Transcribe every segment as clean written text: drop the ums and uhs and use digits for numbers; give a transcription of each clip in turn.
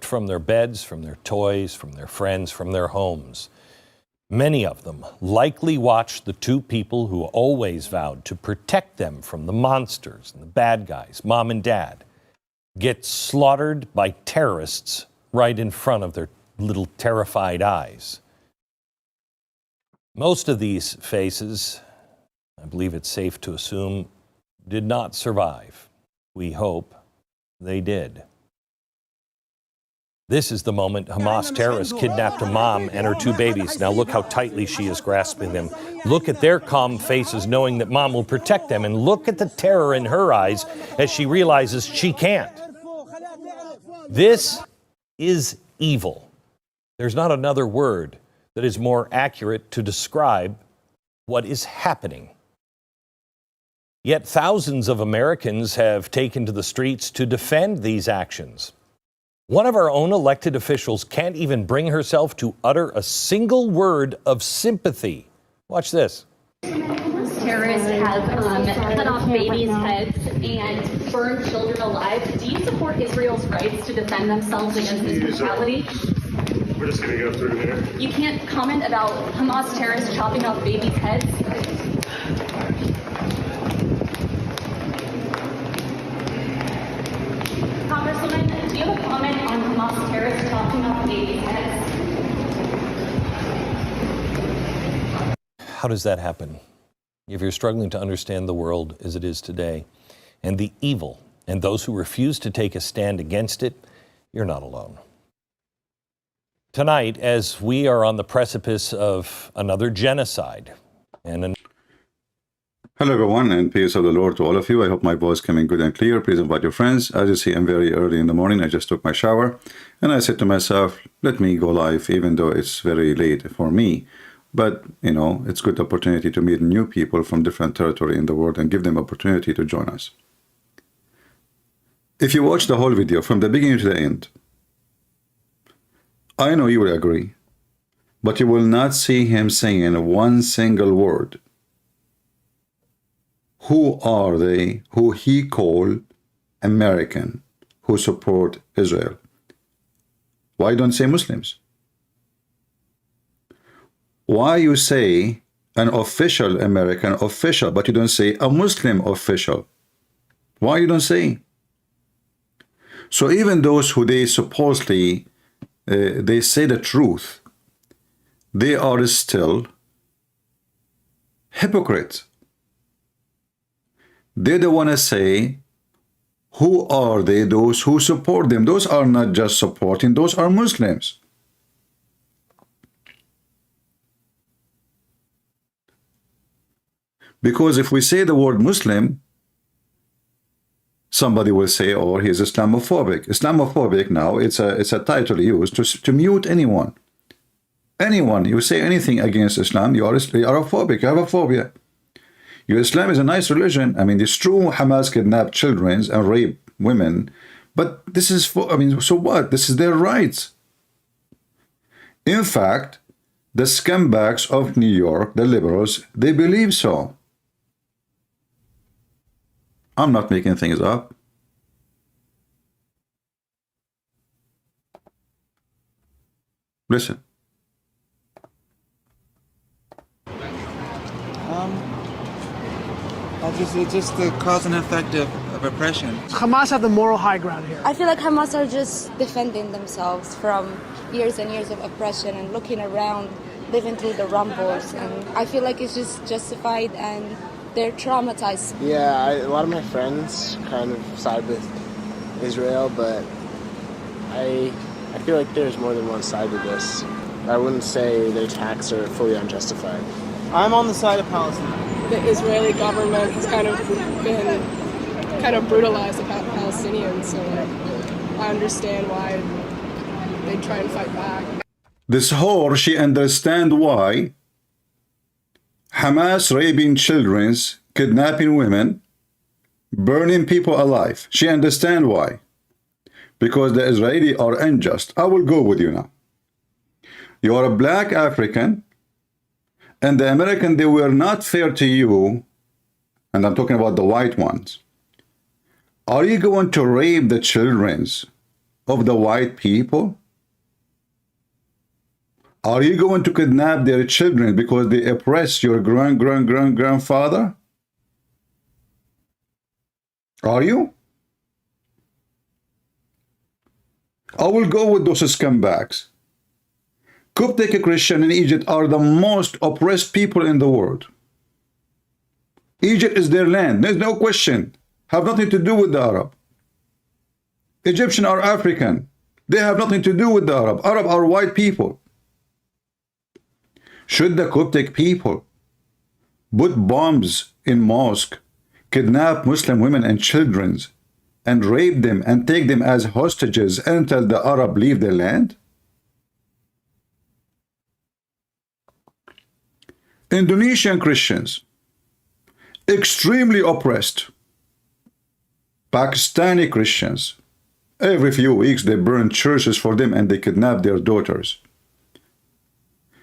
from their beds, from their toys, from their friends, from their homes. Many of them likely watched the two people who always vowed to protect them from the monsters and the bad guys, mom and dad, get slaughtered by terrorists right in front of their little terrified eyes. Most of these faces, I believe it's safe to assume, did not survive. We hope they did. This is the moment Hamas terrorists kidnapped a mom and her two babies. Now look how tightly she is grasping them. Look at their calm faces knowing that mom will protect them. And look at the terror in her eyes as she realizes she can't. This is evil. There's not another word that is more accurate to describe what is happening. Yet thousands of Americans have taken to the streets to defend these actions. One of our own elected officials can't even bring herself to utter a single word of sympathy. Watch this. Terrorists have cut off babies' heads and burned children alive. Do you support Israel's rights to defend themselves against this brutality? We're just going to go through here. You can't comment about Hamas terrorists chopping off babies' heads? Congresswoman, do you have a comment on Hamas terrorists chopping off babies' heads? How does that happen? If you're struggling to understand the world as it is today and the evil and those who refuse to take a stand against it, you're not alone. Tonight, as we are on the precipice of another genocide and Hello everyone, and peace of the Lord to all of you. I hope my voice coming good and clear. Please invite your friends. As you see, I'm very early in the morning. I just took my shower and I said to myself, let me go live even though it's very late for me. But, you know, it's a good opportunity to meet new people from different territory in the world and give them opportunity to join us. If you watch the whole video from the beginning to the end, I know you will agree, but you will not see him saying one single word. Who are they who he called American who support Israel? Why don't say Muslims? Why you say an official American official, but you don't say a Muslim official? Why you don't say? So even those who they supposedly they say the truth, they are still hypocrites. They don't want to say who are they, those who support them. Those are not just supporting, those are Muslims. Because if we say the word Muslim, somebody will say, oh, he's Islamophobic. Islamophobic now, it's a title used to mute anyone. Anyone, you say anything against Islam, you are a phobic, you have a phobia. Your Islam is a nice religion. I mean, it's true Hamas kidnapped children and rape women, but this is for, I mean, so what? This is their rights. In fact, the scumbags of New York, the liberals, they believe so. I'm not making things up. Listen. It's just the cause and effect of oppression. Hamas have the moral high ground here. I feel like Hamas are just defending themselves from years and years of oppression and looking around, living through the rumbles. And I feel like it's just justified and they're traumatized. Yeah, a lot of my friends kind of side with Israel, but I feel like there's more than one side to this. I wouldn't say the attacks are fully unjustified. I'm on the side of Palestine. The Israeli government has kind of been brutalized about Palestinians, so I understand why they try and fight back. This whore, she understand why Hamas raping children, kidnapping women, burning people alive. She understand why. Because the Israeli are unjust. I will go with you now. You are a black African, and the American, they were not fair to you, and I'm talking about the white ones. Are you going to rape the children of the white people? Are you going to kidnap their children because they oppress your grandfather? Are you? I will go with those scumbags. Coptic Christians in Egypt are the most oppressed people in the world. Egypt is their land. There's no question. Have nothing to do with the Arab. Egyptians are African. They have nothing to do with the Arab. Arab are white people. Should the Coptic people put bombs in mosque, kidnap Muslim women and children, and rape them and take them as hostages until the Arab leave their land? Indonesian Christians, extremely oppressed. Pakistani Christians, every few weeks they burn churches for them and they kidnap their daughters.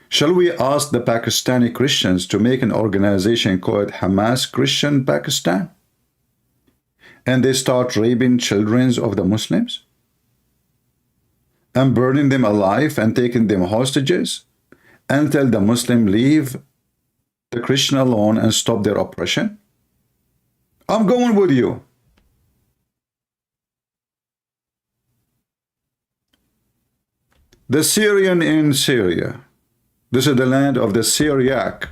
Shall we ask the Pakistani Christians to make an organization called Hamas Christian Pakistan? And they start raping children of the Muslims? And burning them alive and taking them hostages until the Muslim leave the Christian alone and stop their oppression? I'm going with you. The Syrian in Syria. This is the land of the Syriac.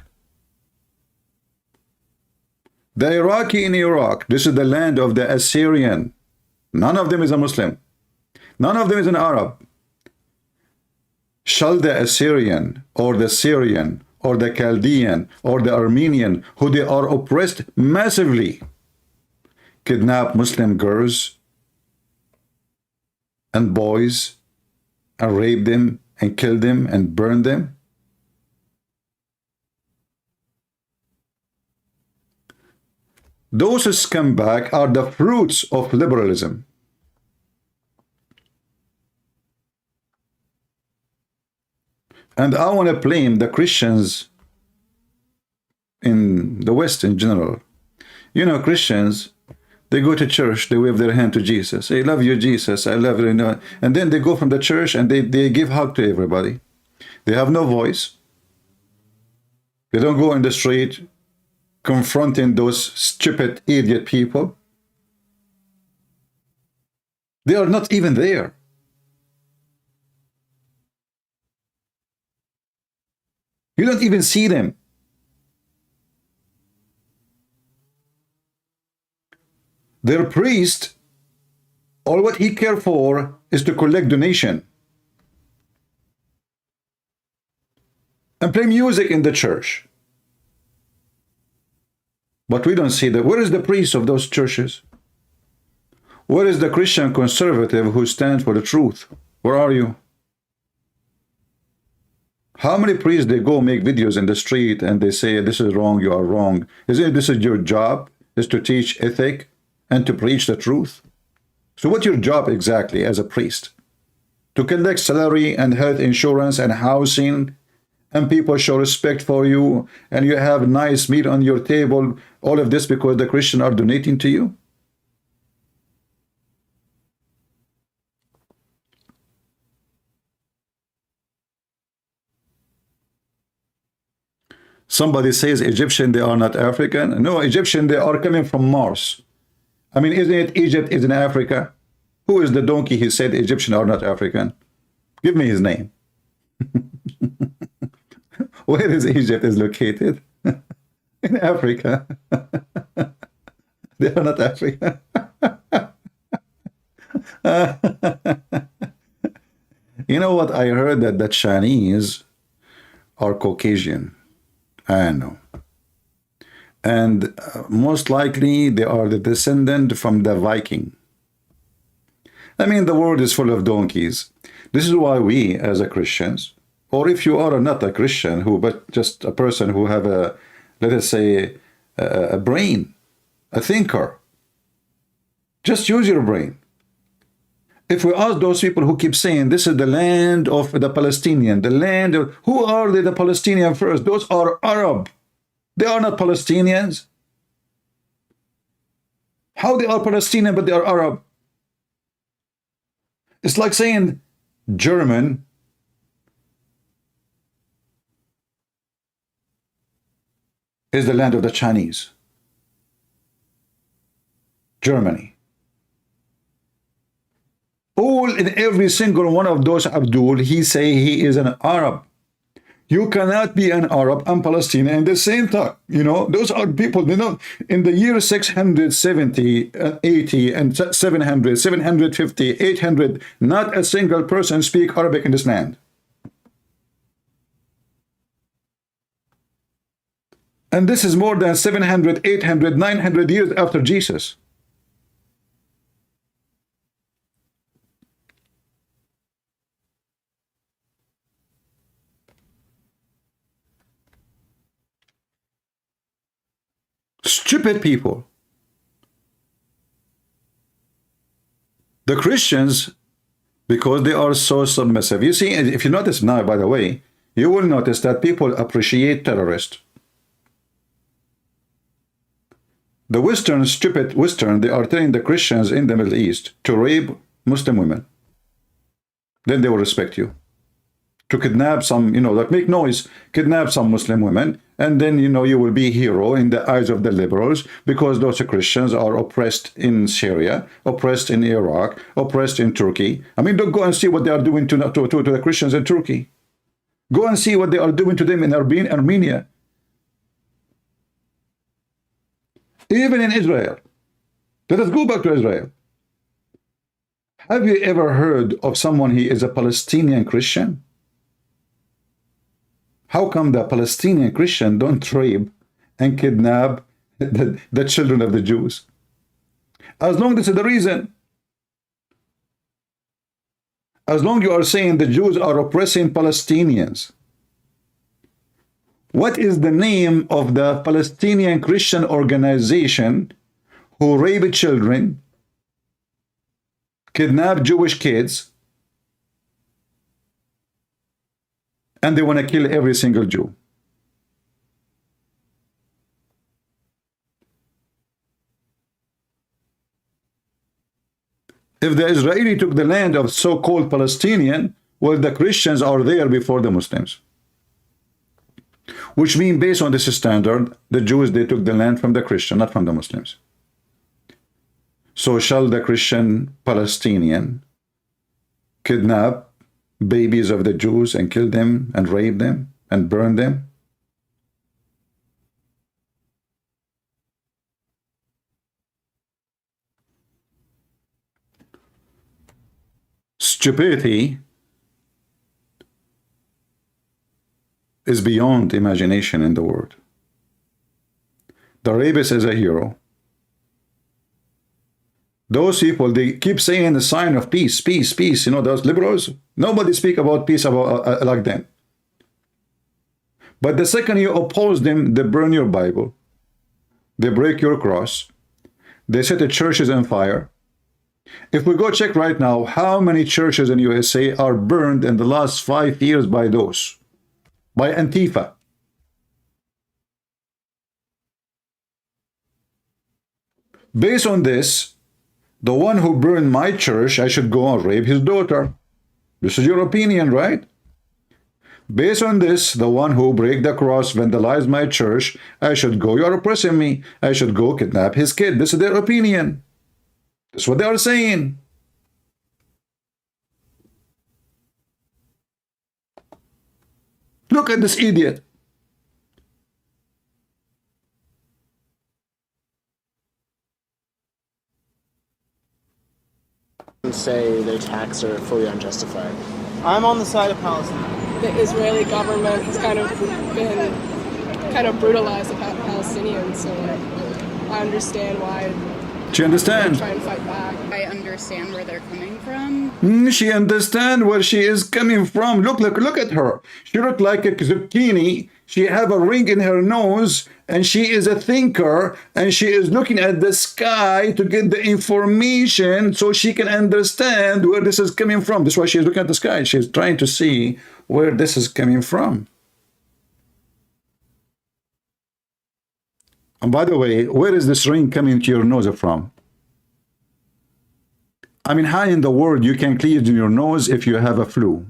The Iraqi in Iraq. This is the land of the Assyrian. None of them is a Muslim. None of them is an Arab. Shall the Assyrian or the Syrian or the Chaldean or the Armenian, who they are oppressed massively, kidnap Muslim girls and boys and rape them and kill them and burn them? Those scumbags are the fruits of liberalism. And I want to blame the Christians in the West in general. You know, Christians, they go to church, they wave their hand to Jesus. I love you, Jesus, I love you. And then they go from the church and they give hug to everybody. They have no voice. They don't go in the street confronting those stupid, idiot people. They are not even there. You don't even see them. Their priest, all what he cares for is to collect donation and play music in the church. But we don't see that. Where is the priest of those churches? Where is the Christian conservative who stands for the truth? Where are you? How many priests they go make videos in the street and they say, this is wrong, you are wrong? Isn't it this is your job, is to teach ethic and to preach the truth? So what's your job exactly as a priest? To collect salary and health insurance and housing, and people show respect for you, and you have nice meat on your table, all of this because the Christians are donating to you? Somebody says Egyptian, they are not African. No, Egyptian, they are coming from Mars. I mean, isn't it Egypt is in Africa? Who is the donkey he said Egyptian are not African? Give me his name. Where is Egypt is located? In Africa. They are not African. You know what? I heard that the Chinese are Caucasian. I know. And most likely they are the descendant from the Viking. I mean, the world is full of donkeys. This is why we, as a Christians, or if you are not a Christian, but just a person who have a, let us say, a brain, a thinker, just use your brain. If we ask those people who keep saying this is the land of the Palestinian, the land of, who are they, the Palestinian first? Those are Arab. They are not Palestinians. How they are Palestinian but they are Arab? It's like saying German is the land of the Chinese. Germany. All in every single one of those Abdul, he say he is an Arab. You cannot be an Arab and Palestinian at the same time. You know, those are people, they know, in the year 670, 80, and 700, 750, 800, not a single person speak Arabic in this land. And this is more than 700, 800, 900 years after Jesus. Stupid people. The Christians, because they are so submissive. You see, if you notice now, by the way, you will notice that people appreciate terrorists. The Western, stupid Western, they are telling the Christians in the Middle East to rape Muslim women. Then they will respect you. To kidnap some, you know, like make noise, kidnap some Muslim women, and then, you know, you will be a hero in the eyes of the liberals, because those Christians are oppressed in Syria, oppressed in Iraq, oppressed in Turkey. I mean, don't go and see what they are doing to the Christians in Turkey. Go and see what they are doing to them in Armenia. Even in Israel. Let us go back to Israel. Have you ever heard of someone he is a Palestinian Christian? How come the Palestinian Christian don't rape and kidnap the children of the Jews? As long as this is the reason. As long you are saying the Jews are oppressing Palestinians. What is the name of the Palestinian Christian organization who rape children, kidnap Jewish kids, and they want to kill every single Jew? If the Israeli took the land of so-called Palestinian, well, the Christians are there before the Muslims. Which means, based on this standard, the Jews, they took the land from the Christian, not from the Muslims. So shall the Christian Palestinian kidnap babies of the Jews and kill them and rape them and burn them? Stupidity is beyond imagination in the world. The rapist is a hero. Those people, they keep saying the sign of peace, peace, peace. You know, those liberals, nobody speak about peace about like them. But the second you oppose them, they burn your Bible. They break your cross. They set the churches on fire. If we go check right now, how many churches in USA are burned in the last 5 years by those? By Antifa. Based on this, the one who burned my church, I should go and rape his daughter. This is your opinion, right? Based on this, the one who break the cross, vandalized my church, I should go, you are oppressing me, I should go kidnap his kid. This is their opinion. That's what they are saying. Look at this idiot. Say their attacks are fully unjustified. I'm on the side of Palestine. The Israeli government has kind of been brutalized the Palestinians, so I understand why. She understands. Try and fight back. I understand where they're coming from. She understands where she is coming from. Look at her. She looks like a zucchini. She have a ring in her nose, and she is a thinker, and she is looking at the sky to get the information so she can understand where this is coming from. That's why she's looking at the sky. She's trying to see where this is coming from. And by the way, where is this ring coming to your nose from? I mean, how in the world you can clean your nose if you have a flu?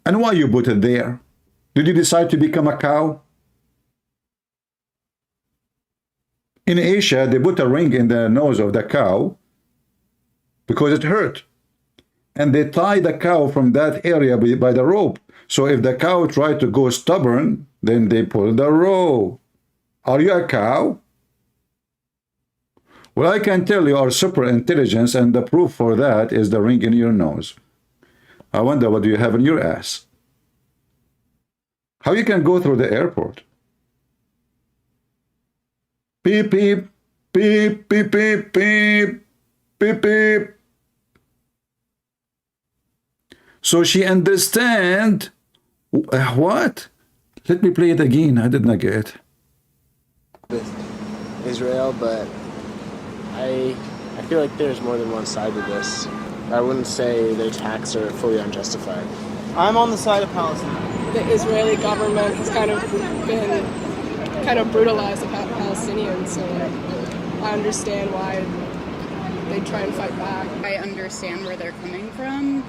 And why you put it there? Did you decide to become a cow? In Asia, they put a ring in the nose of the cow because it hurt. And they tie the cow from that area by the rope. So if the cow tried to go stubborn, then they pull the rope. Are you a cow? Well, I can tell you are super intelligence, and the proof for that is the ring in your nose. I wonder what do you have in your ass? How you can go through the airport? Beep, beep, beep, beep, beep, beep, beep, beep. So she understand what? Let me play it again. I did not get it. With Israel, but I feel like there's more than one side to this. I wouldn't say their attacks are fully unjustified. I'm on the side of Palestine. The Israeli government has kind of brutalized the Palestinians, so I understand why they try and fight back. I understand where they're coming from,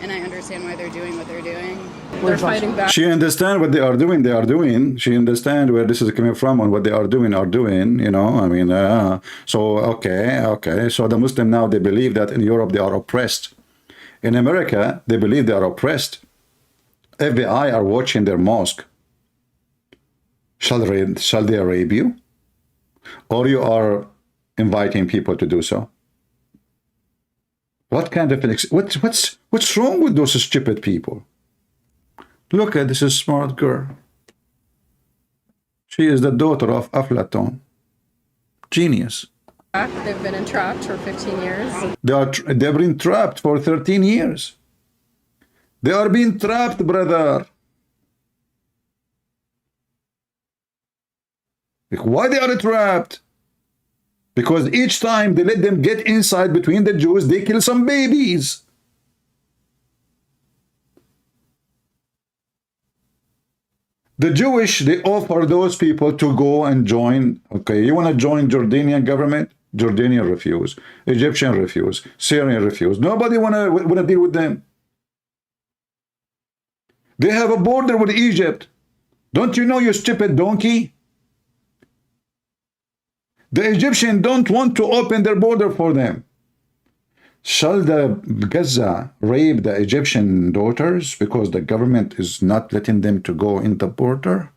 and I understand why they're doing what they're doing. They're fighting back. She understand what they are doing. She understand where this is coming from and what they are doing, you know. I mean, so, okay. So the Muslim now, they believe that in Europe they are oppressed. In America, they believe they are oppressed. FBI are watching their mosque. Shall they rape you? Or you are inviting people to do so? What kind of what's wrong with those stupid people? Look at this smart girl. She is the daughter of Aflatun. Genius. They've been entrapped for 15 years. They've been trapped for 13 years. They are being trapped, brother. Why they are trapped? Because each time they let them get inside between the Jews, they kill some babies. The Jewish, they offer those people to go and join. Okay, you want to join Jordanian government? Jordanian refuse. Egyptian refuse. Syrian refuse. Nobody want to deal with them. They have a border with Egypt. Don't you know, you stupid donkey? The Egyptians don't want to open their border for them. Shall the Gaza rape the Egyptian daughters because the government is not letting them to go in the border?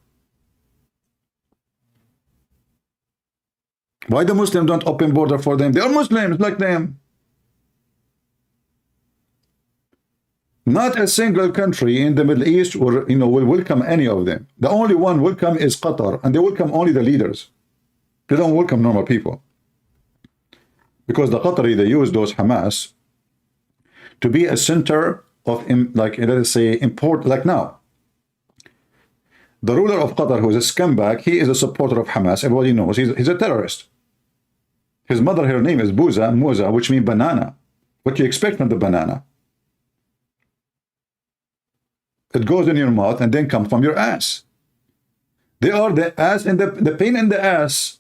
Why the Muslims don't open border for them? They are Muslims like them. Not a single country in the Middle East will welcome any of them. The only one welcome is Qatar, and they welcome only the leaders. They don't welcome normal people. Because the Qatari, they use those Hamas to be a center of, like, let us say, import, like now. The ruler of Qatar, who is a scumbag, he is a supporter of Hamas. Everybody knows he's a terrorist. His mother, her name is Musa, which means banana. What do you expect from the banana? It goes in your mouth and then comes from your ass. They are the ass and the pain in the ass.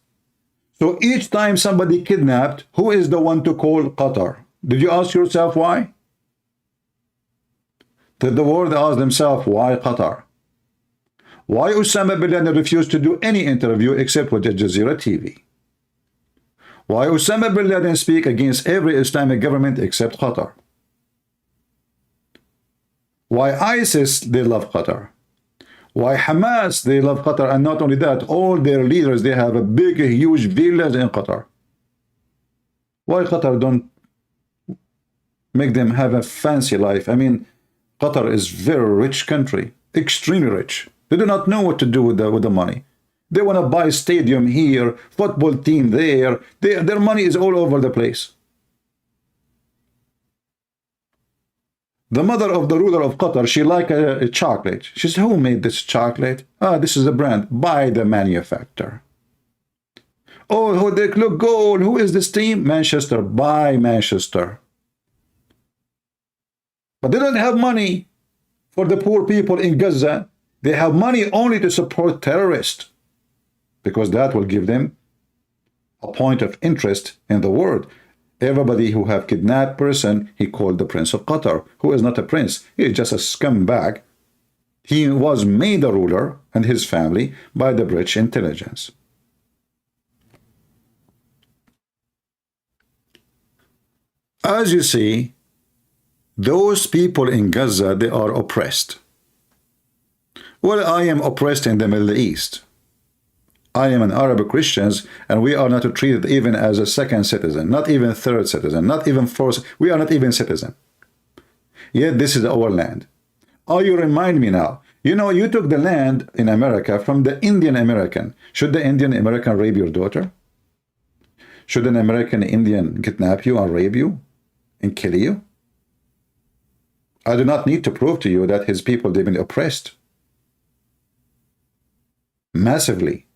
So each time somebody kidnapped, who is the one to call Qatar? Did you ask yourself why? Did the world ask themselves why Qatar? Why Osama bin Laden refused to do any interview except with Al Jazeera TV? Why Osama bin Laden speak against every Islamic government except Qatar? Why ISIS, they love Qatar? Why Hamas, they love Qatar? And not only that, all their leaders, they have a big, huge villas in Qatar. Why Qatar don't make them have a fancy life? I mean, Qatar is very rich country, extremely rich. They do not know what to do with the money. They want to buy stadium here, football team there. Their money is all over the place. The mother of the ruler of Qatar, she liked a chocolate. She said, who made this chocolate? Ah, this is a brand. Buy the manufacturer. Oh, look, gold. Who is this team? Manchester. Buy Manchester. But they don't have money for the poor people in Gaza. They have money only to support terrorists, because that will give them a point of interest in the world. Everybody who have kidnapped person, he called the Prince of Qatar, who is not a prince. He is just a scumbag. He was made a ruler and his family by the British intelligence. As you see, those people in Gaza, they are oppressed. Well, I am oppressed in the Middle East. I am an Arab Christian, and we are not treated even as a second citizen, not even third citizen, not even fourth. We are not even citizen. Yet this is our land. Oh, you remind me now. You know, you took the land in America from the Indian American. Should the Indian American rape your daughter? Should an American Indian kidnap you and rape you and kill you? I do not need to prove to you that his people, they've been oppressed massively.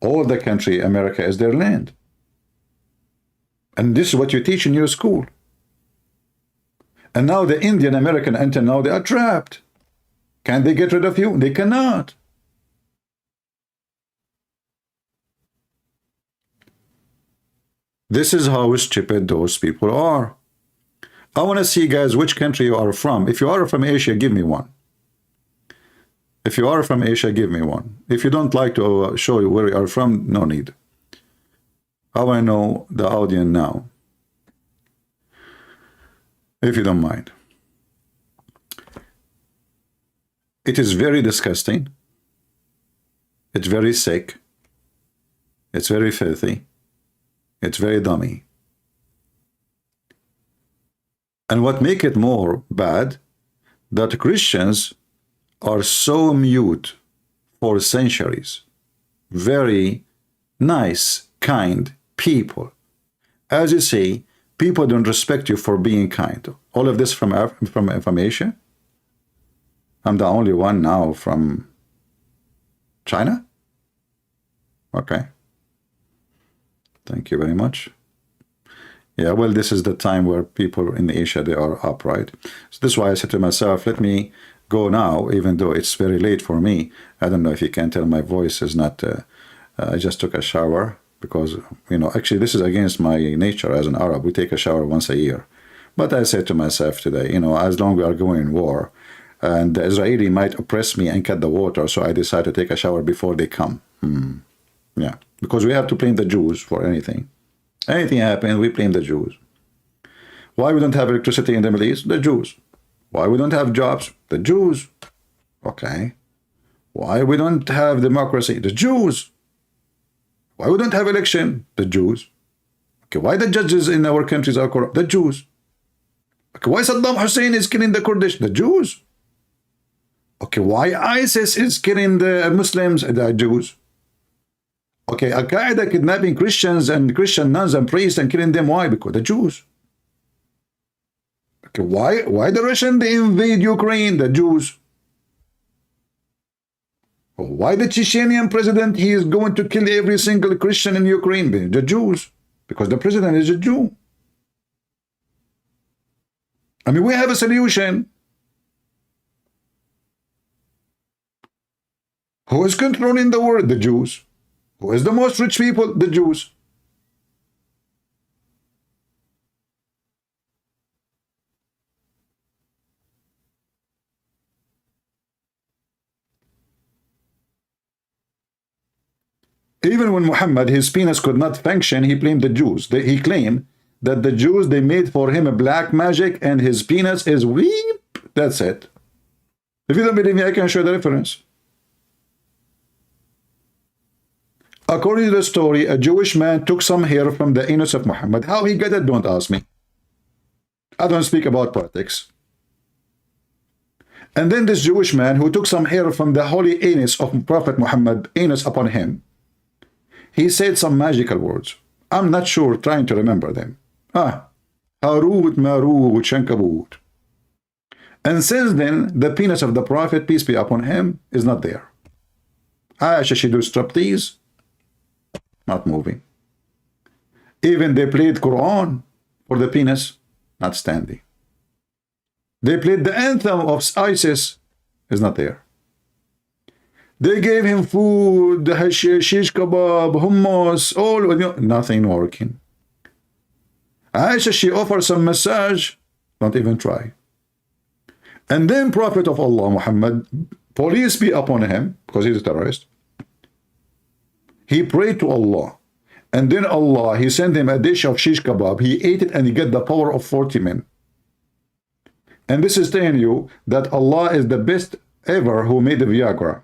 All the country, America, is their land. And this is what you teach in your school. And now the Indian American, until now, they are trapped. Can they get rid of you? They cannot. This is how stupid those people are. I want to see, guys, which country you are from. If you are from Asia, give me one. If you are from Asia, give me one. If you don't like to show you where you are from, no need. I want to know the audience now, if you don't mind. It is very disgusting. It's very sick. It's very filthy. It's very dummy. And what makes it more bad, that Christians are so mute for centuries. Very nice, kind people. As you say, people don't respect you for being kind. All of this from Asia? I'm the only one now from China? Okay. Thank you very much. Yeah, well, this is the time where people in Asia, they are upright. So this is why I said to myself, let me go now, even though it's very late for me. I don't know if you can tell my voice is not, I just took a shower because, you know, actually this is against my nature as an Arab. We take a shower once a year. But I said to myself today, you know, as long as we are going in war, and the Israeli might oppress me and cut the water, so I decided to take a shower before they come. Yeah, because we have to blame the Jews for anything. Anything happens, we blame the Jews. Why we don't have electricity in the Middle East? The Jews. Why we don't have jobs? The Jews. Okay. Why we don't have democracy? The Jews. Why we don't have election? The Jews. Okay. Why the judges in our countries are corrupt? The Jews. Okay. Why Saddam Hussein is killing the Kurdish? The Jews. Okay. Why ISIS is killing the Muslims? The Jews. Okay. Al-Qaeda kidnapping Christians and Christian nuns and priests and killing them. Why? Because the Jews. Okay, why the Russian they invade Ukraine? The Jews. Why the Chechenian president, he is going to kill every single Christian in Ukraine? The Jews. Because the president is a Jew. I mean, we have a solution. Who is controlling the world? The Jews. Who is the most rich people? The Jews. Even when Muhammad, his penis could not function, he blamed the Jews. He claimed that the Jews, they made for him a black magic and his penis is weep. That's it. If you don't believe me, I can show the reference. According to the story, a Jewish man took some hair from the anus of Muhammad. How he got it, don't ask me. I don't speak about politics. And then this Jewish man who took some hair from the holy anus of Prophet Muhammad, anus upon him, he said some magical words. I'm not sure, trying to remember them. Harut, Marut, Shankabut. And since then, the penis of the Prophet, peace be upon him, is not there. Aisha, she do striptease, not moving. Even they played Quran for the penis, not standing. They played the anthem of ISIS, is not there. They gave him food, shish kebab, hummus, all, nothing working. Aisha, she offers some massage. Don't even try. And then Prophet of Allah, Muhammad, police be upon him, because he's a terrorist. He prayed to Allah. And then Allah, he sent him a dish of shish kebab. He ate it and he got the power of 40 men. And this is telling you that Allah is the best ever who made the Viagra.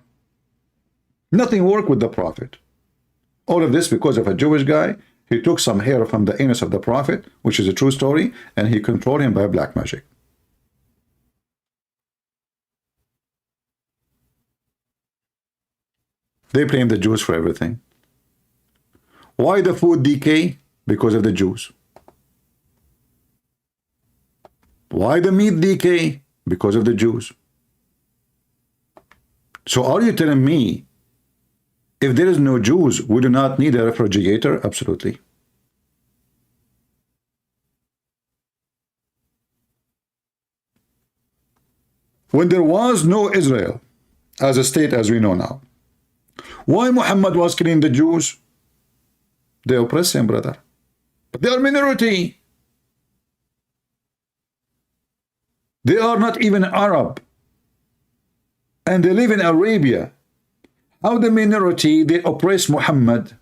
Nothing worked with the Prophet. All of this because of a Jewish guy. He took some hair from the anus of the Prophet, which is a true story, and he controlled him by black magic. They blame the Jews for everything. Why the food decay? Because of the Jews. Why the meat decay? Because of the Jews. So are you telling me if there is no Jews, we do not need a refrigerator? Absolutely. When there was no Israel as a state as we know now, why Muhammad was killing the Jews? They oppress him, brother. But they are minority. They are not even Arab. And they live in Arabia. How the minority, they oppress Muhammad?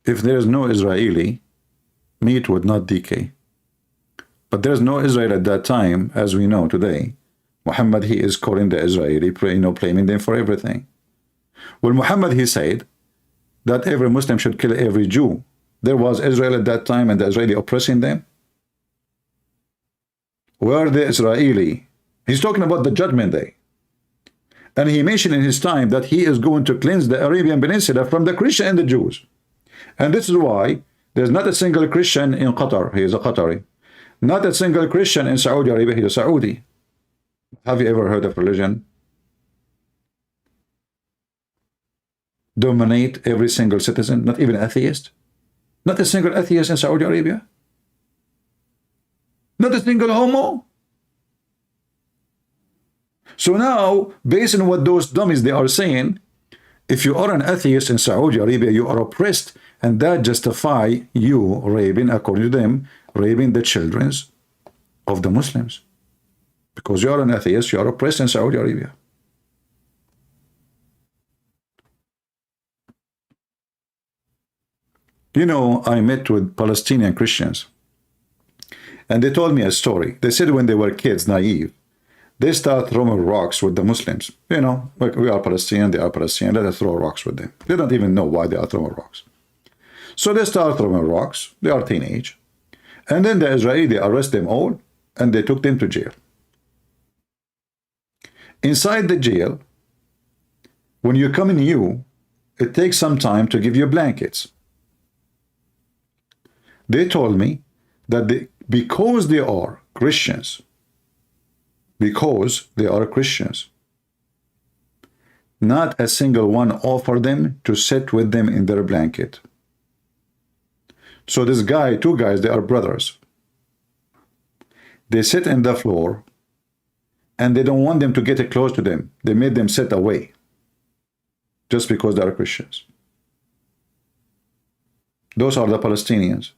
If there is no Israeli, meat would not decay. But there's no Israel at that time, as we know today. Muhammad, he is calling the Israeli, blaming them for everything. Well, Muhammad, he said that every Muslim should kill every Jew. There was Israel at that time and the Israeli oppressing them. Where the Israeli? He's talking about the judgment day. And he mentioned in his time that he is going to cleanse the Arabian Peninsula from the Christian and the Jews. And this is why there's not a single Christian in Qatar. He is a Qatari. Not a single Christian in Saudi Arabia. He is a Saudi. Have you ever heard of religion dominate every single citizen? Not even atheist. Not a single atheist in Saudi Arabia. Not a single homo. So now, based on what those dummies they are saying, if you are an atheist in Saudi Arabia, you are oppressed, and that justify you raping, according to them, raping the children of the Muslims. Because you are an atheist, you are oppressed in Saudi Arabia. You know, I met with Palestinian Christians, and they told me a story. They said when they were kids, naive, they start throwing rocks with the Muslims. You know, we are Palestinian, they are Palestinian, let us throw rocks with them. They don't even know why they are throwing rocks. So they start throwing rocks, they are teenage. And then the Israeli, they arrest them all, and they took them to jail. Inside the jail, when you come in new, it takes some time to give you blankets. They told me that because they are Christians, not a single one offered them to sit with them in their blanket. So this guy, two guys, they are brothers. They sit in the floor, and they don't want them to get close to them. They made them sit away just because they are Christians. Those are the Palestinians.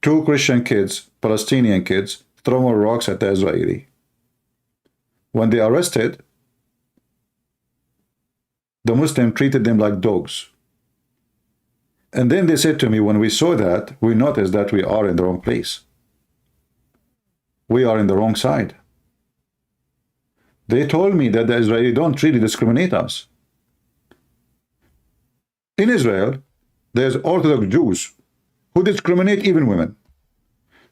Two Christian kids, Palestinian kids, throwing rocks at the Israeli. When they arrested, the Muslim treated them like dogs. And then they said to me, when we saw that, we noticed that we are in the wrong place. We are in the wrong side. They told me that the Israeli don't really discriminate us. In Israel, there's Orthodox Jews who discriminate even women.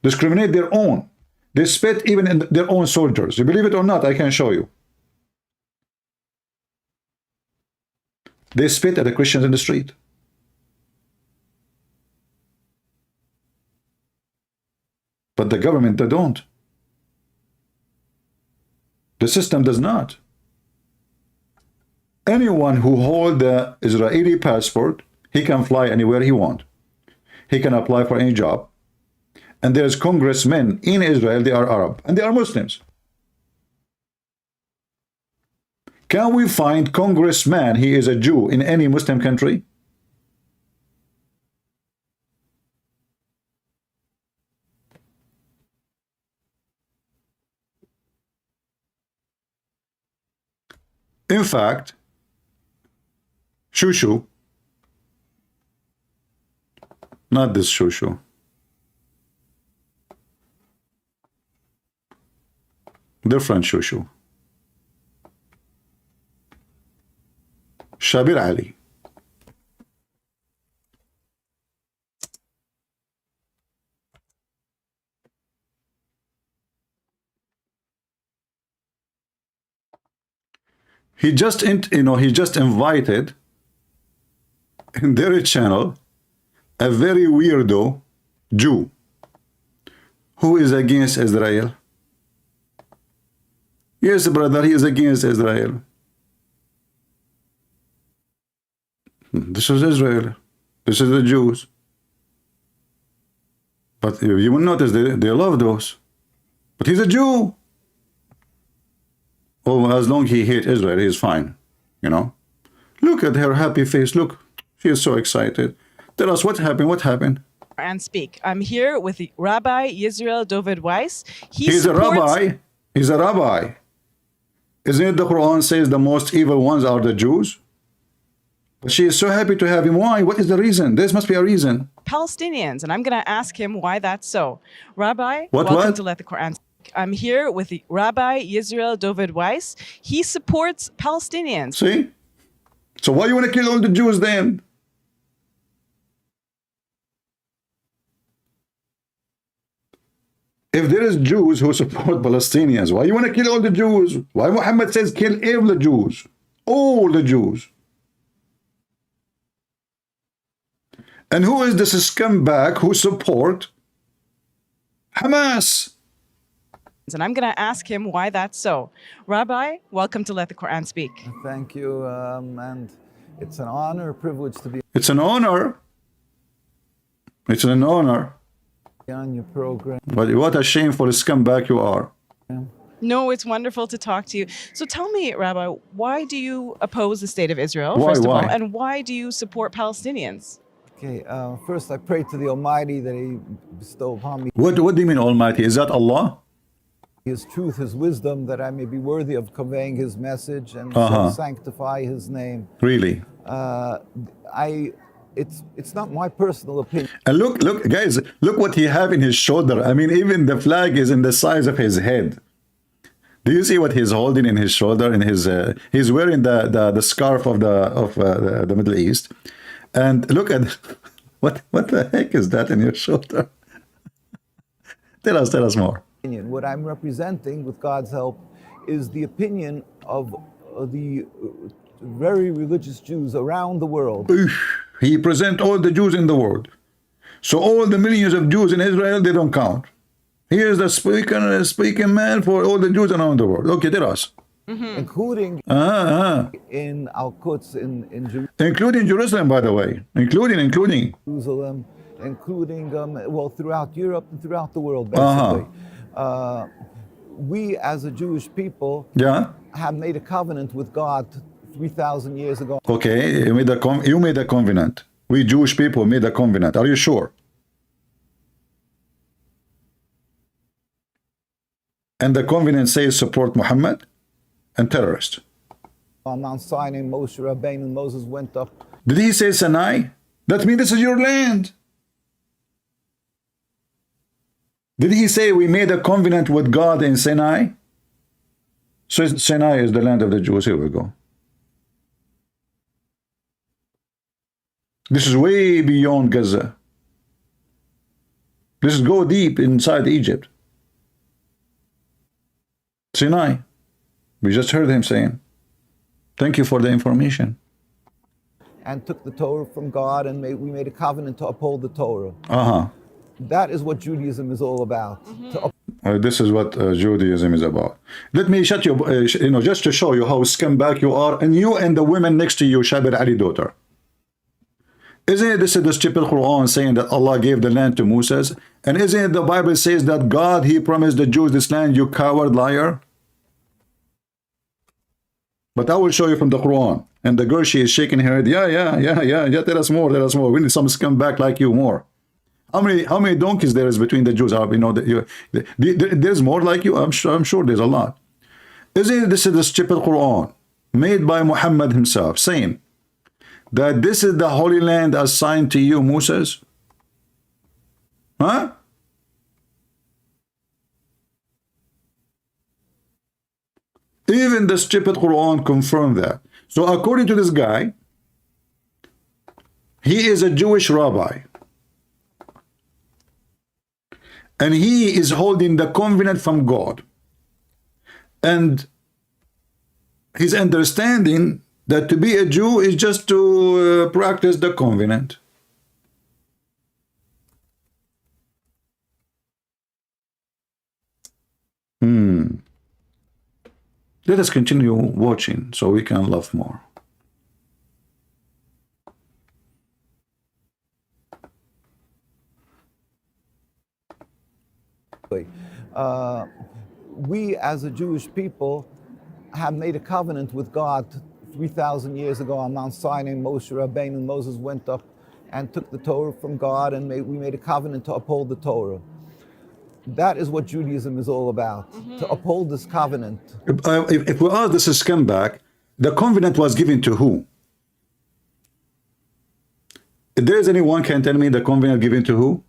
Discriminate their own. They spit even in their own soldiers. You believe it or not, I can show you. They spit at the Christians in the street. But the government, they don't. The system does not. Anyone who holds the Israeli passport, he can fly anywhere he wants. He can apply for any job. and there's congressmen in Israel, they are Arab, and they are Muslims. Can we find congressman, he is a Jew, in any Muslim country? In fact, Shushu, not this Shushu, different Shushu, Shabir Ali. He just, he just invited in their channel a very weirdo Jew who is against Israel. Yes, brother, he is against Israel. This is Israel. This is the Jews. But you will notice they love those. But he's a Jew. Oh, as long as he hates Israel, he's fine. You know? Look at her happy face. Look, she is so excited. Tell us what happened. What happened? And speak. I'm here with Rabbi Yisrael David Weiss. He's a rabbi. He's a rabbi. Isn't it the Quran says the most evil ones are the Jews? But she is so happy to have him. Why? What is the reason? There must be a reason. Palestinians, and I'm going to ask him why that's so. Rabbi, welcome what? To Let the Quran Speak. I'm here with Rabbi Yisrael David Weiss. He supports Palestinians. See? So why you want to kill all the Jews then? If there is Jews who support Palestinians, why you want to kill all the Jews? Why Muhammad says kill all the Jews? All the Jews. And who is this scumbag who support Hamas? And I'm going to ask him why that's so. Rabbi, welcome to Let the Quran Speak. Thank you, and it's an honor, privilege to be. It's an honor. It's an honor. On your program. But what a shameful scumbag you are. No, it's wonderful to talk to you. So tell me, Rabbi, why do you oppose the state of Israel, why, first of why? all, and why do you support Palestinians? Okay, first I pray to the Almighty that He bestow upon me What do you mean Almighty? Is that Allah? His truth, His wisdom, that I may be worthy of conveying His message and sanctify His name. Really? It's not my personal opinion. And look, guys, look what he have in his shoulder. I mean, even the flag is in the size of his head. Do you see what he's holding in his shoulder? In his, he's wearing the scarf of the Middle East. And look at what the heck is that in your shoulder? Tell us more. What I'm representing, with God's help, is the opinion of the very religious Jews around the world. He presents all the Jews in the world. So all the millions of Jews in Israel, they don't count. He is the speaking man for all the Jews around the world. Okay, tell us. Including in Al-Quds, in Jerusalem. Including Jerusalem, by the way. Including. Jerusalem, including, throughout Europe and throughout the world, basically. We, as a Jewish people, have made a covenant with God 3,000 years ago. Okay, you made a covenant. We Jewish people made a covenant. Are you sure? And the covenant says support Muhammad and terrorists. On Mount Sinai, Moshe Rabbeinu and Moses went up. Did he say Sinai? That means this is your land. Did he say we made a covenant with God in Sinai? So Sinai is the land of the Jews. Here we go. This is way beyond Gaza. This is go deep inside Egypt. Sinai. We just heard him saying, thank you for the information. And took the Torah from God, and we made a covenant to uphold the Torah. That is what Judaism is all about. This is what Judaism is about. Let me shut you, just to show you how scumbag you are, and you and the women next to you, Shabir Ali daughter. Isn't it this is the stupid Quran saying that Allah gave the land to Moses? And isn't it the Bible says that God, he promised the Jews this land, you coward liar? But I will show you from the Quran. And the girl, she is shaking her head. Yeah, tell us more, tell us more. We need some scumbag like you more. How many donkeys there is between the Jews? You know, there's more like you. I'm sure there's a lot. Isn't it this is the stupid Quran made by Muhammad himself saying that this is the Holy Land assigned to you, Moses? Huh? Even the stupid Quran confirmed that. So according to this guy, he is a Jewish rabbi. And he is holding the covenant from God. And his understanding that to be a Jew is just to practice the covenant. Let us continue watching so we can love more. We as a Jewish people have made a covenant with God 3,000 years ago on Mount Sinai. Moshe Rabbeinu, Moses went up and took the Torah from God, and we made a covenant to uphold the Torah. That is what Judaism is all about, to uphold this covenant. If we ask this is scumbag, the covenant was given to who? If there is anyone can tell me the covenant given to who?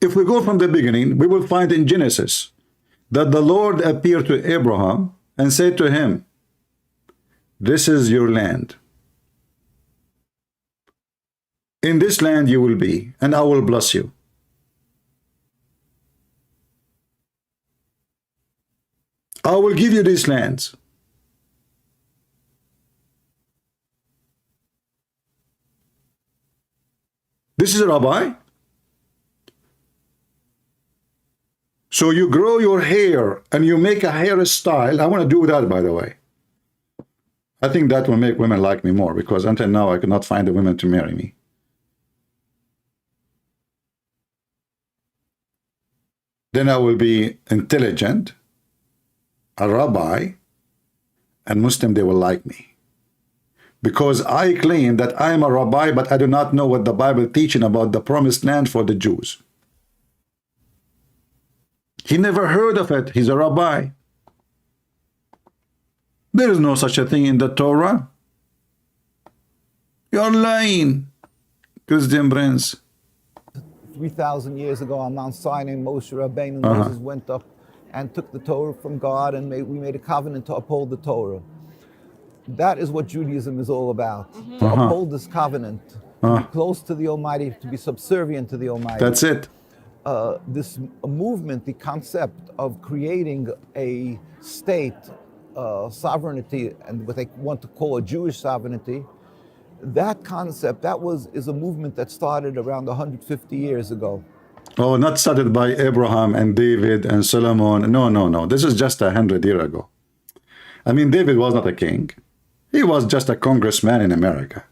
If we go from the beginning, we will find in Genesis that the Lord appeared to Abraham and said to him, this is your land. In this land you will be, and I will bless you. I will give you these lands. This is a rabbi. So you grow your hair and you make a hairstyle. I want to do that, by the way. I think that will make women like me more, because until now I could not find a woman to marry me. Then I will be intelligent, a rabbi, and Muslim, they will like me. Because I claim that I am a rabbi, but I do not know what the Bible teaching about the promised land for the Jews. He never heard of it. He's a rabbi. There is no such a thing in the Torah. You're lying, Christian Prince. 3,000 years ago on Mount Sinai, Moshe Rabbeinu, Moses went up and took the Torah from God, and we made a covenant to uphold the Torah. That is what Judaism is all about, to uphold this covenant, to be close to the Almighty, to be subservient to the Almighty. That's it. This movement, the concept of creating a state sovereignty, and what they want to call a Jewish sovereignty, that concept, is a movement that started around 150 years ago. Oh, not started by Abraham and David and Solomon. No. This is just 100 years ago. I mean, David was not a king. He was just a congressman in America.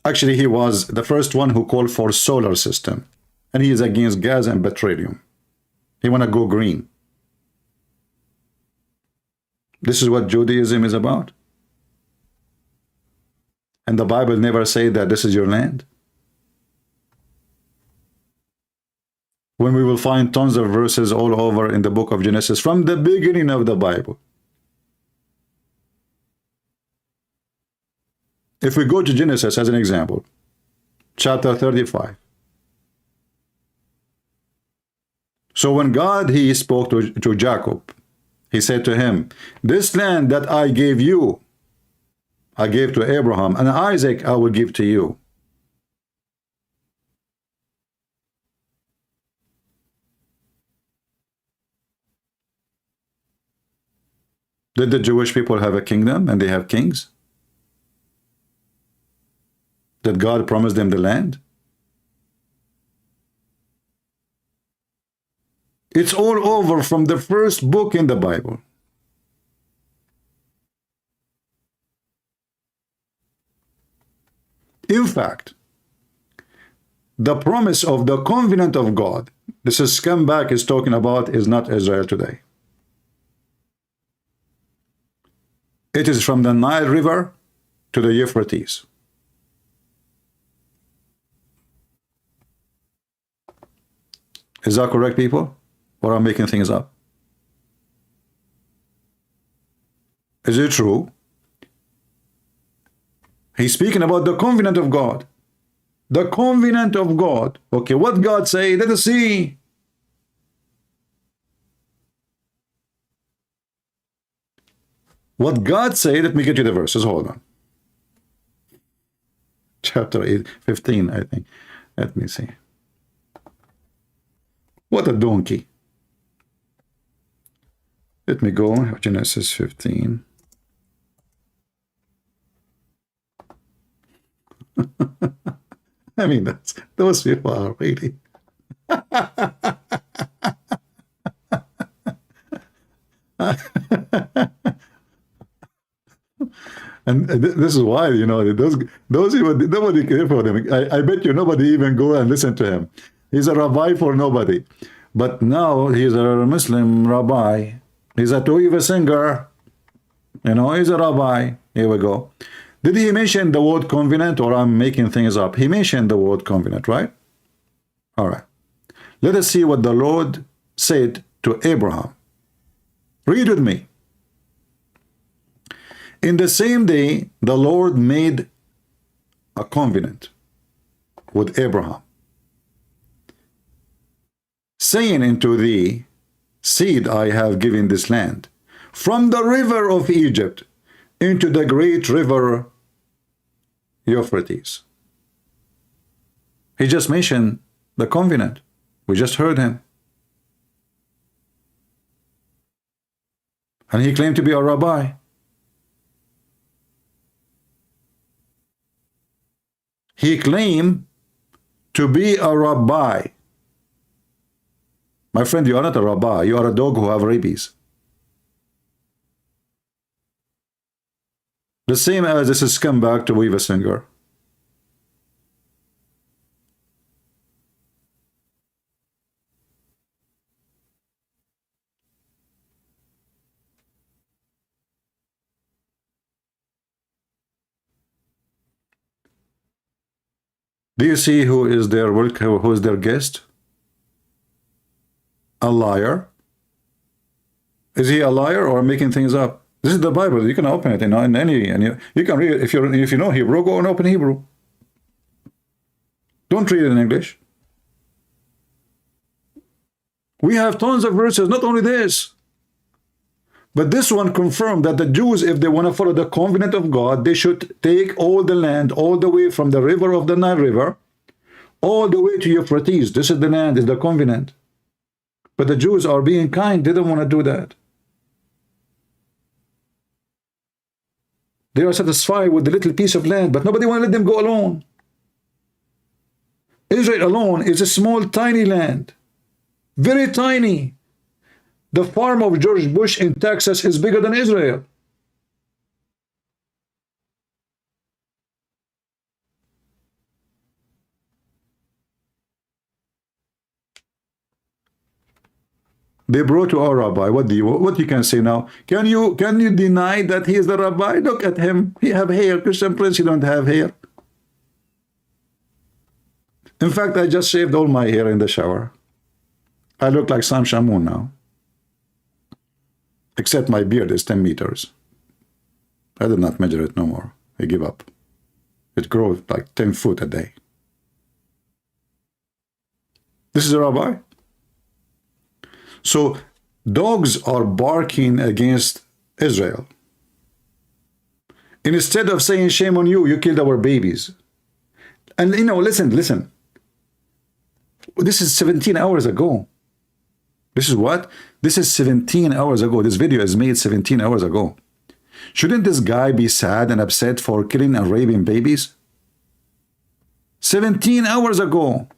Actually, he was the first one who called for solar system. And he is against gas and petroleum. He want to go green. This is what Judaism is about. And the Bible never said that this is your land. When we will find tons of verses all over in the book of Genesis from the beginning of the Bible. If we go to Genesis as an example, chapter 35. So when God, he spoke to Jacob, he said to him, this land that I gave you, I gave to Abraham, and Isaac I will give to you. Did the Jewish people have a kingdom and they have kings? Did God promise them the land? It's all over from the first book in the Bible. In fact, the promise of the covenant of God, this is scumbag is talking about, is not Israel today. It is from the Nile River to the Euphrates. Is that correct, people? Or I'm making things up? Is it true? He's speaking about the covenant of God. The covenant of God. Okay, what God say? Let us see. What God say, let me get you the verses. Hold on. Chapter 15, I think. Let me see. What a donkey. Let me go. Genesis 15. I mean, those people are really. And this is why, you know, those people, nobody cares for them. I bet you nobody even go and listen to him. He's a rabbi for nobody. But now he's a Muslim rabbi. He's a Toiva singer. You know, he's a rabbi. Here we go. Did he mention the word covenant, or I'm making things up? He mentioned the word covenant, right? All right. Let us see what the Lord said to Abraham. Read with me. In the same day, the Lord made a covenant with Abraham, saying unto thee, seed I have given this land, from the river of Egypt into the great river Euphrates. He just mentioned the covenant. We just heard him. And he claimed to be a rabbi. He claimed to be a rabbi. My friend, you are not a rabbi. You are a dog who have rabies. The same as this is scumbag to weave a singer. Do you see who is their guest? A liar. Is he a liar or making things up? This is the Bible. You can open it in any, and you can read it. If you know Hebrew, go and open Hebrew. Don't read it in English. We have tons of verses, not only this. But this one confirmed that the Jews, if they want to follow the covenant of God, they should take all the land, all the way from the river of the Nile River, all the way to Euphrates. This is the land, is the covenant. But the Jews are being kind. They don't want to do that. They are satisfied with the little piece of land, but nobody wants to let them go alone. Israel alone is a small, tiny land. Very tiny. The farm of George Bush in Texas is bigger than Israel. They brought to our rabbi. What you can say now? Can you deny that he is the rabbi? Look at him. He have hair. Christian Prince, he don't have hair. In fact, I just shaved all my hair in the shower. I look like Sam Shamoun now. Except my beard is 10 meters. I did not measure it no more. I give up. It grows like 10 foot a day. This is a rabbi. So dogs are barking against Israel. And instead of saying, shame on you, you killed our babies. And you know, listen. This is 17 hours ago. This is what? This is 17 hours ago. This video is made 17 hours ago. Shouldn't this guy be sad and upset for killing and raping babies? 17 hours ago.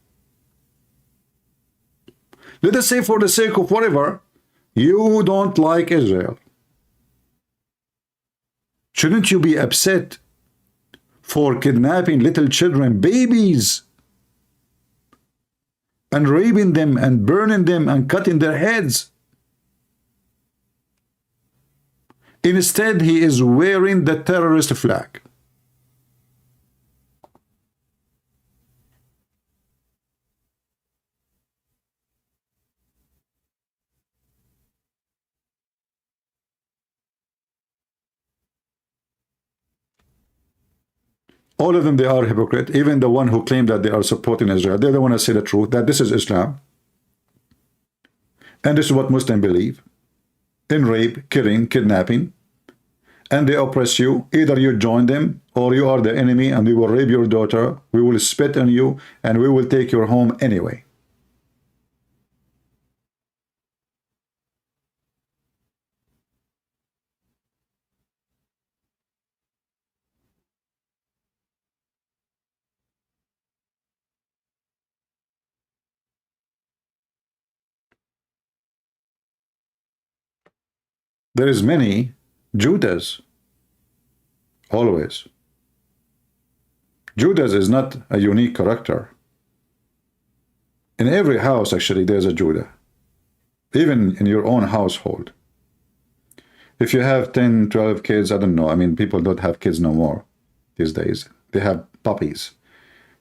Let us say, for the sake of whatever, you don't like Israel. Shouldn't you be upset for kidnapping little children, babies, and raping them and burning them and cutting their heads. Instead, he is wearing the terrorist flag. All of them, they are hypocrite. Even the one who claimed that they are supporting Israel, they don't want to say the truth, that this is Islam. And this is what Muslims believe. In rape, killing, kidnapping. And they oppress you. Either you join them or you are the enemy and we will rape your daughter. We will spit on you and we will take your home anyway. There is many Judas, always. Judas is not a unique character. In every house, actually, there's a Judah. Even in your own household. If you have 10, 12 kids, I don't know. I mean, people don't have kids no more these days. They have puppies.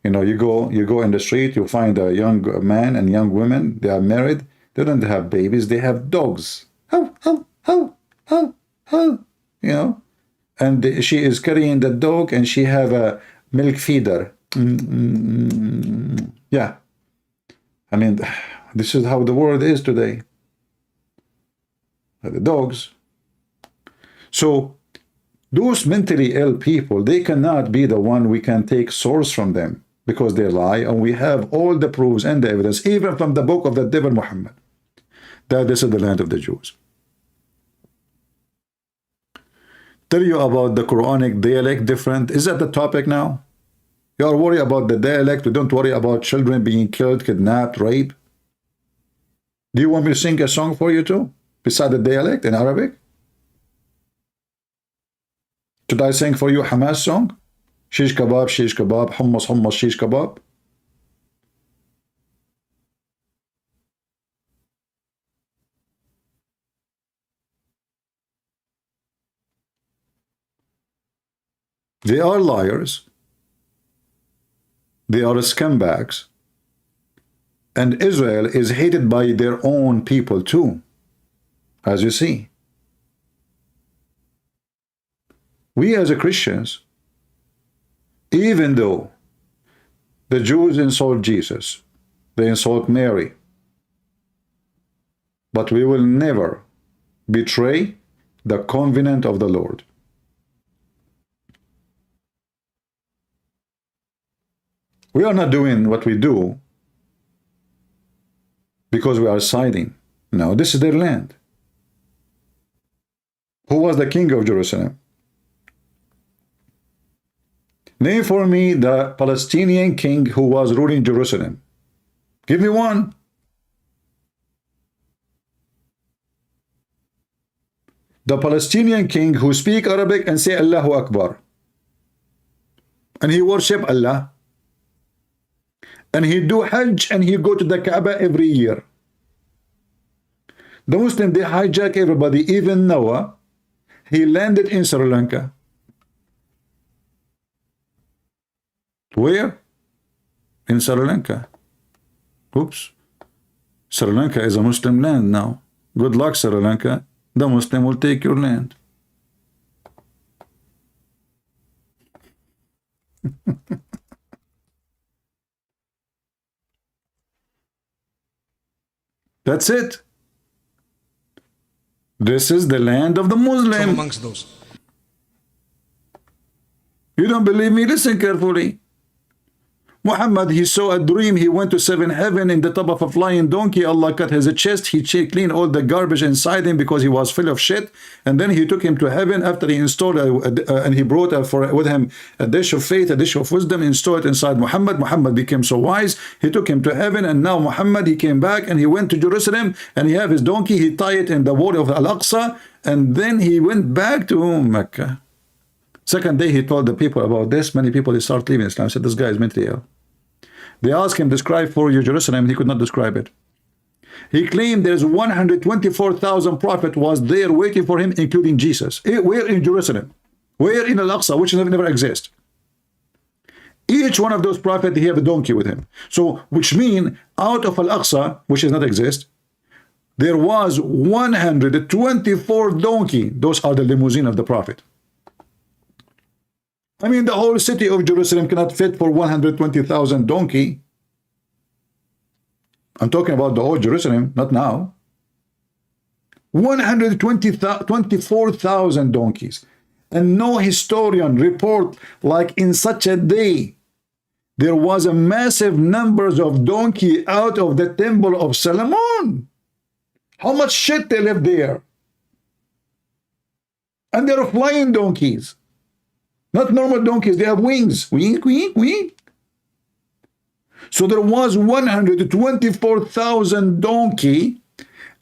You know, you go in the street, you find a young man and young women, they are married. They don't have babies, they have dogs. How, you know, and she is carrying the dog and she have a milk feeder. Yeah, I mean, this is how the world is today. The dogs. So those mentally ill people, they cannot be the one we can take source from them because they lie, and we have all the proofs and the evidence, even from the book of the devil Muhammad, that this is the land of the Jews. Tell you about the Quranic dialect different. Is that the topic now? You are worried about the dialect. We don't worry about children being killed, kidnapped, raped. Do you want me to sing a song for you too? Beside the dialect in Arabic? Should I sing for you a Hamas song? Shish kebab, hummus, hummus, shish kebab. They are liars. They are scumbags. And Israel is hated by their own people too, as you see. We as Christians, even though the Jews insult Jesus, they insult Mary, but we will never betray the covenant of the Lord. We are not doing what we do because we are siding. No, this is their land. Who was the king of Jerusalem? Name for me the Palestinian king who was ruling Jerusalem. Give me one. The Palestinian king who speak Arabic and say Allahu Akbar. And he worship Allah. And he do Hajj and he go to the Kaaba every year. The Muslim, they hijack everybody. Even Noah, he landed in Sri Lanka. Where? In Sri Lanka. Oops. Sri Lanka is a Muslim land now. Good luck, Sri Lanka. The Muslim will take your land. That's it. This is the land of the Muslim. Amongst those. You don't believe me? Listen carefully. Muhammad, he saw a dream. He went to seventh heaven in the top of a flying donkey. Allah cut his chest. He cleaned all the garbage inside him because he was full of shit. And then he took him to heaven after he installed and he brought with him a dish of faith, a dish of wisdom, installed inside Muhammad. Muhammad became so wise. He took him to heaven, and now Muhammad, he came back and he went to Jerusalem and he have his donkey. He tied it in the wall of Al-Aqsa, and then he went back to Mecca. Second day, he told the people about this. Many people, they start leaving Islam. I said, this guy is mentally ill. They asked him, describe for you Jerusalem. He could not describe it. He claimed there's 124,000 prophet was there waiting for him, including Jesus. Where in Jerusalem? Where in Al-Aqsa, which never exist? Each one of those prophets, he have a donkey with him. So, which mean out of Al-Aqsa, which does not exist, there was 124 donkey. Those are the limousine of the prophet. I mean, the whole city of Jerusalem cannot fit for 120,000 donkey. I'm talking about the whole Jerusalem, not now. 124,000 donkeys. And no historian report like in such a day there was a massive numbers of donkey out of the temple of Solomon. How much shit they left there. And they're flying donkeys. Not normal donkeys, they have wings. Wing, wing, wing. So there was 124,000 donkey,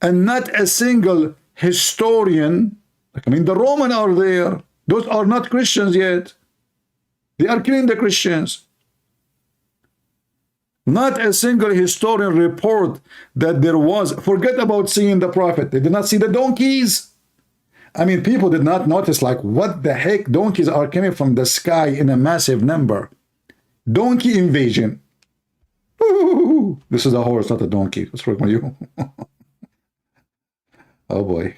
and not a single historian. I mean, the Roman are there. Those are not Christians yet. They are killing the Christians. Not a single historian report that there was. Forget about seeing the prophet. They did not see the donkeys. I mean, people did not notice, like, what the heck? Donkeys are coming from the sky in a massive number. Donkey invasion. Ooh, this is a horse, not a donkey. What's wrong with you? Oh boy.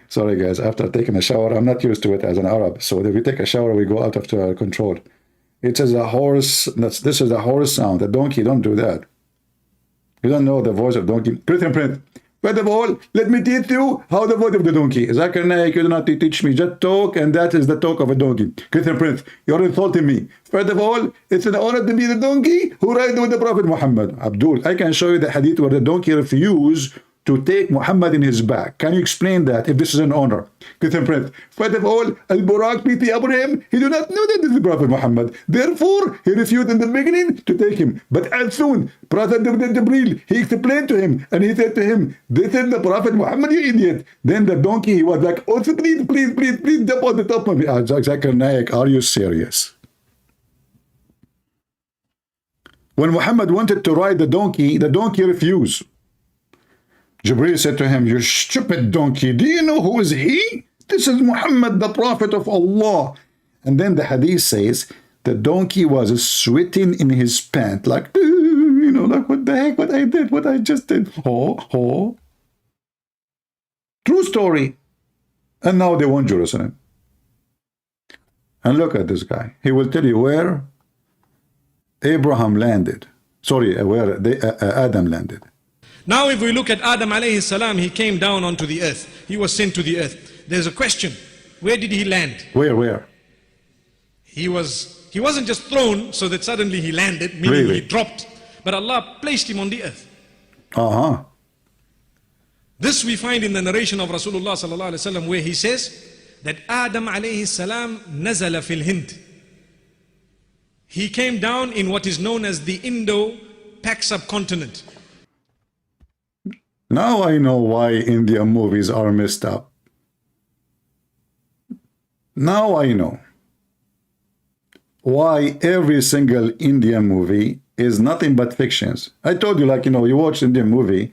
Sorry guys, after taking a shower, I'm not used to it as an Arab. So if we take a shower, we go out of control. It is a horse. This is a horse sound. A donkey, don't do that. You don't know the voice of donkey. Christian Prince. First of all, let me teach you how the voice of the donkey. Zakir Naik, you do not teach me. Just talk, and that is the talk of a donkey. Christian Prince, you're insulting me. First of all, it's an honor to be the donkey who ride with the Prophet Muhammad. Abdul, I can show you the hadith where the donkey refused to take Muhammad in his back. Can you explain that if this is an honor? Christian Prince, first of all, Al-Buraq, P.T. Abraham, he do not know that this is the Prophet Muhammad. Therefore, he refused in the beginning to take him. But as soon, Prophet Jibreel, he explained to him, and he said to him, this is the Prophet Muhammad, you idiot. Then the donkey, he was like, oh, please, please, please, please, jump on the top of me. Zakir Naik, are you serious? When Muhammad wanted to ride the donkey refused. Jibreel said to him, you stupid donkey, do you know who is he? This is Muhammad, the Prophet of Allah. And then the hadith says, the donkey was sweating in his pant, like, you know, like, what the heck, what I did, what I just did. Oh. True story. And now they want Jerusalem. And look at this guy. He will tell you where Abraham landed. Sorry, where Adam landed. Now if we look at Adam alayhi salam, he came down onto the earth. He was sent to the earth. There's a question. Where did he land? Where? He wasn't just thrown so that suddenly he landed, meaning really? He dropped. But Allah placed him on the earth. Uh-huh. This we find in the narration of Rasulullah sallallahu alaihi wasallam, where he says that Adam alayhi salam nazala fil Hind. He came down in what is known as the Indo-Pak subcontinent. Now I know why Indian movies are messed up. Now I know why every single Indian movie is nothing but fictions. I told you, like, you know, you watch Indian movie,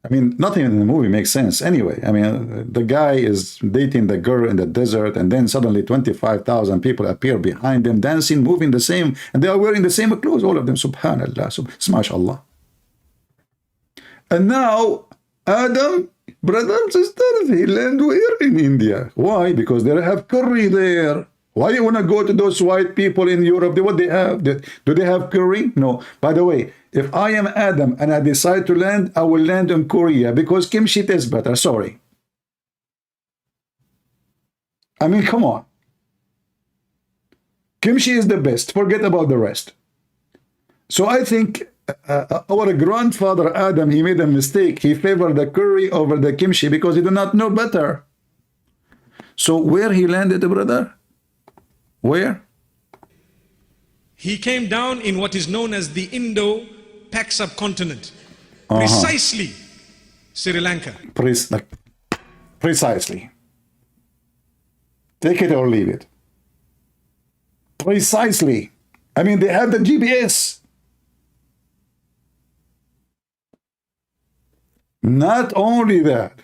I mean, nothing in the movie makes sense anyway. I mean, the guy is dating the girl in the desert, and then suddenly 25,000 people appear behind them, dancing, moving the same, and they are wearing the same clothes, all of them. Subhanallah, mashallah. And now, Adam, brother and sisters, he land where? In India. Why? Because they have curry there. Why you want to go to those white people in Europe? What they have? Do they have curry? No. By the way, if I am Adam and I decide to land, I will land in Korea because kimchi tastes better. Sorry. I mean, come on. Kimchi is the best. Forget about the rest. So I think our grandfather Adam, he made a mistake. He favored the curry over the kimchi because he did not know better. So where he landed, brother? Where? He came down in what is known as the Indo-Pak subcontinent. Precisely Sri Lanka. Precisely. Take it or leave it. Precisely. I mean, they have the GPS. Not only that.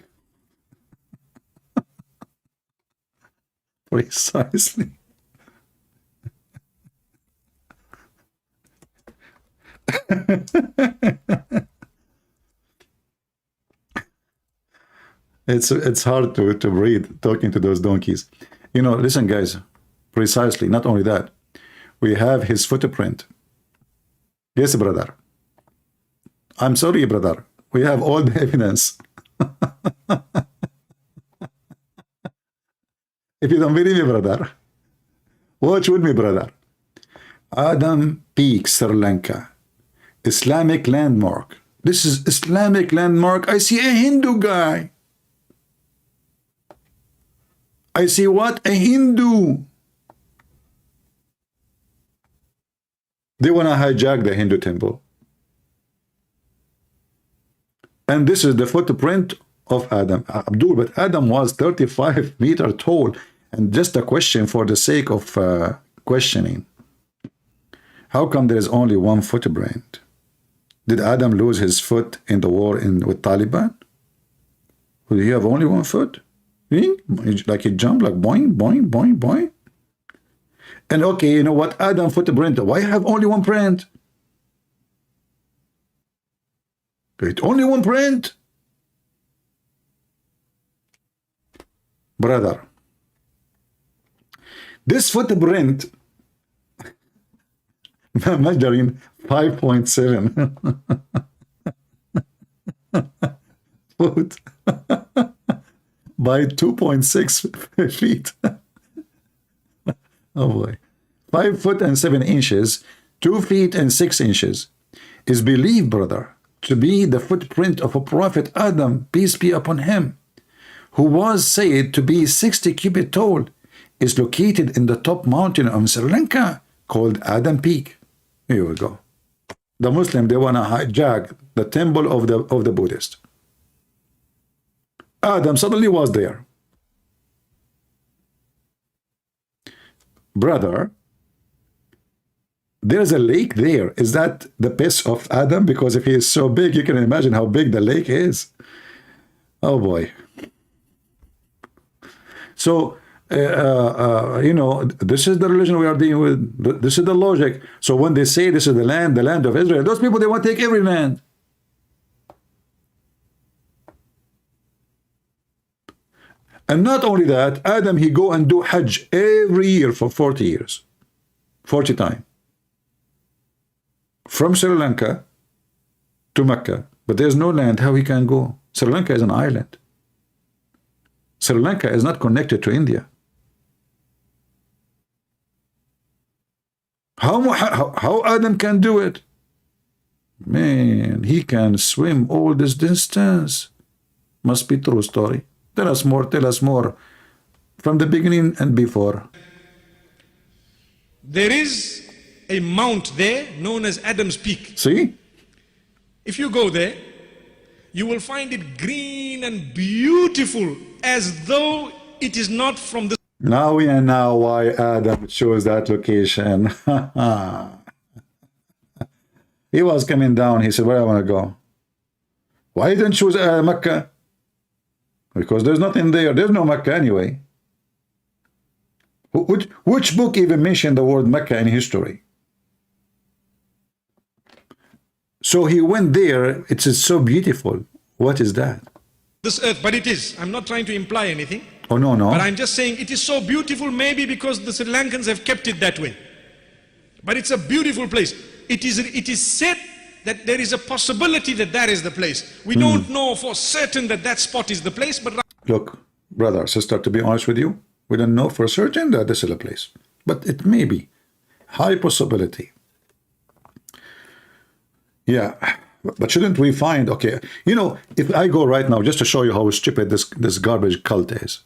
Precisely. It's hard to breathe talking to those donkeys. You know, listen, guys. Precisely. Not only that, we have his footprint. Yes, brother. I'm sorry, brother. We have all the evidence. If you don't believe me, brother, watch with me, brother. Adam Peak, Sri Lanka. Islamic landmark. This is Islamic landmark. I see a Hindu guy. I see what? A Hindu. They want to hijack the Hindu temple. And this is the footprint of Adam. Abdul, but Adam was 35 meters tall. And just a question for the sake of questioning. How come there is only one footprint? Did Adam lose his foot in the war with Taliban? Did he have only one foot? Like he jumped, like boing, boing, boing, boing. And okay, you know what? Adam footprint. Why have only one print? Wait, only one print? Brother, this footprint measuring 5.7 foot by 2.6 feet. Oh boy. 5 foot and 7 inches, 2 feet and 6 inches is believed, brother, to be the footprint of a prophet Adam, peace be upon him, who was said to be 60 cubits tall, is located in the top mountain of Sri Lanka called Adam Peak. Here we go. The Muslim, they want to hijack the temple of the Buddhist. Adam suddenly was there. Brother, there's a lake there. Is that the piss of Adam? Because if he is so big, you can imagine how big the lake is. Oh boy. So, you know, this is the religion we are dealing with. This is the logic. So when they say this is the land of Israel, those people, they want to take every land. And not only that, Adam, he go and do Hajj every year for 40 years. 40 times. From Sri Lanka to Mecca. But there's no land how he can go. Sri Lanka is an island. Sri Lanka is not connected to India. How Adam can do it? Man, he can swim all this distance. Must be true story. Tell us more from the beginning and before. There is a mount there known as Adam's Peak. See? If you go there, you will find it green and beautiful as though it is not from the... Now we know why Adam chose that location. He was coming down. He said, where I want to go? Why didn't choose Mecca? Because there's nothing there. There's no Mecca anyway. Which book even mentioned the word Mecca in history? So he went there. It's so beautiful. What is that? This earth, but it is. I'm not trying to imply anything. Oh, no, no. But I'm just saying it is so beautiful, maybe because the Sri Lankans have kept it that way. But it's a beautiful place. It is said that there is a possibility that that is the place. We don't know for certain that that spot is the place, but... Look, brother, sister, to be honest with you, we don't know for certain that this is a place. But it may be. High possibility. Yeah. But shouldn't we find... Okay, you know, if I go right now, just to show you how stupid this garbage cult is.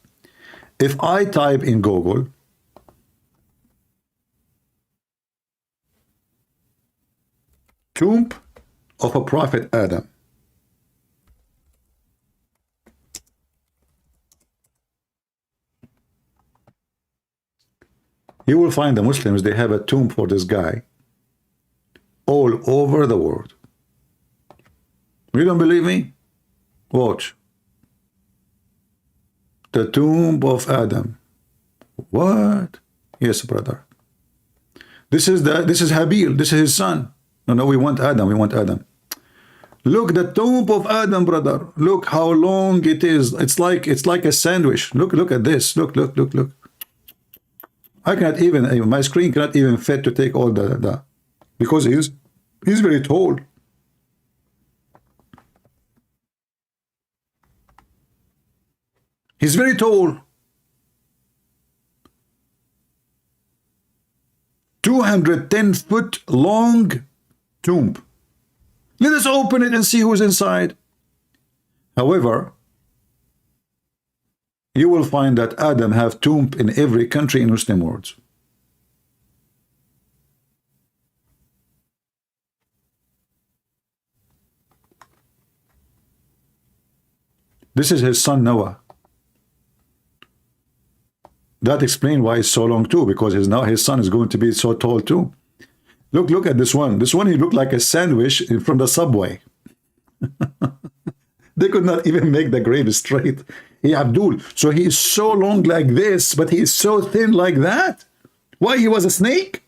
If I type in Google... tomb of a prophet Adam. You will find the Muslims, they have a tomb for this guy all over the world. You don't believe me? Watch. The tomb of Adam. What? Yes, brother. This is Habil. This is his son. No, we want Adam. We want Adam. Look, the tomb of Adam, brother. Look how long it is. It's like a sandwich. Look at this. Look. I cannot even, my screen cannot even fit to take all the because he's very tall. He's very tall. 210-foot long tomb. Let us open it and see who's inside. However, you will find that Adam have tomb in every country in Muslim world. This is his son Noah. That explains why it's so long too, because his son is going to be so tall too. Look at this one. This one, he looked like a sandwich from the subway. They could not even make the grave straight. Hey, Abdul, so he is so long like this, but he is so thin like that? Why, he was a snake?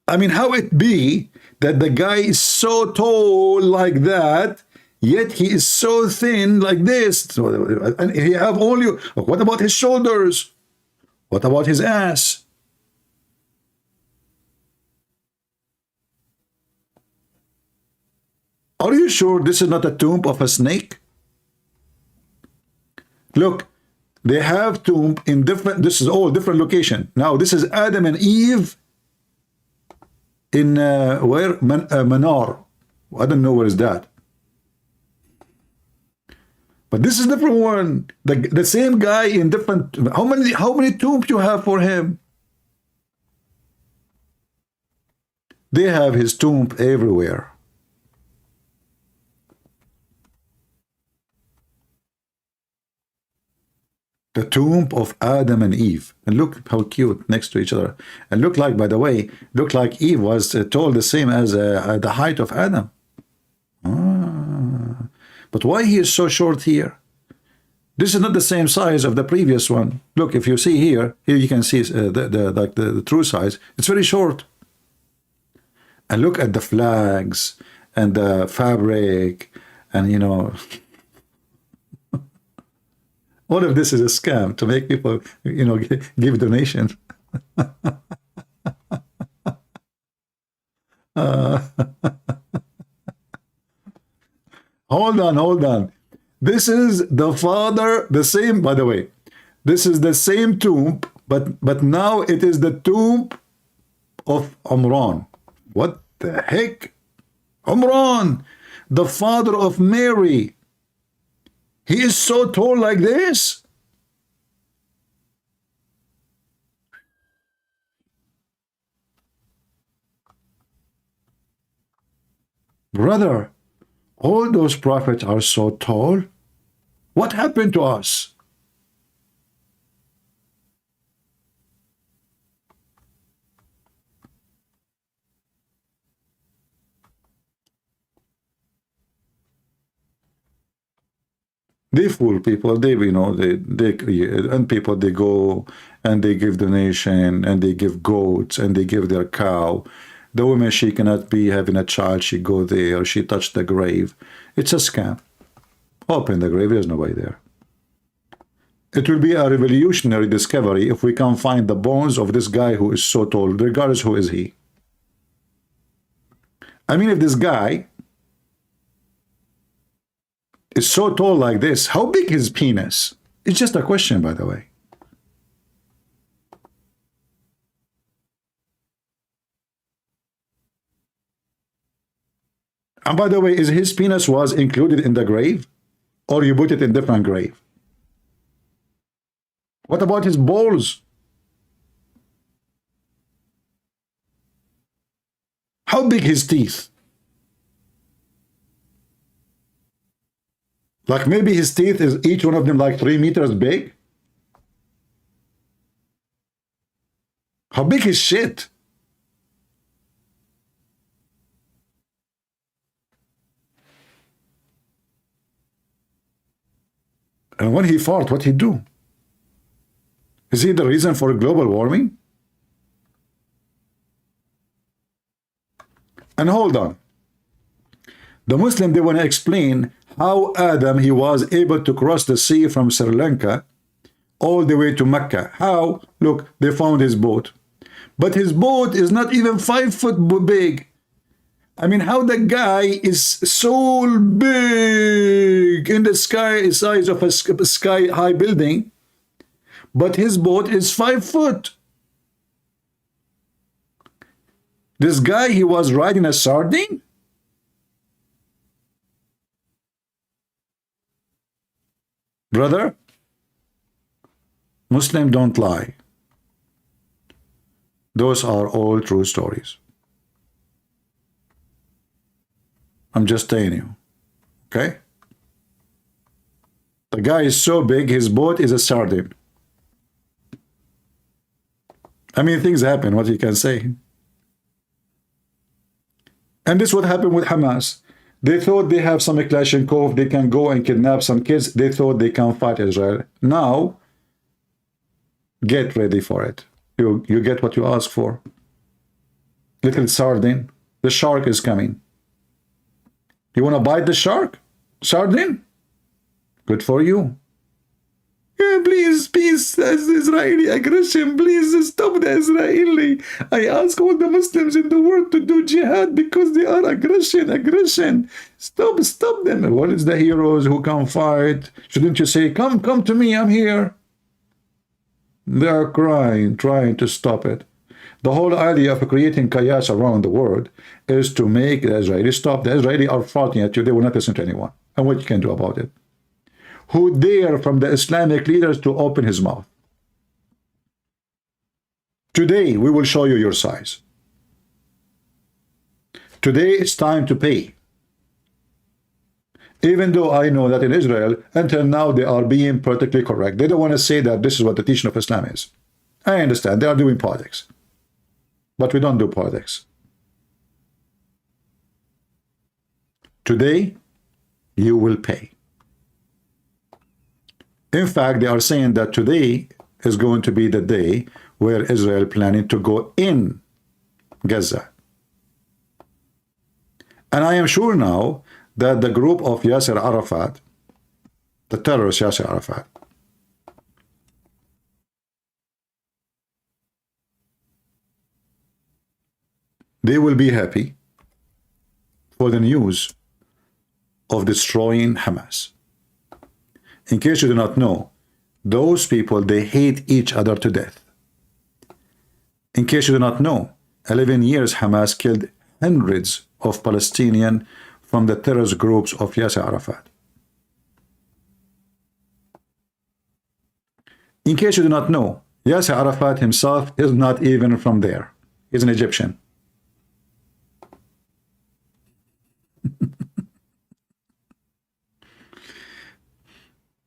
I mean, how it be that the guy is so tall like that, yet he is so thin like this? And he have only, what about his shoulders? What about his ass? Are you sure this is not a tomb of a snake? Look, they have tomb in different, this is all different location. Now, this is Adam and Eve in where? Manar. I don't know where is that. But this is a different one. The same guy in different. How many tombs you have for him? They have his tomb everywhere. The tomb of Adam and Eve. And look how cute next to each other. And look like, by the way, look like Eve was tall the same as the height of Adam. But why he is so short here? This is not the same size of the previous one. Look, if you see here you can see the true size. It's very short. And look at the flags and the fabric, and you know, all of this is a scam to make people, you know, give donations. Hold on. This is the father, the same, by the way. This is the same tomb, but now it is the tomb of Umran. What the heck? Umran, the father of Mary. He is so tall like this. Brother, all those prophets are so tall. What happened to us? They fool people. They, you know, and people, they go and they give donation and they give goats and they give their cow. The woman, she cannot be having a child. She go there. She touched the grave. It's a scam. Open the grave. There's nobody there. It will be a revolutionary discovery if we can find the bones of this guy who is so tall, regardless who is he. I mean, if this guy is so tall like this, how big is his penis? It's just a question, by the way. And by the way, is his penis was included in the grave? Or you put it in different grave? What about his balls? How big his teeth? Like maybe his teeth is each one of them like 3 meters big? How big is shit? And when he fought, what he do? Is he the reason for global warming? And hold on. The Muslim, they want to explain how Adam, he was able to cross the sea from Sri Lanka all the way to Mecca. How? Look, they found his boat. But his boat is not even 5 foot big. I mean, how the guy is so big in the sky, size of a sky-high building, but his boat is 5 foot. This guy, he was riding a sardine? Brother, Muslims don't lie. Those are all true stories. I'm just telling you. Okay? The guy is so big, his boat is a sardine. I mean, things happen, what you can say. And this is what happened with Hamas. They thought they have some Kalashnikov, they can go and kidnap some kids. They thought they can fight Israel. Now, get ready for it. You get what you ask for. Little sardine. The shark is coming. You want to bite the shark? Sardine? Good for you. Yeah, please, peace, Israeli aggression. Please stop the Israeli. I ask all the Muslims in the world to do jihad because they are aggression. Stop them. What is the heroes who can fight? Shouldn't you say, come to me, I'm here? They are crying, trying to stop it. The whole idea of creating chaos around the world is to make the Israelis stop. The Israelis are fighting at you. They will not listen to anyone. And what you can do about it? Who dare from the Islamic leaders to open his mouth? Today, we will show you your size. Today, it's time to pay. Even though I know that in Israel, until now, they are being politically correct. They don't want to say that this is what the teaching of Islam is. I understand. They are doing politics. But we don't do politics. Today, you will pay. In fact, they are saying that today is going to be the day where Israel planning to go in Gaza. And I am sure now that the group of Yasser Arafat, the terrorist Yasser Arafat, they will be happy for the news of destroying Hamas. In case you do not know, those people, they hate each other to death. In case you do not know, 11 years Hamas killed hundreds of Palestinians from the terrorist groups of Yasser Arafat. In case you do not know, Yasser Arafat himself is not even from there. He's an Egyptian.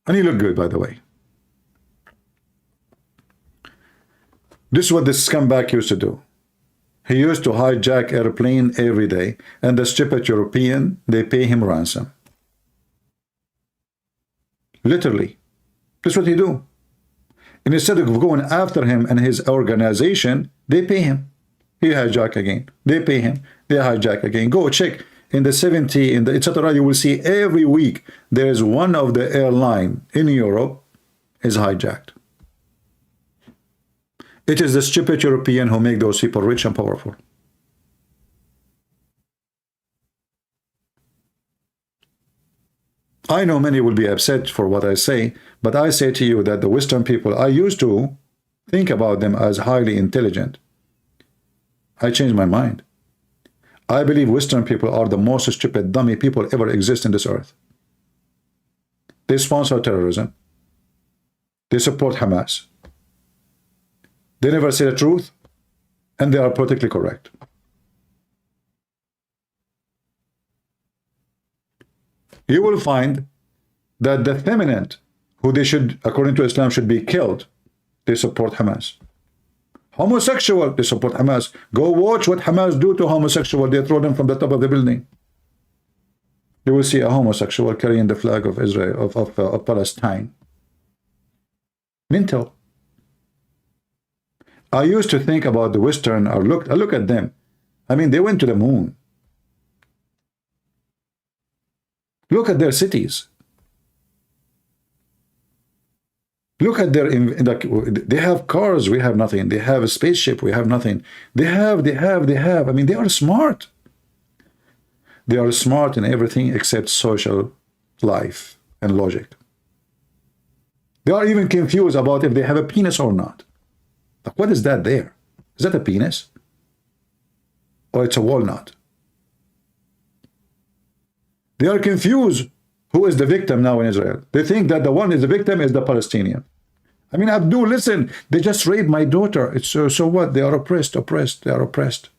And he looked good, by the way. This is what this scumbag used to do. He used to hijack airplane every day, and the stupid European, they pay him ransom. Literally. This is what he do. And instead of going after him and his organization, they pay him. He hijack again. They pay him. They hijack again. Go check. In the 70, in the etc., you will see every week there is one of the airline in Europe is hijacked. It is the stupid European who make those people rich and powerful. I know many will be upset for what I say, but I say to you that the Western people, I used to think about them as highly intelligent. I changed my mind. I believe Western people are the most stupid, dummy people ever exist in this earth. They sponsor terrorism. They support Hamas. They never say the truth, and they are politically correct. You will find that the feminine, who they should, according to Islam, should be killed, they support Hamas. Homosexual, they support Hamas. Go watch what Hamas do to homosexual. They throw them from the top of the building. You will see a homosexual carrying the flag of Israel, of Palestine. Mental. I used to think about the Western, or look at them. I mean, they went to the moon. Look at their cities. Look at their, they have cars, we have nothing. They have a spaceship, we have nothing. They have. I mean, they are smart. They are smart in everything except social life and logic. They are even confused about if they have a penis or not. Like, what is that there? Is that a penis? Or it's a walnut? They are confused who is the victim now in Israel. They think that the one is the victim is the Palestinian. I mean, Abdul, listen, they just raped my daughter. It's so what? They are oppressed. They are oppressed.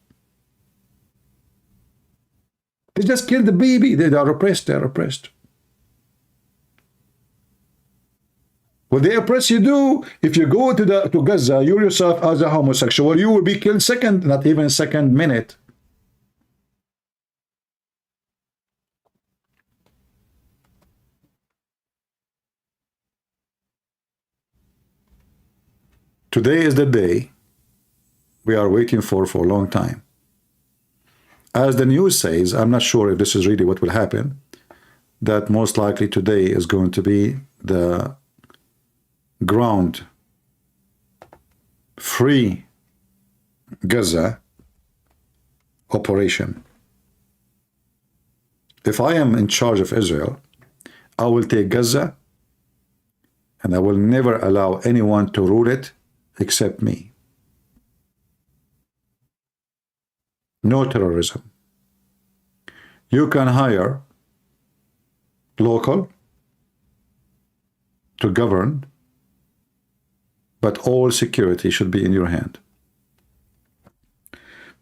They just killed the baby. They are oppressed. What they oppress you do, if you go to Gaza, you yourself as a homosexual, you will be killed not even second minute. Today is the day we are waiting for a long time. As the news says, I'm not sure if this is really what will happen, that most likely today is going to be the ground free Gaza operation. If I am in charge of Israel, I will take Gaza and I will never allow anyone to rule it except me. No terrorism. You can hire local to govern, but all security should be in your hand.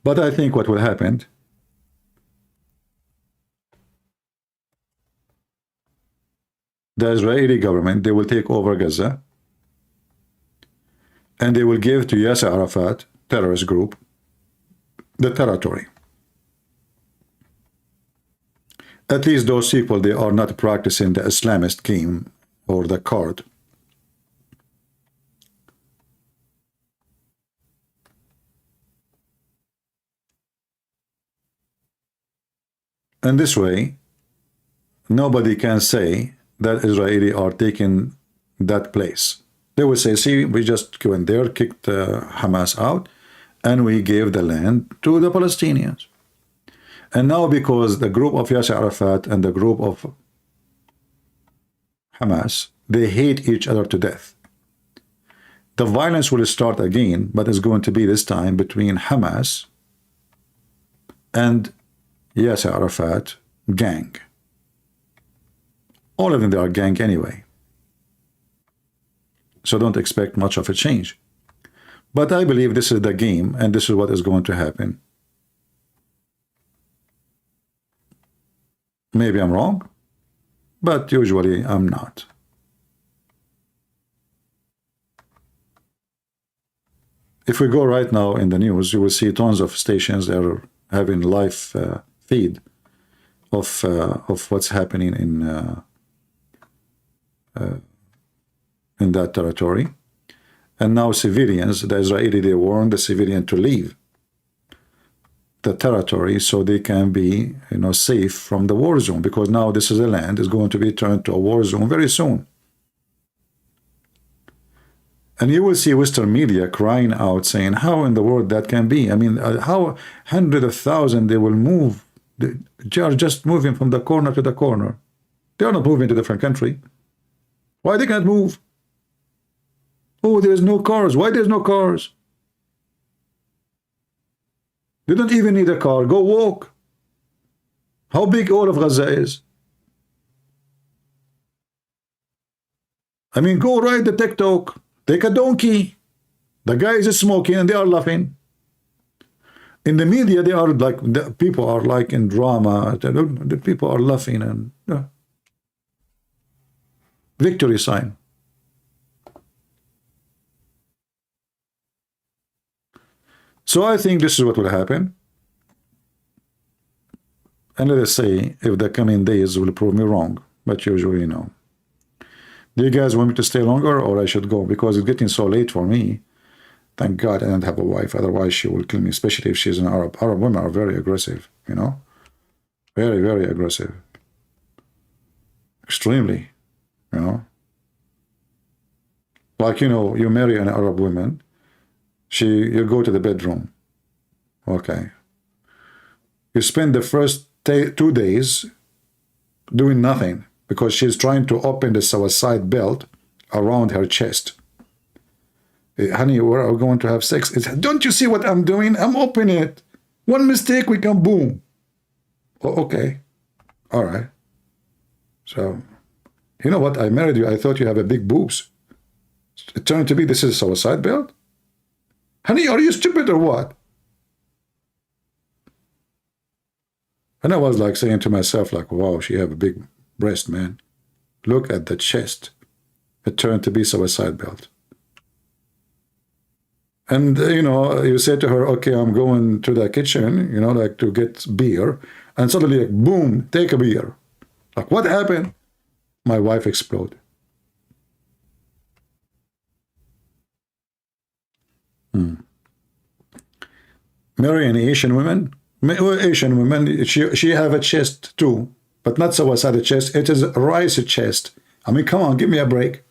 But I think what will happen, the Israeli government, they will take over Gaza and they will give to Yasser Arafat terrorist group the territory. At least those people, they are not practicing the Islamist game or the card. And this way, nobody can say that Israeli are taking that place. They will say, see, we just went there, kicked Hamas out, and we gave the land to the Palestinians. And now because the group of Yasser Arafat and the group of Hamas, they hate each other to death. The violence will start again, but it's going to be this time between Hamas and Yasser Arafat gang. All of them, they are gang anyway. So don't expect much of a change. But I believe this is the game, and this is what is going to happen. Maybe I'm wrong, but usually I'm not. If we go right now in the news, you will see tons of stations that are having live feed of what's happening in that territory. And now civilians, the Israeli, they warn the civilian to leave the territory so they can be, safe from the war zone, because now this is a land is going to be turned to a war zone very soon. And you will see Western media crying out, saying, how in the world that can be? I mean, how hundreds of thousands they will move? They are just moving from the corner to the corner. They are not moving to a different country. Why they can't move? Oh, there's no cars. Why there's no cars? You don't even need a car. Go walk. How big all of Gaza is? I mean, go ride the TikTok. Take a donkey. The guy is smoking and they are laughing. In the media, they are like, the people are like in drama. The people are laughing and victory sign. So I think this is what will happen. And let us say if the coming days will prove me wrong, but usually no. Do you guys want me to stay longer or I should go? Because it's getting so late for me. Thank God I don't have a wife, otherwise she will kill me, especially if she's an Arab. Arab women are very aggressive, you know? Very, very aggressive. Extremely, you know? Like, you know, you marry an Arab woman, you go to the bedroom. Okay. You spend the first 2 days doing nothing because she's trying to open the suicide belt around her chest. Honey, we're going to have sex. Don't you see what I'm doing? I'm opening it. One mistake, we can boom. Oh, okay. All right. So, you know what? I married you. I thought you have a big boobs. It turned to be this is a suicide belt? Honey, are you stupid or what? And I was like saying to myself, like, wow, she have a big breast, man. Look at the chest. It turned to be suicide belt. And, you know, you say to her, okay, I'm going to the kitchen, you know, like to get beer. And suddenly, like, boom, take a beer. Like, what happened? My wife exploded. Marry an Asian woman? Asian women, she have a chest too, but not suicide chest. It is a rice chest. I mean, come on, give me a break.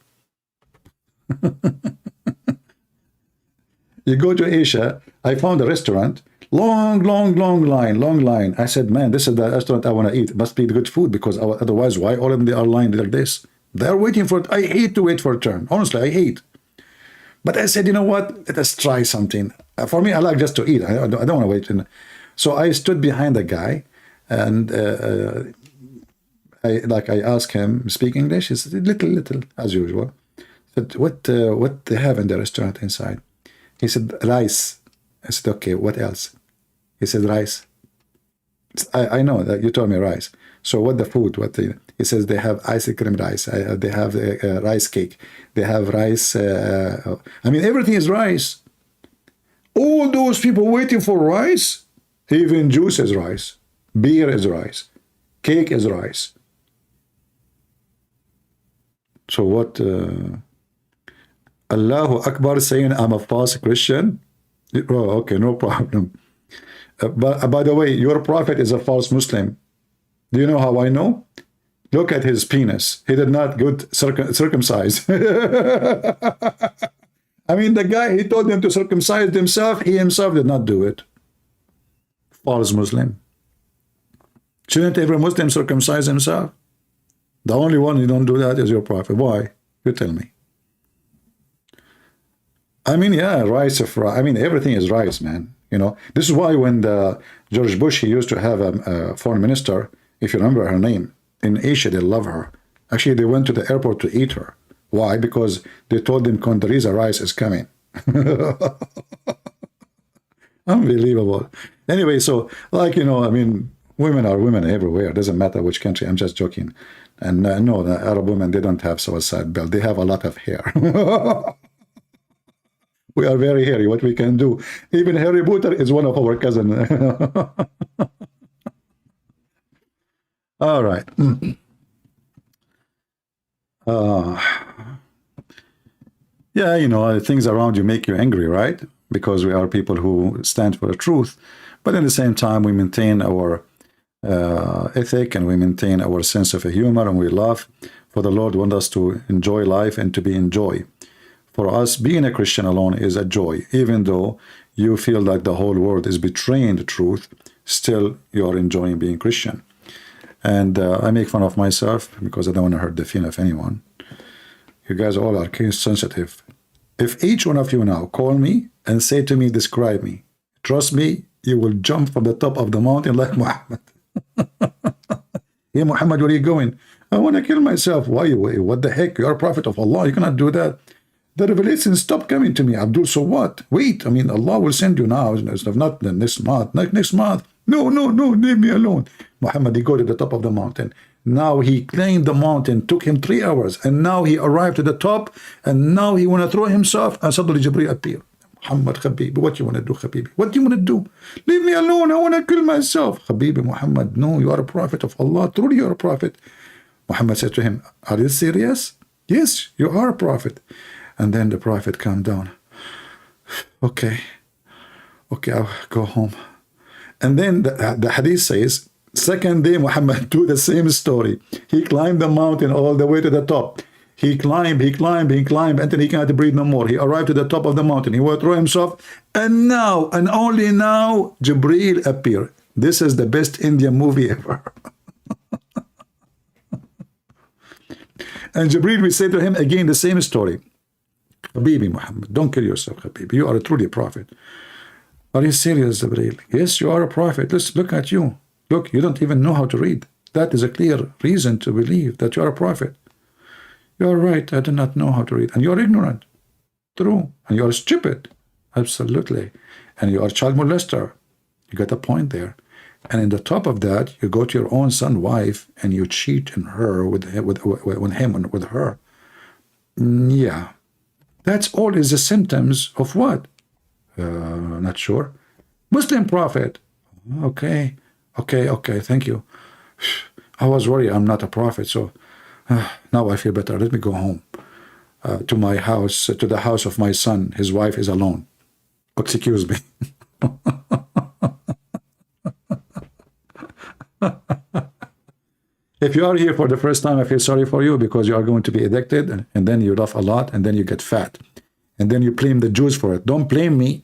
You go to Asia, I found a restaurant, long line. I said, man, this is the restaurant I want to eat. It must be good food because otherwise, why all of them they are lined like this? They're waiting for it. I hate to wait for a turn. Honestly, I hate. But I said, you know what? Let us try something. For me, I like just to eat. I don't want to wait. So I stood behind the guy, and I asked him, speak English? He said, little, as usual. I said, what they have in the restaurant inside? He said, rice. I said, okay, what else? He said, rice. I know that you told me rice. So what the food? He says they have ice cream rice. They have rice cake. They have rice. I mean, everything is rice. All those people waiting for rice. Even juice is rice. Beer is rice. Cake is rice. So what? Allahu Akbar saying I'm a false Christian? Oh, okay, no problem. But by the way, your prophet is a false Muslim. Do you know how I know? Look at his penis. He did not get circumcised. I mean, the guy, he told them to circumcise himself. He himself did not do it. False Muslim. Shouldn't every Muslim circumcise himself? The only one who don't do that is your prophet. Why? You tell me. I mean, yeah, rice of rice. I mean, everything is rice, man. You know, this is why when George Bush, he used to have a foreign minister, if you remember her name, in Asia, they love her. Actually, they went to the airport to eat her. Why? Because they told them Condoleezza Rice is coming. Unbelievable. Anyway, so, like, you know, I mean, women are women everywhere. It doesn't matter which country. I'm just joking. And no, the Arab women, they don't have suicide belt. They have a lot of hair. We are very hairy. What we can do? Even Harry Potter is one of our cousins. All right. Yeah, you know, things around you make you angry, right? Because we are people who stand for the truth. But at the same time, we maintain our ethic and we maintain our sense of humor and we laugh. For the Lord wants us to enjoy life and to be in joy. For us, being a Christian alone is a joy. Even though you feel like the whole world is betraying the truth, still you are enjoying being Christian. And I make fun of myself because I don't want to hurt the feeling of anyone. You guys all are case sensitive. If each one of you now call me and say to me, describe me, trust me, you will jump from the top of the mountain like Muhammad. Hey, Muhammad, where are you going? I want to kill myself. Why? What the heck? You are a prophet of Allah. You cannot do that. The revelation stopped coming to me. Abdul, so what? Wait, I mean, Allah will send you now. It's not the next month. Next month. No, leave me alone. Muhammad, he go to the top of the mountain. Now he climbed the mountain. Took him 3 hours. And now he arrived to the top. And now he want to throw himself. And suddenly Jibreel appeared. Muhammad Habibi, what you want to do, Habibi? What do you want to do? Leave me alone. I want to kill myself. Habibi Muhammad, no, you are a prophet of Allah. Truly, you are a prophet. Muhammad said to him, are you serious? Yes, you are a prophet. And then the prophet calmed down. Okay, I'll go home. And then the hadith says, second day Muhammad do the same story. He climbed the mountain all the way to the top. He climbed, until he cannot breathe no more. He arrived to the top of the mountain. He withdrew himself. And now, and only now, Jibreel appeared. This is the best Indian movie ever. And Jibreel will say to him again the same story. Habibi Muhammad, don't kill yourself, Habibi. You are truly a prophet. Are you serious, Jibreel? Yes, you are a prophet. Let's look at you. Look, you don't even know how to read. That is a clear reason to believe that you are a prophet. You are right, I do not know how to read. And you are ignorant. True. And you are stupid. Absolutely. And you are a child molester. You got a point there. And in the top of that, you go to your own son's wife and you cheat in her with her. Yeah. That's all is the symptoms of what? Not sure. Muslim prophet. Okay, thank you. I was worried I'm not a prophet, so now I feel better. Let me go home to my house, to the house of my son. His wife is alone. Excuse me. If you are here for the first time, I feel sorry for you because you are going to be addicted and then you laugh a lot and then you get fat. And then you blame the Jews for it. Don't blame me.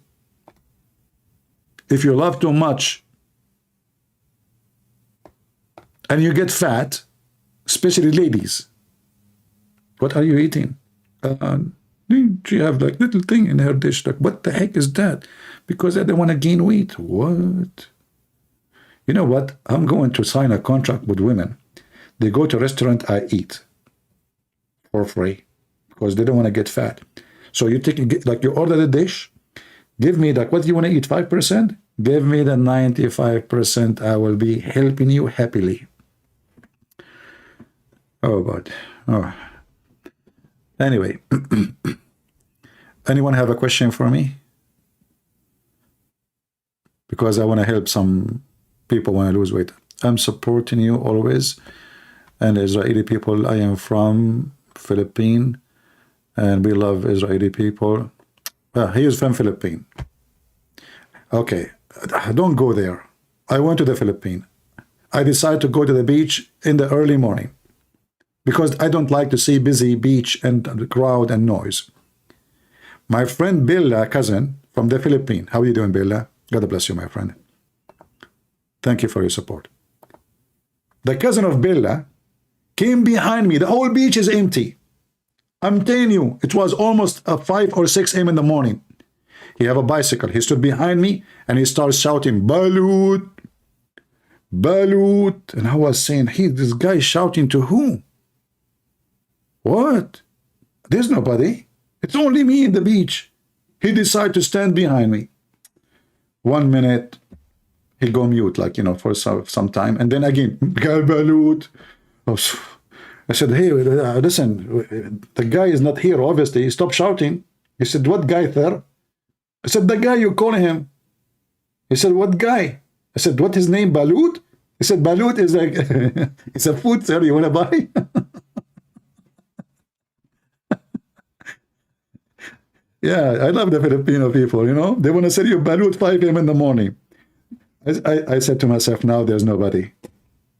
If you love too much and you get fat, especially ladies, what are you eating? She have like little thing in her dish. Like, what the heck is that? Because I don't want to gain weight. What? You know what? I'm going to sign a contract with women. They go to a restaurant, I eat for free because they don't want to get fat. So you take, like, you order the dish, give me like, what do you want to eat, 5%? Give me the 95%. I will be helping you happily. Oh, but, oh. Anyway, anyone have a question for me? Because I want to help some people when I lose weight. I'm supporting you always. And Israeli people, I am from Philippines, and we love Israeli people. He is from Philippines. Okay, don't go there. I went to the Philippines. I decided to go to the beach in the early morning because I don't like to see busy beach and the crowd and noise. My friend Bella, cousin from the Philippines. How are you doing, Bella? God bless you, my friend. Thank you for your support. The cousin of Bella came behind me. The whole beach is empty. I'm telling you, it was almost 5 or 6 a.m. in the morning. He have a bicycle. He stood behind me and he started shouting, Balut, Balut. And I was saying, this guy is shouting to who? What? There's nobody. It's only me in the beach. He decided to stand behind me. 1 minute, he go mute, like, you know, for some time. And then again, Balut. I said, hey, listen, the guy is not here, obviously. Stop shouting. He said, what guy there? I said, the guy you call him. He said, what guy? I said, what his name, Balut? He said, Balut is like, it's a food, sir. You want to buy? Yeah, I love the Filipino people, you know. They want to sell you Balut 5 a.m. in the morning. I said to myself, now there's nobody.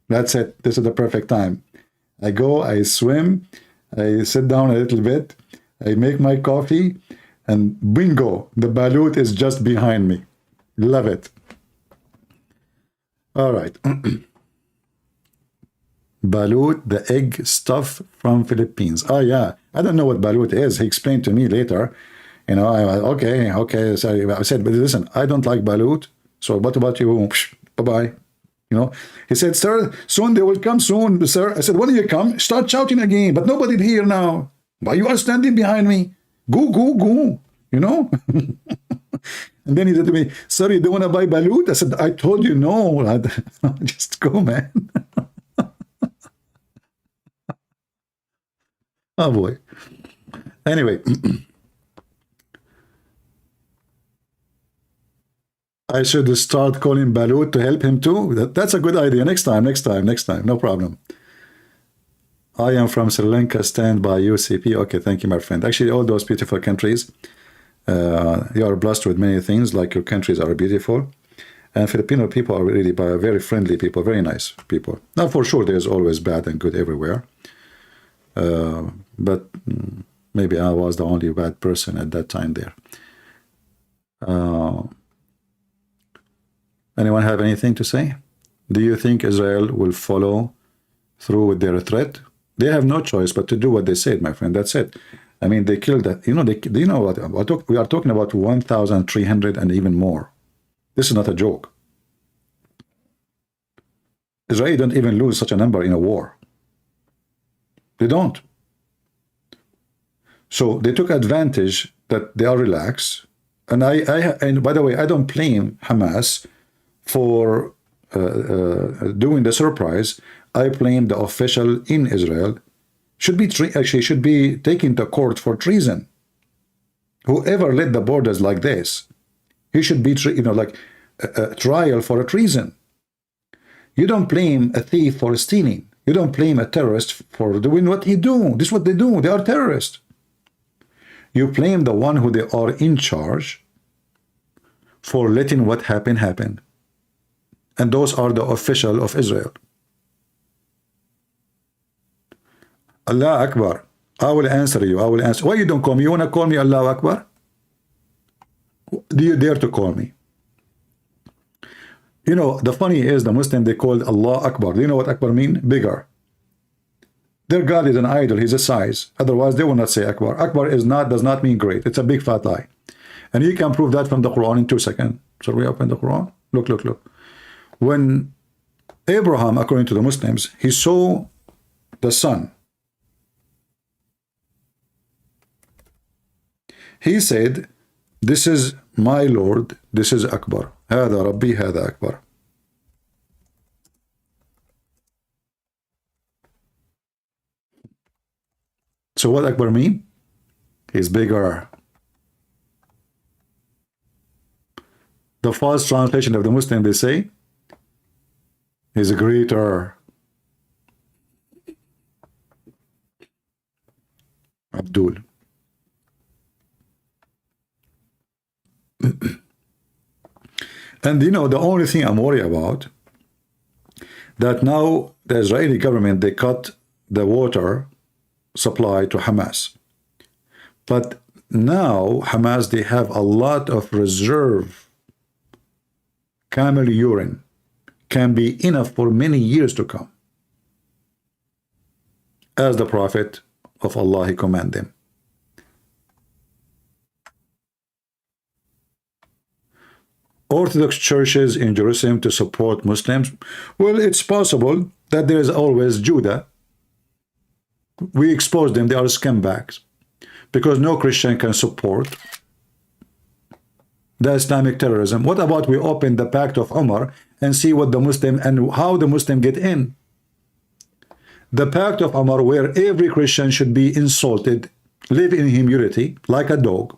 That's it. This is the perfect time. I go, I swim, I sit down a little bit, I make my coffee, and bingo, the Balut is just behind me. Love it. All right. Balut, the egg stuff from Philippines. Oh, yeah. I don't know what Balut is. He explained to me later. You know, okay. So I said, but listen, I don't like Balut. So what about you? Bye-bye. You know, he said, sir, soon they will come soon, sir. I said, when you come, start shouting again, but nobody here now. Why you are standing behind me? Go, go, go, you know? And then he said to me, sir, you don't want to buy Balut? I said, I told you no. Just go, man. Oh, boy. Anyway. I should start calling Balut to help him too. That's a good idea. Next time. No problem. I am from Sri Lanka. Stand by UCP. Okay, thank you, my friend. Actually, all those beautiful countries, you are blessed with many things. Like your countries are beautiful, and Filipino people are really very friendly people, very nice people. Now, for sure, there's always bad and good everywhere. But maybe I was the only bad person at that time there. Anyone have anything to say? Do you think Israel will follow through with their threat? They have no choice but to do what they said, my friend. That's it. I mean, they killed that. You know, you know what? We are talking about 1,300 and even more. This is not a joke. Israel don't even lose such a number in a war. They don't. So they took advantage that they are relaxed. And and by the way, I don't blame Hamas for doing the surprise. I blame the official in Israel should be taken to court for treason. Whoever led the borders like this, he should be like a trial for a treason. You don't blame a thief for stealing. You don't blame a terrorist for doing what he do. This is what they do. They are terrorists. You blame the one who they are in charge for letting what happened happen. And those are the official of Israel. Allah Akbar. I will answer you. I will answer. Why you don't call me? You want to call me Allah Akbar? Do you dare to call me? You know, the funny is the Muslim, they called Allah Akbar. Do you know what Akbar mean? Bigger. Their God is an idol. He's a size. Otherwise, they will not say Akbar. Akbar does not mean great. It's a big fat lie. And you can prove that from the Quran in 2 seconds. So we open the Quran. Look. When Abraham, according to the Muslims, he saw the sun, he said, this is my Lord, this is Akbar. هذا ربي هذا أكبر. So what Akbar mean? He's bigger. The false translation of the Muslim, they say, he's greater. Abdul. And you know, the only thing I'm worried about, that now the Israeli government, they cut the water supply to Hamas. But now Hamas, they have a lot of reserve camel urine, can be enough for many years to come, as the Prophet of Allah, he commanded them. Orthodox churches in Jerusalem to support Muslims. Well, it's possible that there is always Judah. We expose them. They are scumbags. Because no Christian can support the Islamic terrorism. What about we open the Pact of Umar and see what the Muslim and how the Muslim get in? The Pact of Umar, where every Christian should be insulted, live in humility like a dog.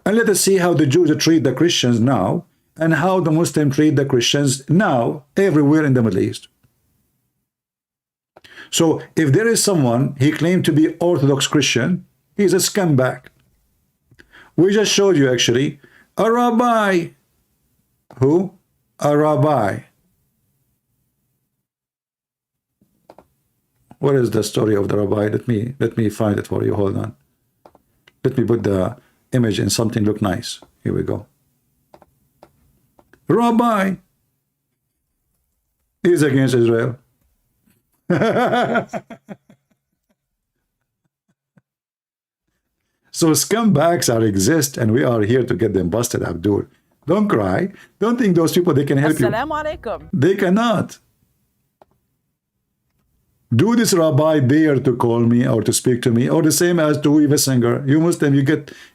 And let us see how the Jews treat the Christians now and how the Muslims treat the Christians now everywhere in the Middle East. So if there is someone, he claimed to be Orthodox Christian, he's a scumbag. We just showed you actually a rabbi. Who? A rabbi. What is the story of the rabbi? Let me find it for you. Hold on. Let me put the image in something look nice. Here we go. Rabbi is against Israel. So scumbags exist, and we are here to get them busted, Abdul. Don't cry. Don't think those people, they can help you. Assalamu alaikum. They cannot. Do this rabbi dare to call me or to speak to me, or the same as to Eva Singer? You Muslim,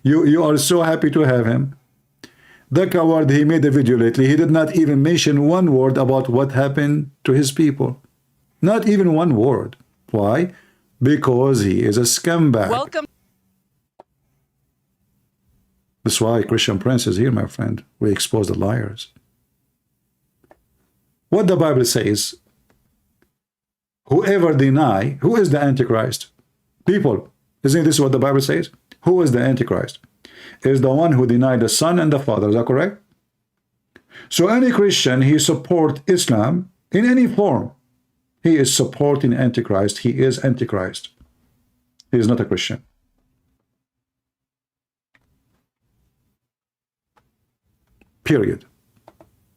you are so happy to have him. The coward, he made a video lately. He did not even mention one word about what happened to his people. Not even one word. Why? Because he is a scumbag. Welcome. That's why Christian Prince is here, my friend. We expose the liars. What the Bible says, whoever deny, who is the Antichrist? People, isn't this what the Bible says? Who is the Antichrist? Is the one who denied the Son and the Father. Is that correct? So any Christian, he support Islam in any form. He is supporting Antichrist. He is Antichrist. He is not a Christian. Period.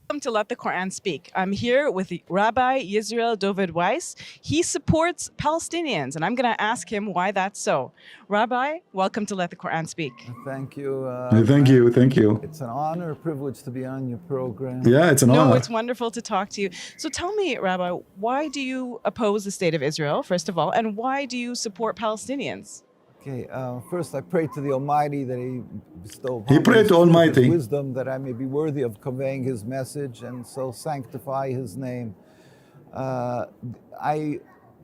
Welcome to Let the Quran Speak. I'm here with Rabbi Yisrael David Weiss. He supports Palestinians, and I'm going to ask him why that's so. Rabbi, welcome to Let the Quran Speak. Thank you. Thank you. Thank you. It's an honor, a privilege to be on your program. Yeah, it's an honor. No, it's wonderful to talk to you. So tell me, Rabbi, why do you oppose the state of Israel, first of all, and why do you support Palestinians? Okay, first I pray to the Almighty that He bestow upon He prayed to Almighty wisdom that I may be worthy of conveying His message and so sanctify His name.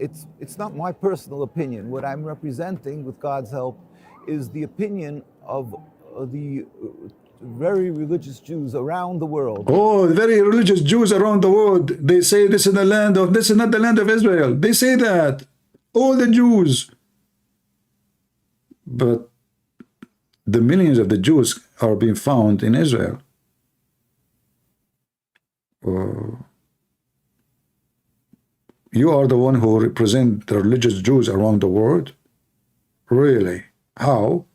It's not my personal opinion. What I'm representing, with God's help, is the opinion of the very religious Jews around the world. Oh, the very religious Jews around the world. They say this is this is not the land of Israel. They say that. All the Jews. But the millions of the Jews are being found in Israel. You are the one who represent the religious Jews around the world? Really? How?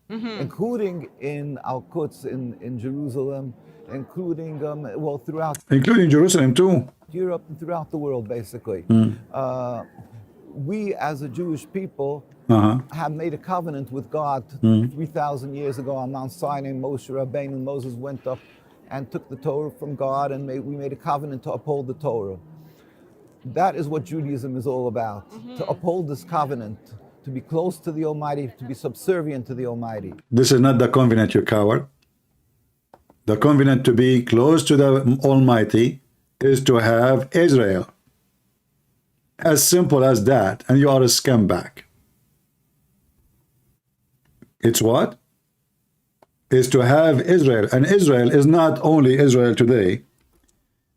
Including in Al-Quds in Jerusalem, including, well, throughout... Including Jerusalem too. Europe and throughout the world, basically. We, as a Jewish people, have made a covenant with God 3,000 years ago on Mount Sinai. Moshe Rabbeinu and Moses went up and took the Torah from God, and we made a covenant to uphold the Torah. That is what Judaism is all about, to uphold this covenant, to be close to the Almighty, to be subservient to the Almighty. This is not the covenant, you coward. The covenant to be close to the Almighty is to have Israel. As simple as that, and you are a scumbag. It's what? Is to have Israel. And Israel is not only Israel today.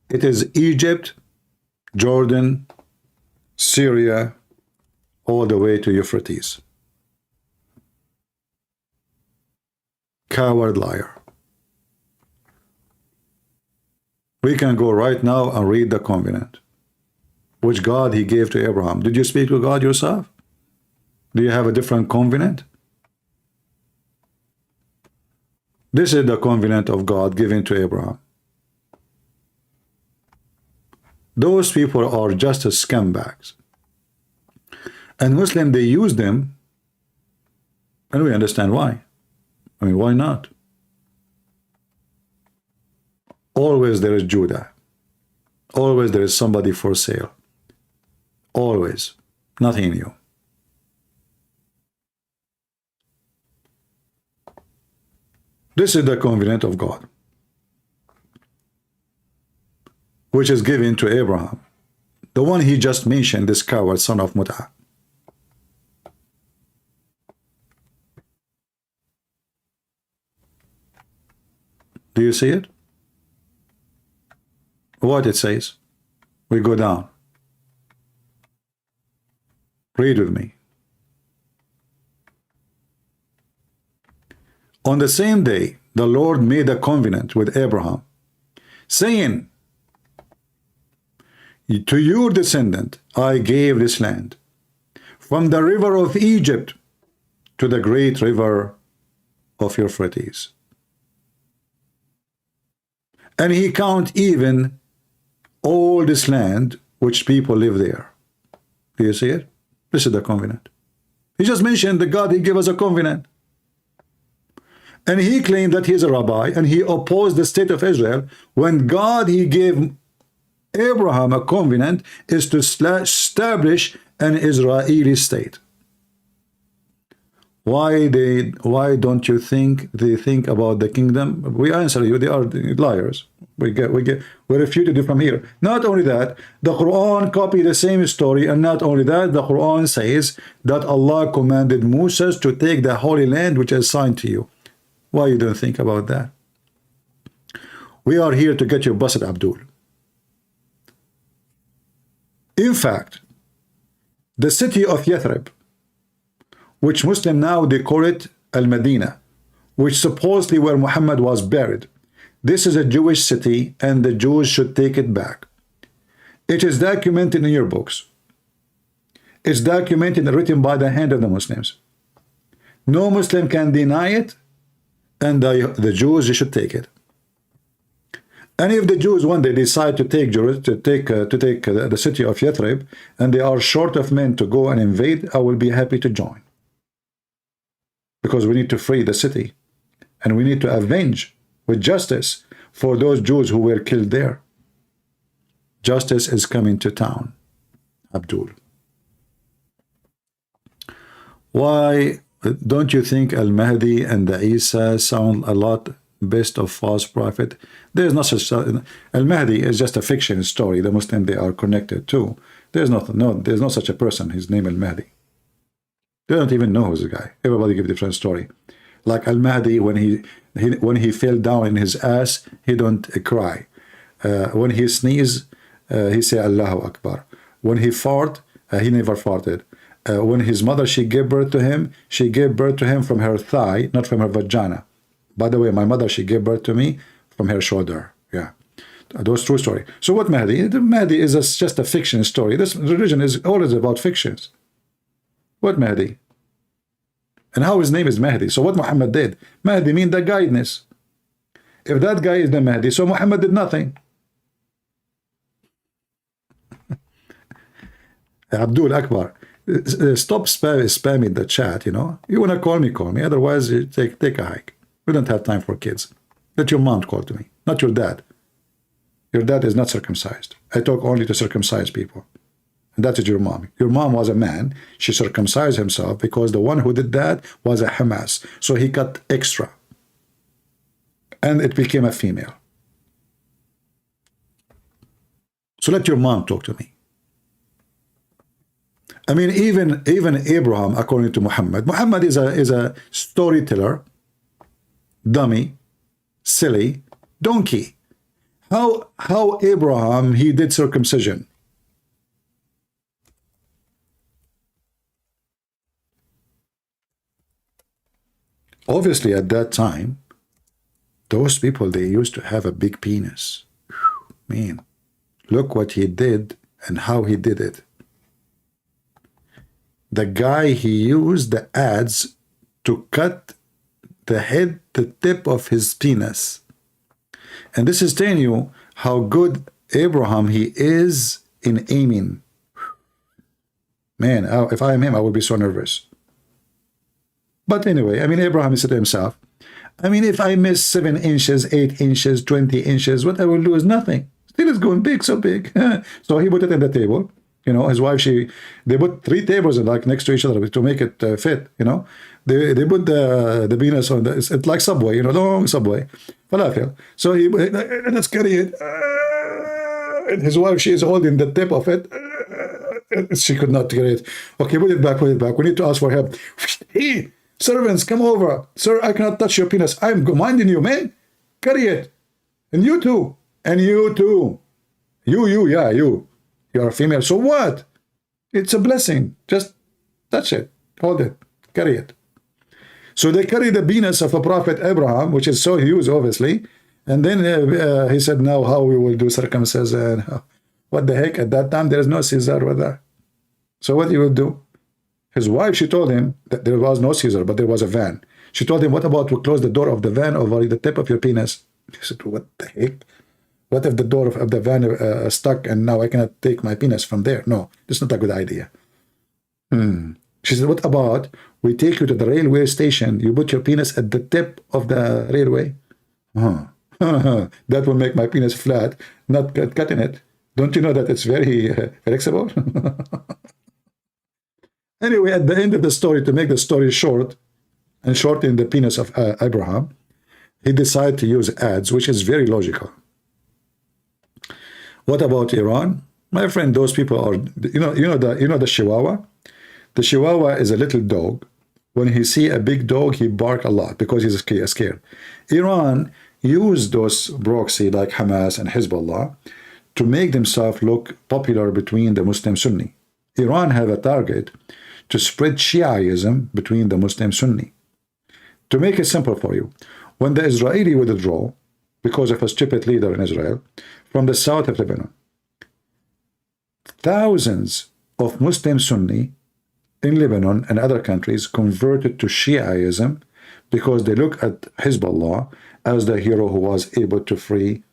It is Egypt, Jordan, Syria, all the way to Euphrates. Coward liar. We can go right now and read the covenant, which God he gave to Abraham. Did you speak to God yourself? Do you have a different covenant? This is the covenant of God given to Abraham. Those people are just as scumbags. And Muslims, they use them, and we understand why. I mean, why not? Always there is Judah. Always there is somebody for sale. Always. Nothing new. This is the covenant of God, which is given to Abraham, the one he just mentioned, this coward son of Mut'ah. Do you see it? What it says? We go down. Read with me. On the same day, the Lord made a covenant with Abraham, saying, to your descendant I gave this land, from the river of Egypt to the great river of Euphrates. And he count even all this land which people live there. Do you see it? This is the covenant. He just mentioned that God, he gave us a covenant. And he claimed that he is a rabbi, and he opposed the state of Israel when God, he gave Abraham a covenant is to establish an Israeli state. Why don't you think they think about the kingdom? We answer you, they are liars. We refuted it from here. Not only that, the Quran copied the same story, and not only that, the Quran says that Allah commanded Moses to take the Holy Land which is assigned to you. Why you don't think about that? We are here to get you busted, Abdul. In fact, the city of Yathrib, which Muslim now they call it Al-Medina, which supposedly where Muhammad was buried. This is a Jewish city and the Jews should take it back. It is documented in your books. It's documented and written by the hand of the Muslims. No Muslim can deny it, and the Jews should take it. And if the Jews one day decide to take the city of Yathrib, and they are short of men to go and invade, I will be happy to join. Because we need to free the city. And we need to avenge with justice for those Jews who were killed there. Justice is coming to town, Abdul. Why don't you think Al-Mahdi and the Isa sound a lot best of false prophet? There's not such Al-Mahdi is just a fiction story. The Muslim they are connected to. There's no such a person. His name Al-Mahdi. They don't even know who's the guy. Everybody give a different story. Like Al-Mahdi, when he fell down in his ass, he don't cry. When he sneeze, he say Allahu Akbar. When he fart, he never farted. When his mother, she gave birth to him from her thigh, not from her vagina. By the way, my mother, she gave birth to me from her shoulder. Yeah, those true story. So what Mahdi? The Mahdi is just a fiction story. This religion is always about fictions. What Mahdi? And how his name is Mahdi? So what Muhammad did? Mahdi means the guidance. If that guy is the Mahdi, so Muhammad did nothing. Abdul Akbar, stop spamming the chat. You know, you want to call me. Otherwise, you take a hike. We don't have time for kids. Let your mom call to me, not your dad. Your dad is not circumcised. I talk only to circumcised people. And that is your mom. Your mom was a man. She circumcised himself because the one who did that was a Hamas. So he cut extra. And it became a female. So let your mom talk to me. I mean, even Abraham, according to Muhammad is a storyteller, dummy, silly, donkey. How Abraham, he did circumcision? Obviously, at that time, those people, they used to have a big penis. Man, look what he did and how he did it. The guy, he used the adze to cut the tip of his penis. And this is telling you how good Abraham, he is in aiming. Man, if I am him, I would be so nervous. But anyway, I mean, Abraham said to himself, I mean, if I miss 7 inches, 8 inches, 20 inches, what I will do is nothing. Still it's going big, so big. So he put it in the table. You know, his wife, they put 3 tables like next to each other to make it fit, you know. They put the penis on it's like Subway, you know, long Subway. Falafel. So let's carry it. And his wife, she is holding the tip of it. She could not carry it. Okay, put it back. We need to ask for help. Hey, servants, come over. Sir, I cannot touch your penis. I'm minding you, man. Carry it. And you too. And you too. You. You're a female. So what? It's a blessing. Just touch it. Hold it. Carry it. So they carry the penis of a prophet Abraham, which is so huge, obviously. And then he said, now how we will do circumcision. What the heck? At that time, there is no Caesar with that. So what he would do? His wife, she told him that there was no Caesar, but there was a van. She told him, what about we close the door of the van over the tip of your penis? He said, what the heck? What if the door of the van is stuck and now I cannot take my penis from there? No, that's not a good idea. She said, what about we take you to the railway station, you put your penis at the tip of the railway? That will make my penis flat, not cutting it. Don't you know that it's very flexible? Anyway, at the end of the story, to make the story short and shorten the penis of Abraham, he decided to use adze, which is very logical. What about Iran? My friend, those people are, you know the Chihuahua? The Chihuahua is a little dog When he see a big dog, he bark a lot because he's scared. Iran used those proxy like Hamas and Hezbollah to make themselves look popular between the Muslim Sunni. Iran have a target to spread Shiaism between the Muslim Sunni. To make it simple for you, when the Israeli withdraw because of a stupid leader in Israel from the south of Lebanon, thousands of Muslim Sunni in Lebanon and other countries converted to Shiaism because they look at Hezbollah as the hero who was able to free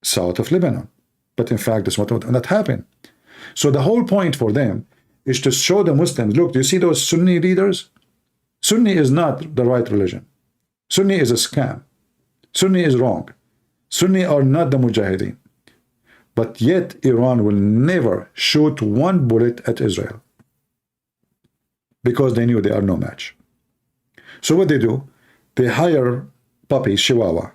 south of Lebanon. But in fact, that's what not happened. So the whole point for them is to show the Muslims, look, do you see those Sunni leaders? Sunni is not the right religion. Sunni is a scam. Sunni is wrong. Sunni are not the Mujahideen. But yet Iran will never shoot one bullet at Israel because they knew they are no match. So what they do, they hire puppies, Chihuahua.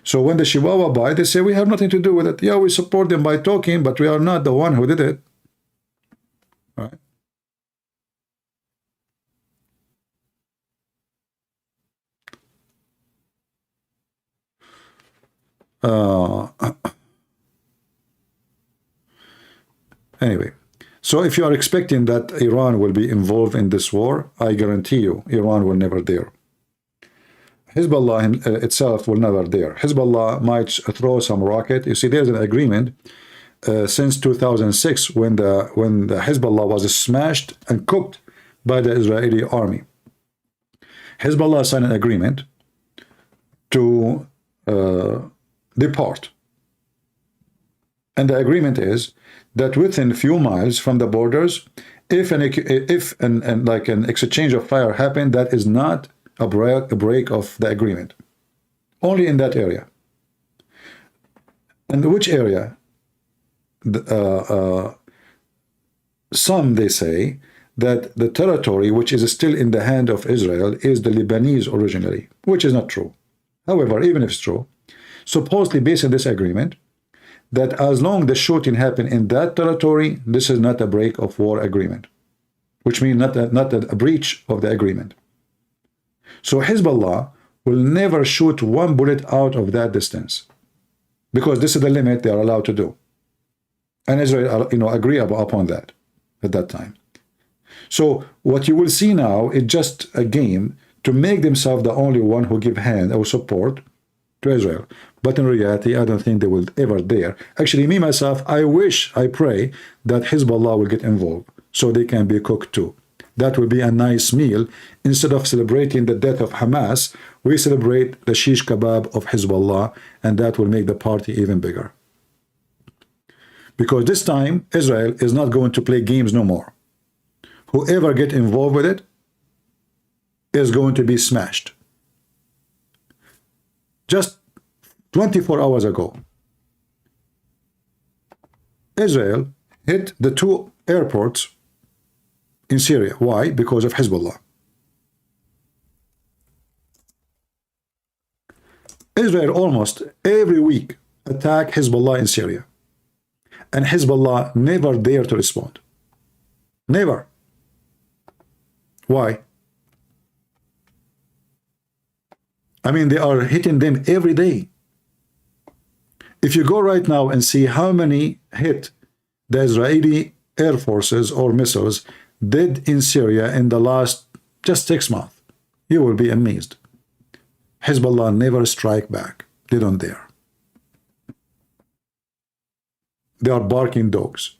So when the Chihuahua bite, they say, we have nothing to do with it. Yeah, we support them by talking, but we are not the one who did it. All right. Anyway, so if you are expecting that Iran will be involved in this war, I guarantee you, Iran will never dare. Hezbollah itself will never dare. Hezbollah might throw some rocket. You see, there's an agreement since 2006 when the Hezbollah was smashed and cooked by the Israeli army. Hezbollah signed an agreement to depart. And the agreement is that within a few miles from the borders, if an exchange of fire happened, that is not a break of the agreement. Only in that area. And which area? Some, they say, that the territory which is still in the hand of Israel is the Lebanese originally, which is not true. However, even if it's true, supposedly based on this agreement, that as long the shooting happened in that territory, this is not a break of war agreement, which means not a breach of the agreement. So Hezbollah will never shoot one bullet out of that distance, because this is the limit they are allowed to do. And Israel, agree upon that at that time. So what you will see now is just a game to make themselves the only one who give hand or support to Israel. But in reality, I don't think they will ever dare. Actually, me, myself, I pray that Hezbollah will get involved so they can be cooked too. That will be a nice meal. Instead of celebrating the death of Hamas, we celebrate the shish kebab of Hezbollah, and that will make the party even bigger. Because this time, Israel is not going to play games no more. Whoever get involved with it is going to be smashed. Just 24 hours ago, Israel hit the 2 airports in Syria. Why? Because of Hezbollah. Israel almost every week attack Hezbollah in Syria. And Hezbollah never dare to respond. Never. Why? I mean, they are hitting them every day. If you go right now and see how many hit the Israeli air forces or missiles did in Syria in the last just 6 months, you will be amazed. Hezbollah never strike back. They don't dare. They are barking dogs.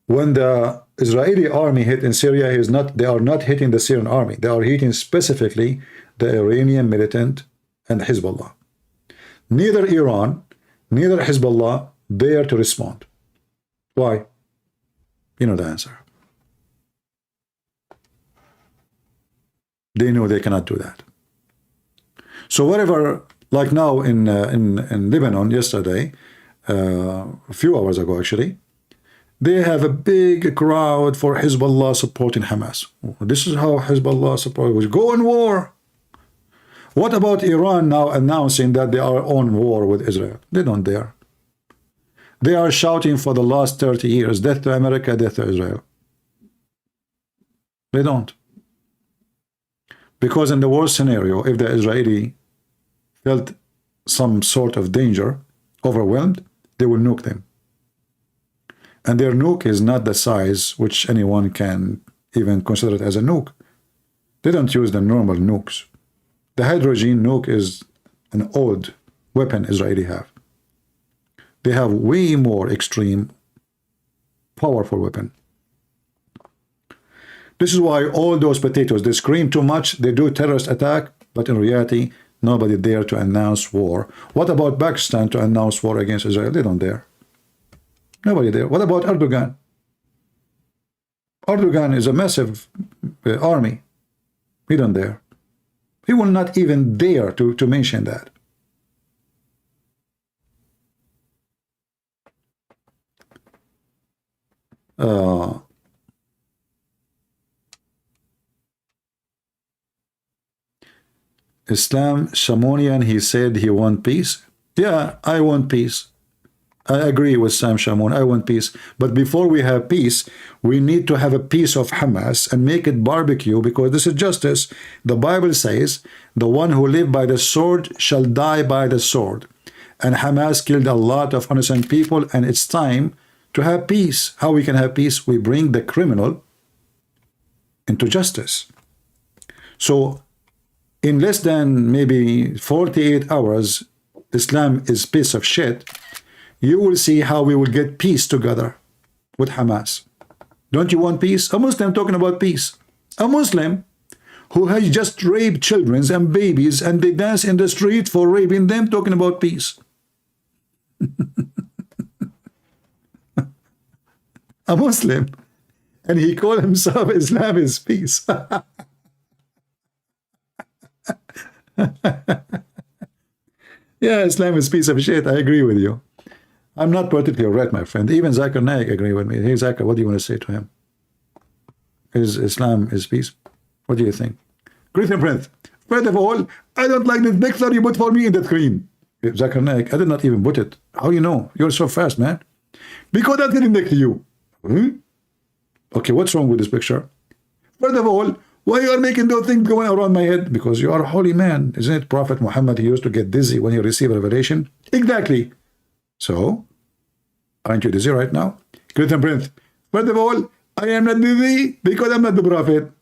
When the Israeli army hit in Syria, they are not hitting the Syrian army. They are hitting specifically the Iranian militant and Hezbollah. Neither Iran, neither Hezbollah dare to respond. Why? You know the answer. They know they cannot do that. So whatever, like now in Lebanon yesterday, a few hours ago actually, they have a big crowd for Hezbollah supporting Hamas. This is how Hezbollah support was go in war. What about Iran now announcing that they are on war with Israel? They don't dare. They are shouting for the last 30 years, death to America, death to Israel. They don't. Because in the worst scenario, if the Israeli felt some sort of danger, overwhelmed, they will nuke them. And their nuke is not the size which anyone can even consider it as a nuke. They don't use the normal nukes. The hydrogen nuke is an old weapon Israeli have. They have way more extreme, powerful weapon. This is why all those potatoes, they scream too much, they do terrorist attack, but in reality, nobody dare to announce war. What about Pakistan to announce war against Israel? They don't dare. Nobody there. What about Erdogan? Erdogan is a massive army. He don't dare. He will not even dare to mention that. Islam Shamonian, he said he want peace. Yeah, I want peace. I agree with Sam Shamoun. I want peace. But before we have peace, we need to have a piece of Hamas and make it barbecue, because this is justice. The Bible says, the one who live by the sword shall die by the sword. And Hamas killed a lot of innocent people, and it's time to have peace. How we can have peace? We bring the criminal into justice. So in less than maybe 48 hours, Islam is piece of shit. You will see how we will get peace together with Hamas. Don't you want peace? A Muslim talking about peace. A Muslim who has just raped children and babies, and they dance in the street for raping them, talking about peace. A Muslim. And he called himself Islam is peace. Yeah, Islam is piece of shit. I agree with you. I'm not particularly right, my friend. Even Zakir Naik agree with me. Hey, Zakir, what do you want to say to him? Is Islam is peace? What do you think? Christian Prince, first of all, I don't like this picture you put for me in the screen. Zakir Naik, I did not even put it. How you know? You're so fast, man. Because I'm sitting next to you. Okay, what's wrong with this picture? First of all, why you are making those things going around my head? Because you are a holy man. Isn't it Prophet Muhammad, he used to get dizzy when he received revelation? Exactly. So, aren't you dizzy right now? Christian Prince, first of all, I am not dizzy because I'm not the Prophet.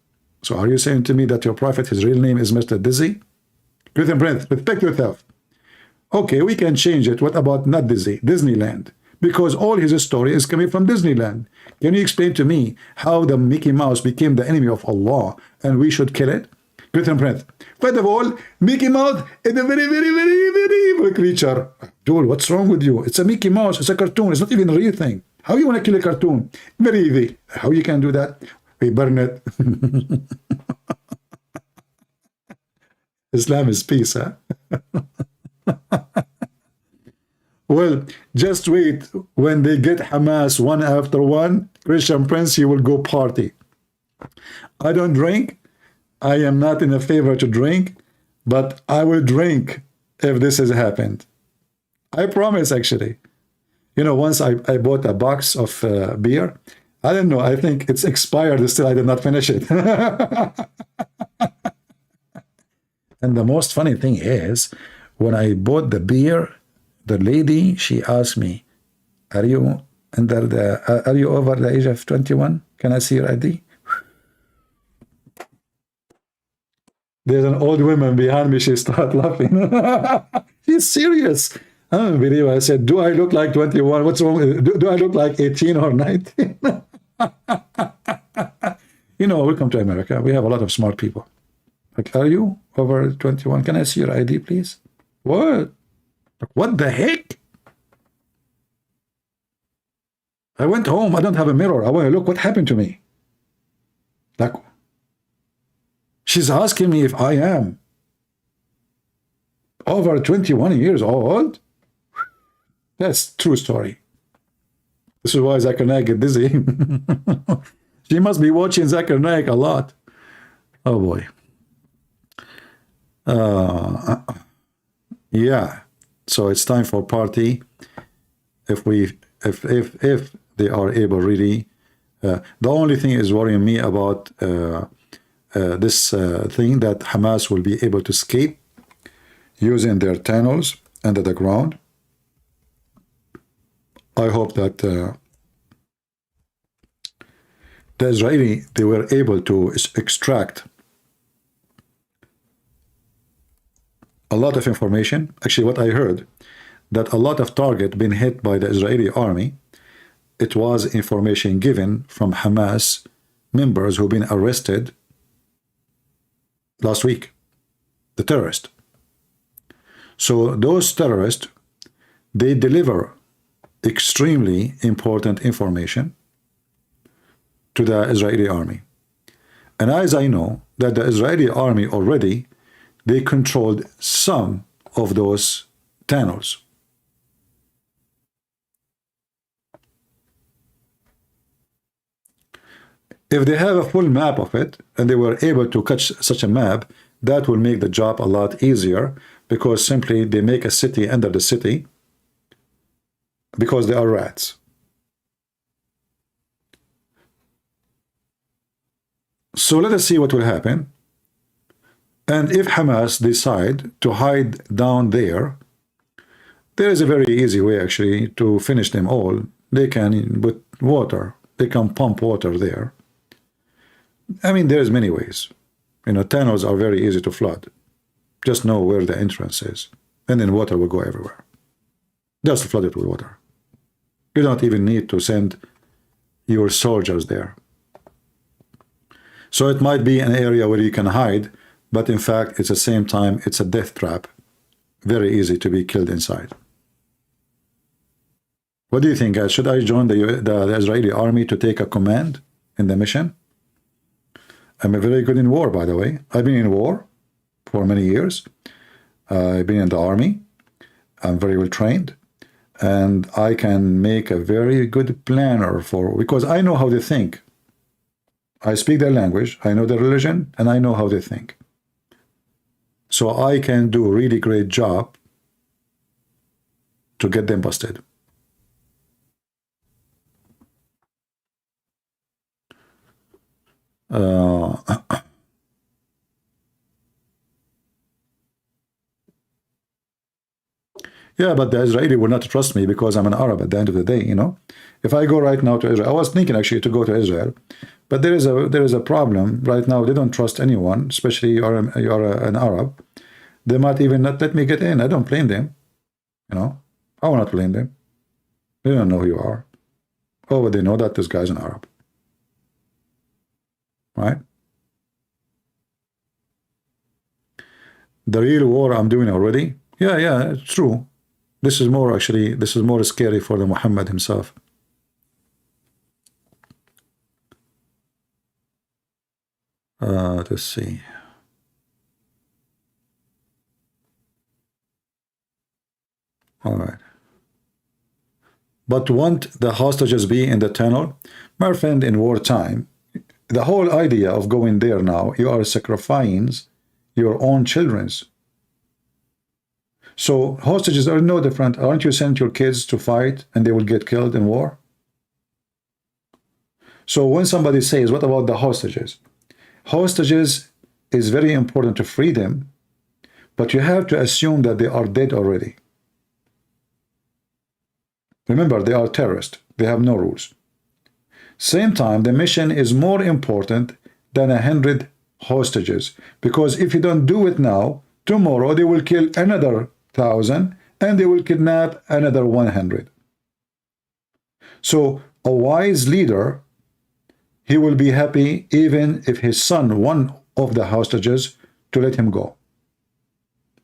So are you saying to me that your Prophet, his real name is Mr. Dizzy? Christian Prince, respect yourself. Okay, we can change it. What about not dizzy? Disneyland. Because all his story is coming from Disneyland. Can you explain to me how the Mickey Mouse became the enemy of Allah and we should kill it? Christian Prince, first of all, Mickey Mouse is a very, very, very, very evil creature. Joel, what's wrong with you? It's a Mickey Mouse. It's a cartoon. It's not even a real thing. How you want to kill a cartoon? Very easy. How you can do that? We burn it. Islam is peace, huh? Well, just wait. When they get Hamas one after one, Christian Prince, he will go party. I don't drink. I am not in a favor to drink, but I will drink if this has happened. I promise, actually. You know, once I bought a box of beer. I don't know. I think it's expired. Still, I did not finish it. And the most funny thing is, when I bought the beer, the lady, she asked me, are you over the age of 21? Can I see your ID? There's an old woman behind me. She started laughing. She's serious. I don't believe it. I said, do I look like 21? What's wrong? Do I look like 18 or 19? You know, welcome to America. We have a lot of smart people. Like, are you over 21? Can I see your ID, please? What? What the heck? I went home. I don't have a mirror. I want to look what happened to me. Like, she's asking me if I am over 21 years old. That's true story. This is why Zakir Naik get dizzy. She must be watching Zakir Naik a lot. Oh boy. Yeah. So it's time for party. If we if they are able really. The only thing is worrying me about this thing that Hamas will be able to escape using their tunnels under the ground. I hope that the Israeli, they were able to extract a lot of information. Actually, what I heard, that a lot of target been hit by the Israeli army. It was information given from Hamas members who've been arrested last week, the terrorists. So those terrorists, they deliver extremely important information to the Israeli army. And as I know that the Israeli army already, they controlled some of those tunnels. If they have a full map of it, and they were able to catch such a map, that will make the job a lot easier, because simply they make a city under the city, because they are rats. So let us see what will happen. And if Hamas decide to hide down there, there is a very easy way actually to finish them all. They can put water, they can pump water there. I mean, there's many ways. You know, tunnels are very easy to flood. Just know where the entrance is, and then water will go everywhere. Just flood it with water. You don't even need to send your soldiers there. So it might be an area where you can hide, but in fact, it's the same time, it's a death trap. Very easy to be killed inside. What do you think, guys? Should I join the Israeli army to take a command in the mission? I'm very good in war, by the way. I've been in war for many years. I've been in the army. I'm very well trained. And I can make a very good planner because I know how they think. I speak their language, I know their religion, and I know how they think. So I can do a really great job to get them busted. Yeah, but the Israeli will not trust me because I'm an Arab at the end of the day, you know. If I go right now to Israel, I was thinking actually to go to Israel, but there is a problem right now. They don't trust anyone, especially you're an Arab. They might even not let me get in. I don't blame them, you know. I will not blame them. They don't know who you are. Oh, but they know that this guy's an Arab, right? The real war I'm doing already. Yeah, it's true. This is more scary for the Muhammad himself. Let's see. All right. But won't the hostages be in the tunnel? My friend, in wartime, the whole idea of going there now, you are sacrificing your own children's. So hostages are no different. Aren't you sent your kids to fight and they will get killed in war? So when somebody says, what about the hostages? Hostages is very important to free them, but you have to assume that they are dead already. Remember, they are terrorists. They have no rules. Same time, the mission is more important than 100 hostages, because if you don't do it now, tomorrow they will kill another 1,000 and they will kidnap another 100. So a wise leader, he will be happy even if his son, one of the hostages, to let him go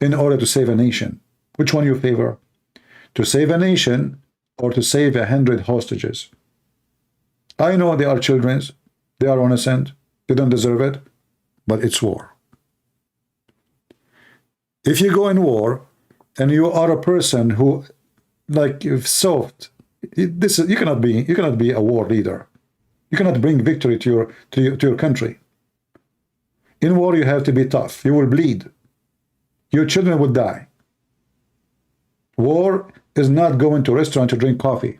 in order to save a nation. Which one you favor? To save a nation or to save 100 hostages? I know they are children, they are innocent, they don't deserve it, but it's war. If you go in war and you are a person who, like, you've soft, this you cannot be a war leader. You cannot bring victory to your country. In war, you have to be tough. You will bleed. Your children will die. War is not going to a restaurant to drink coffee.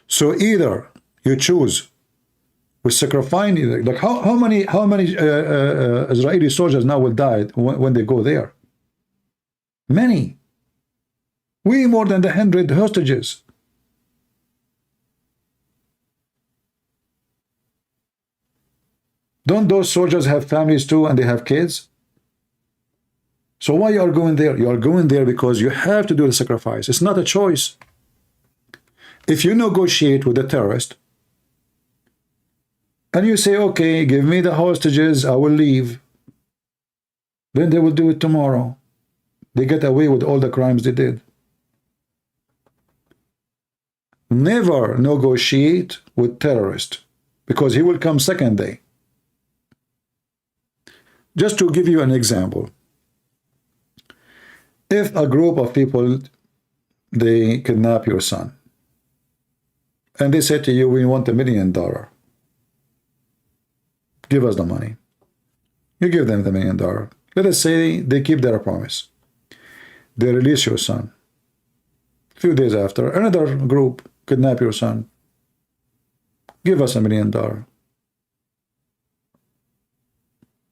So either you choose with sacrificing, like how many Israeli soldiers now will die when they go there? Many. Way more than the 100 hostages. Don't those soldiers have families too, and they have kids? So why you are going there? You are going there because you have to do the sacrifice. It's not a choice. If you negotiate with a terrorist and you say, okay, give me the hostages, I will leave, then they will do it tomorrow. They get away with all the crimes they did. Never negotiate with terrorist, because he will come second day. Just to give you an example, if a group of people, they kidnap your son, and they say to you, we want $1 million. Give us the money. You give them the $1 million. Let us say they keep their promise. They release your son. A few days after, another group kidnap your son. Give us $1 million.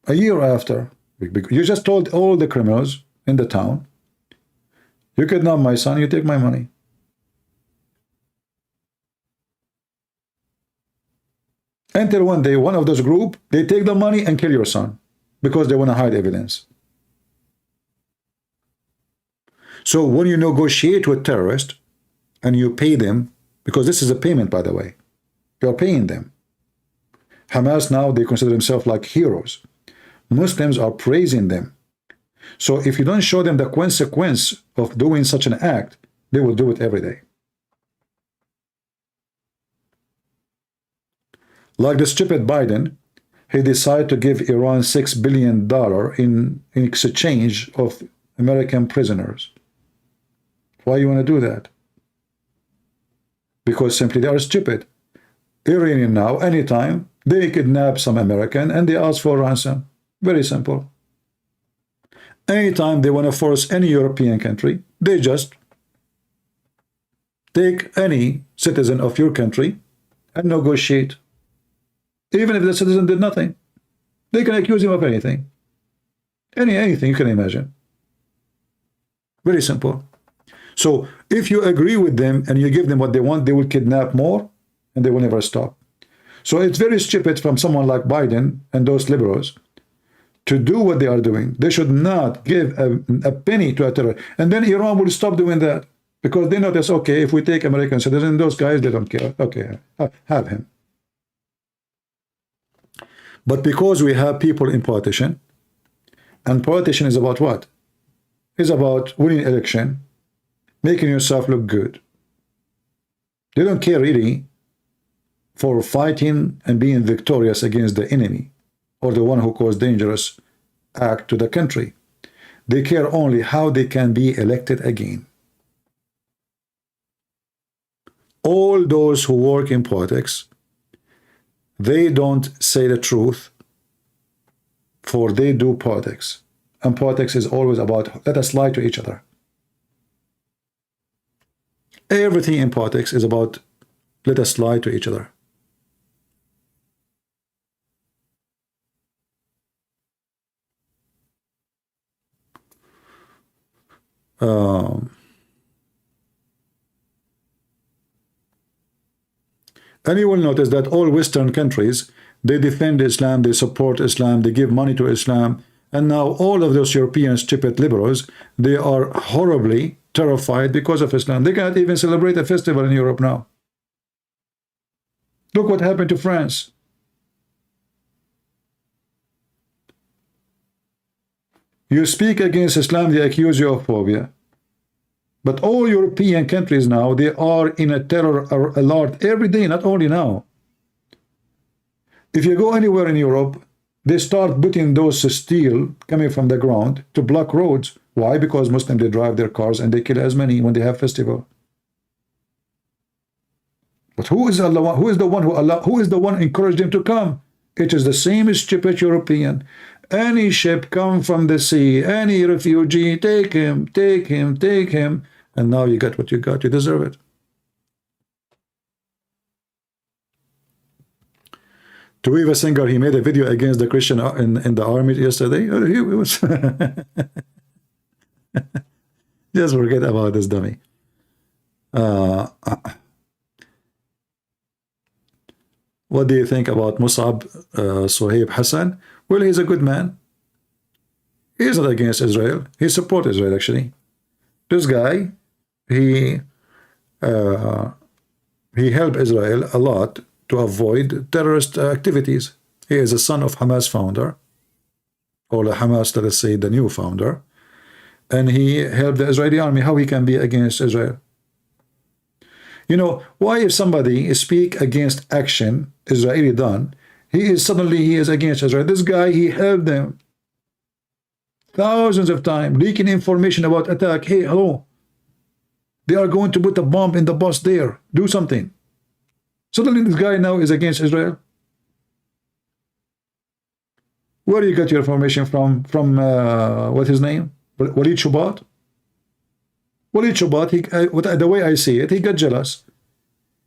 A year after, you just told all the criminals in the town, you kidnap my son, you take my money. Until one day, one of those group, they take the money and kill your son because they want to hide evidence. So when you negotiate with terrorists and you pay them, because this is a payment, by the way, you're paying them. Hamas now, they consider themselves like heroes. Muslims are praising them. So if you don't show them the consequence of doing such an act, they will do it every day. Like the stupid Biden, he decided to give Iran $6 billion in exchange of American prisoners. Why you want to do that? Because simply they are stupid. Iranian now, anytime, they kidnap some American and they ask for ransom. Very simple. Anytime they want to force any European country, they just take any citizen of your country and negotiate. Even if the citizen did nothing, they can accuse him of anything. Anything you can imagine. Very simple. So if you agree with them and you give them what they want, they will kidnap more and they will never stop. So it's very stupid from someone like Biden and those liberals to do what they are doing. They should not give a penny to a terrorist. And then Iran will stop doing that because they notice, okay, if we take American citizens, those guys, they don't care. Okay, have him. But because we have people in politician, and politician is about what? It's about winning election, making yourself look good. They don't care really for fighting and being victorious against the enemy or the one who caused dangerous act to the country. They care only how they can be elected again. All those who work in politics, they don't say the truth, for they do politics. And politics is always about, let us lie to each other. Everything in politics is about, let us lie to each other. And you will notice that all Western countries, they defend Islam, they support Islam, they give money to Islam, and now all of those European stupid liberals, they are horribly terrified because of Islam. They cannot even celebrate a festival in Europe now. Look what happened to France. You speak against Islam, they accuse you of phobia. But all European countries now, they are in a terror alert every day, not only now. If you go anywhere in Europe, they start putting those steel coming from the ground to block roads. Why? Because Muslims, they drive their cars and they kill as many when they have festival. But who is Allah? Who is the one who is the one encouraged them to come? It is the same stupid European. Any ship come from the sea, any refugee, take him, take him, take him. And now you got what you got. You deserve it. Tuiva Singer, he made a video against the Christian in the army yesterday. He was just forget about this dummy. What do you think about Musab Suhaib Hassan? Well, he's a good man. He's not against Israel. He supports Israel, actually. This guy, he helped Israel a lot to avoid terrorist activities. He is a son of Hamas founder, or the Hamas, let us say, the new founder, and he helped the Israeli army. How he can be against Israel? You know, why if somebody speak against action Israeli done, he is against Israel. This guy, he helped them thousands of times, leaking information about attack. Hey, hello, they are going to put a bomb in the bus there. Do something. Suddenly this guy now is against Israel. Where do you get your information from? From what's his name? Walid Shubat? Walid Shubat, the way I see it, he got jealous.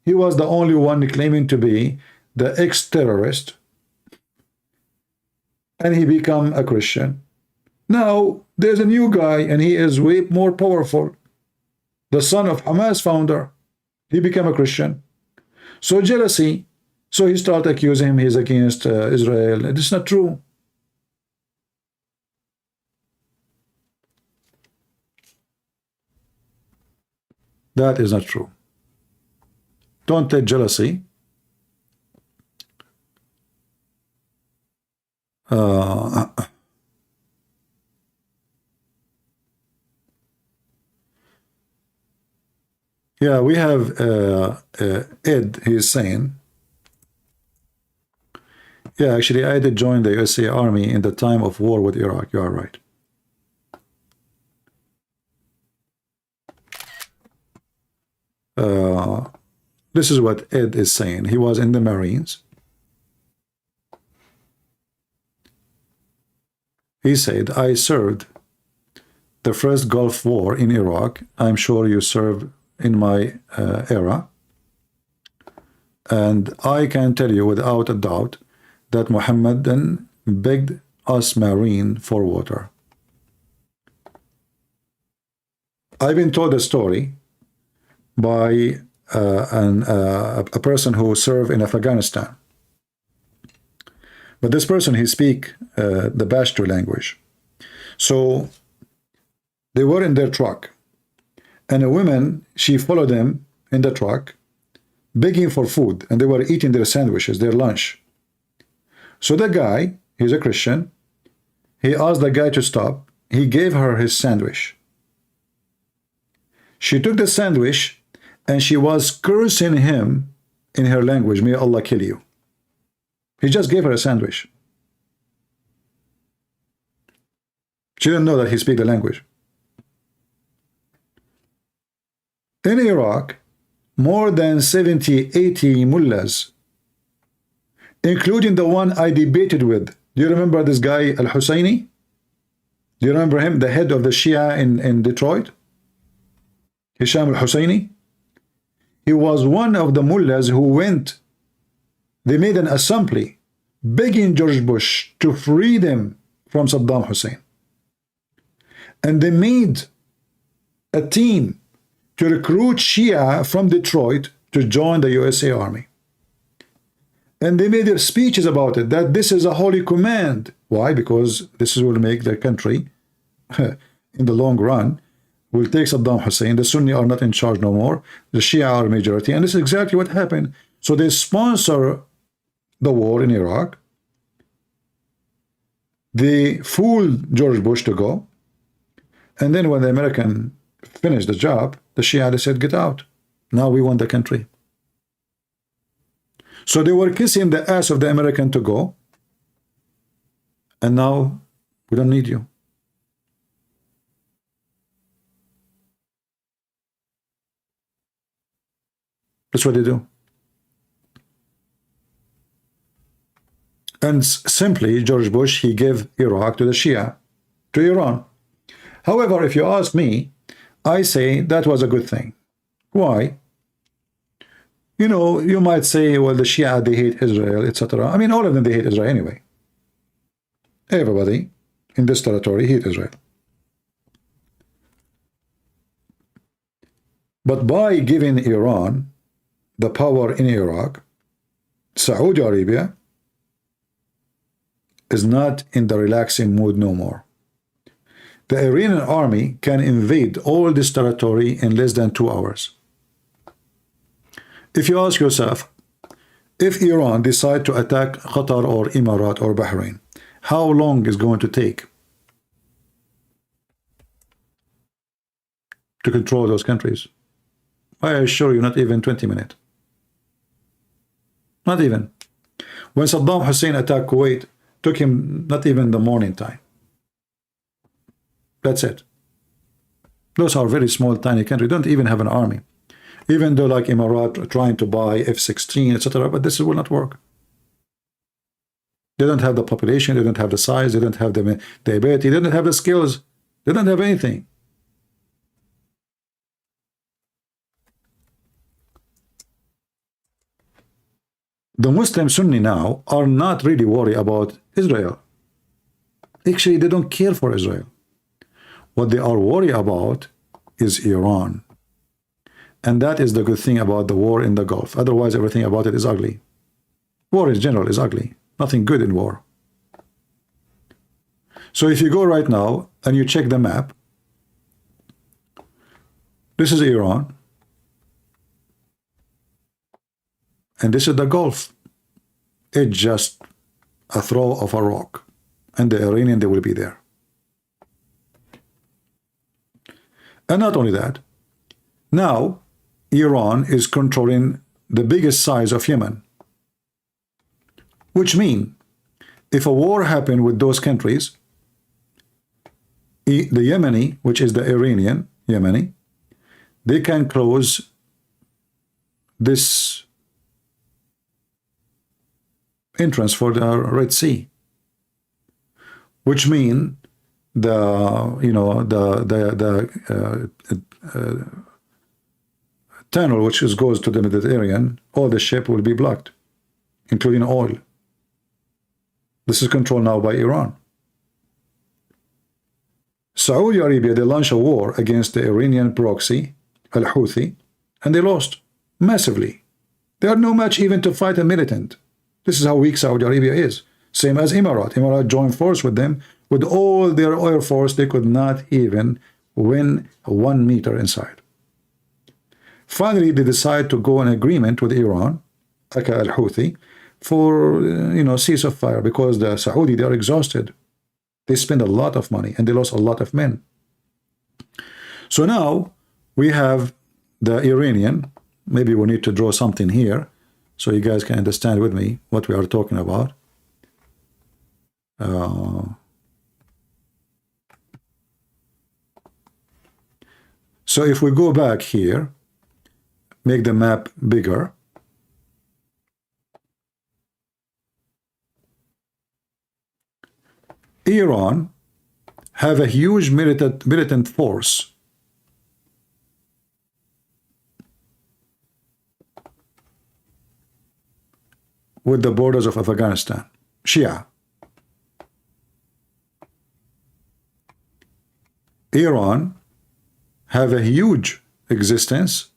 He was the only one claiming to be the ex-terrorist, and he become a Christian. Now there's a new guy, and he is way more powerful. The son of Hamas founder, he became a Christian. So jealousy, so he started accusing him he's against Israel. It is not true. That is not true. Don't take jealousy. Yeah, we have Ed, he is saying, yeah, actually I did join the USA Army in the time of war with Iraq. You are right. This is what Ed is saying. He was in the Marines. He said, I served the first Gulf War in Iraq. I'm sure you served in my era. And I can tell you without a doubt that Muhammad then begged us Marine for water. I've been told a story by a person who served in Afghanistan. But this person, he speak the Pashto language. So they were in their truck, and a woman, she followed them in the truck, begging for food, and they were eating their sandwiches, their lunch. So the guy, he's a Christian, he asked the guy to stop. He gave her his sandwich. She took the sandwich, and she was cursing him in her language, may Allah kill you. He just gave her a sandwich. She didn't know that he speaks the language. In Iraq, more than 70, 80 mullahs, including the one I debated with. Do you remember this guy, Al-Husseini? Do you remember him, the head of the Shia in Detroit? Hisham Al-Husseini? He was one of the mullahs who went, they made an assembly begging George Bush to free them from Saddam Hussein. And they made a team to recruit Shia from Detroit to join the USA Army. And they made their speeches about it, that this is a holy command. Why? Because this will make the country, in the long run, will take Saddam Hussein. The Sunni are not in charge no more. The Shia are majority. And this is exactly what happened. So they sponsor the war in Iraq. They fooled George Bush to go. And then when the American finished the job, the Shia, they said, get out. Now we want the country. So they were kissing the ass of the American to go. And now we don't need you. That's what they do. And simply, George Bush, he gave Iraq to the Shia, to Iran. However, if you ask me, I say that was a good thing. Why? You know, you might say, well, the Shia, they hate Israel, etc. I mean, all of them, they hate Israel anyway. Everybody in this territory hate Israel. But by giving Iran the power in Iraq, Saudi Arabia is not in the relaxing mood no more. The Iranian army can invade all this territory in less than 2 hours. If you ask yourself, if Iran decide to attack Qatar or Emirat or Bahrain, how long is going to take to control those countries? I assure you, not even 20 minutes. Not even. When Saddam Hussein attacked Kuwait, took him not even the morning time. That's it. Those are very small, tiny countries. Don't even have an army. Even though like Emirat trying to buy F-16, etc., but this will not work. They don't have the population, they don't have the size, they don't have the ability, they don't have the skills, they don't have anything. The Muslim Sunni now are not really worried about Israel. Actually, they don't care for Israel. What they are worried about is Iran. And that is the good thing about the war in the Gulf. Otherwise, everything about it is ugly. War in general is ugly. Nothing good in war. So if you go right now and you check the map, this is Iran. And this is the Gulf. It's just a throw of a rock. And the Iranian, they will be there. And not only that, now Iran is controlling the biggest size of Yemen. Which means, if a war happened with those countries, the Yemeni, which is the Iranian Yemeni, they can close this entrance for the Red Sea, which means tunnel which goes to the Mediterranean, all the ship will be blocked, including oil. This is controlled now by Iran. Saudi Arabia, they launched a war against the Iranian proxy, Al-Houthi, and they lost massively. They are no match even to fight a militant. This is how weak Saudi Arabia is. Same as Emirat. Emirat joined force with them. With all their air force, they could not even win 1 meter inside. Finally, they decide to go in agreement with Iran, aka Al-Houthi, for cease of fire, because the Saudi, they are exhausted. They spend a lot of money and they lost a lot of men. So now we have the Iranian. Maybe we need to draw something here so you guys can understand with me what we are talking about. So if we go back here, make the map bigger. Iran have a huge militant force with the borders of Afghanistan, Shia. Iran have a huge existence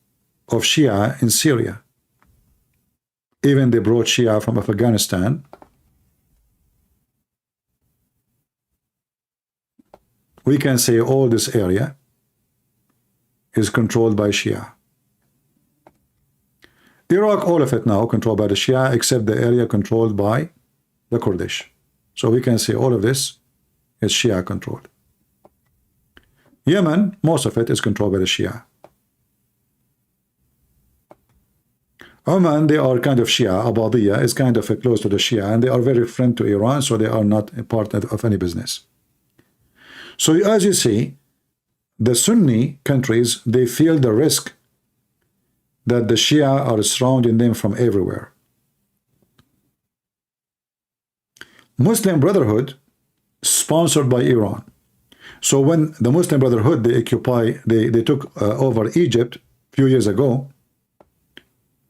of Shia in Syria. Even they brought Shia from Afghanistan. We can say all this area is controlled by Shia. Iraq, all of it now controlled by the Shia, except the area controlled by the Kurdish. So we can say all of this is Shia controlled. Yemen, most of it is controlled by the Shia. Oman, they are kind of Shia. Abadiyya is kind of close to the Shia, and they are very friendly to Iran, so they are not a part of any business. So as you see, the Sunni countries, they feel the risk that the Shia are surrounding them from everywhere. Muslim Brotherhood, sponsored by Iran. So when the Muslim Brotherhood, they took over Egypt a few years ago,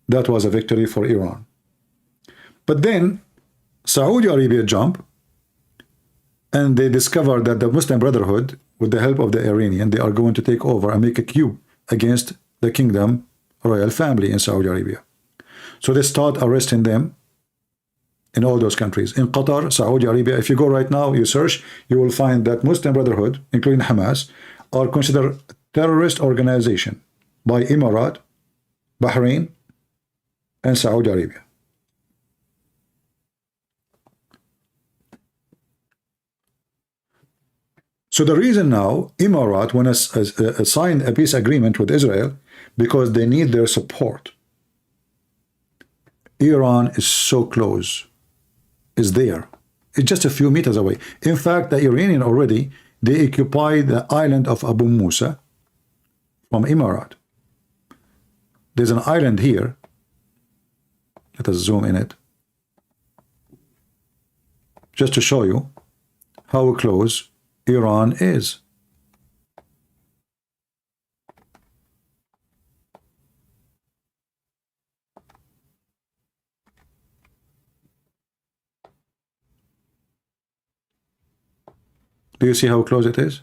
that was a victory for Iran. But then Saudi Arabia jumped, and they discovered that the Muslim Brotherhood, with the help of the Iranian, they are going to take over and make a coup against the kingdom royal family in Saudi Arabia. So they start arresting them in all those countries. In Qatar, Saudi Arabia, if you go right now, you search, you will find that Muslim Brotherhood, including Hamas, are considered terrorist organization by Emirat, Bahrain, and Saudi Arabia. So the reason now Emirat want to sign a peace agreement with Israel, because they need their support. Iran is so close, is there. It's just a few meters away. In fact, the Iranian already, they occupy the island of Abu Musa from Emirat. There's an island here. Let us zoom in it. Just to show you how close Iran is. Do you see how close it is?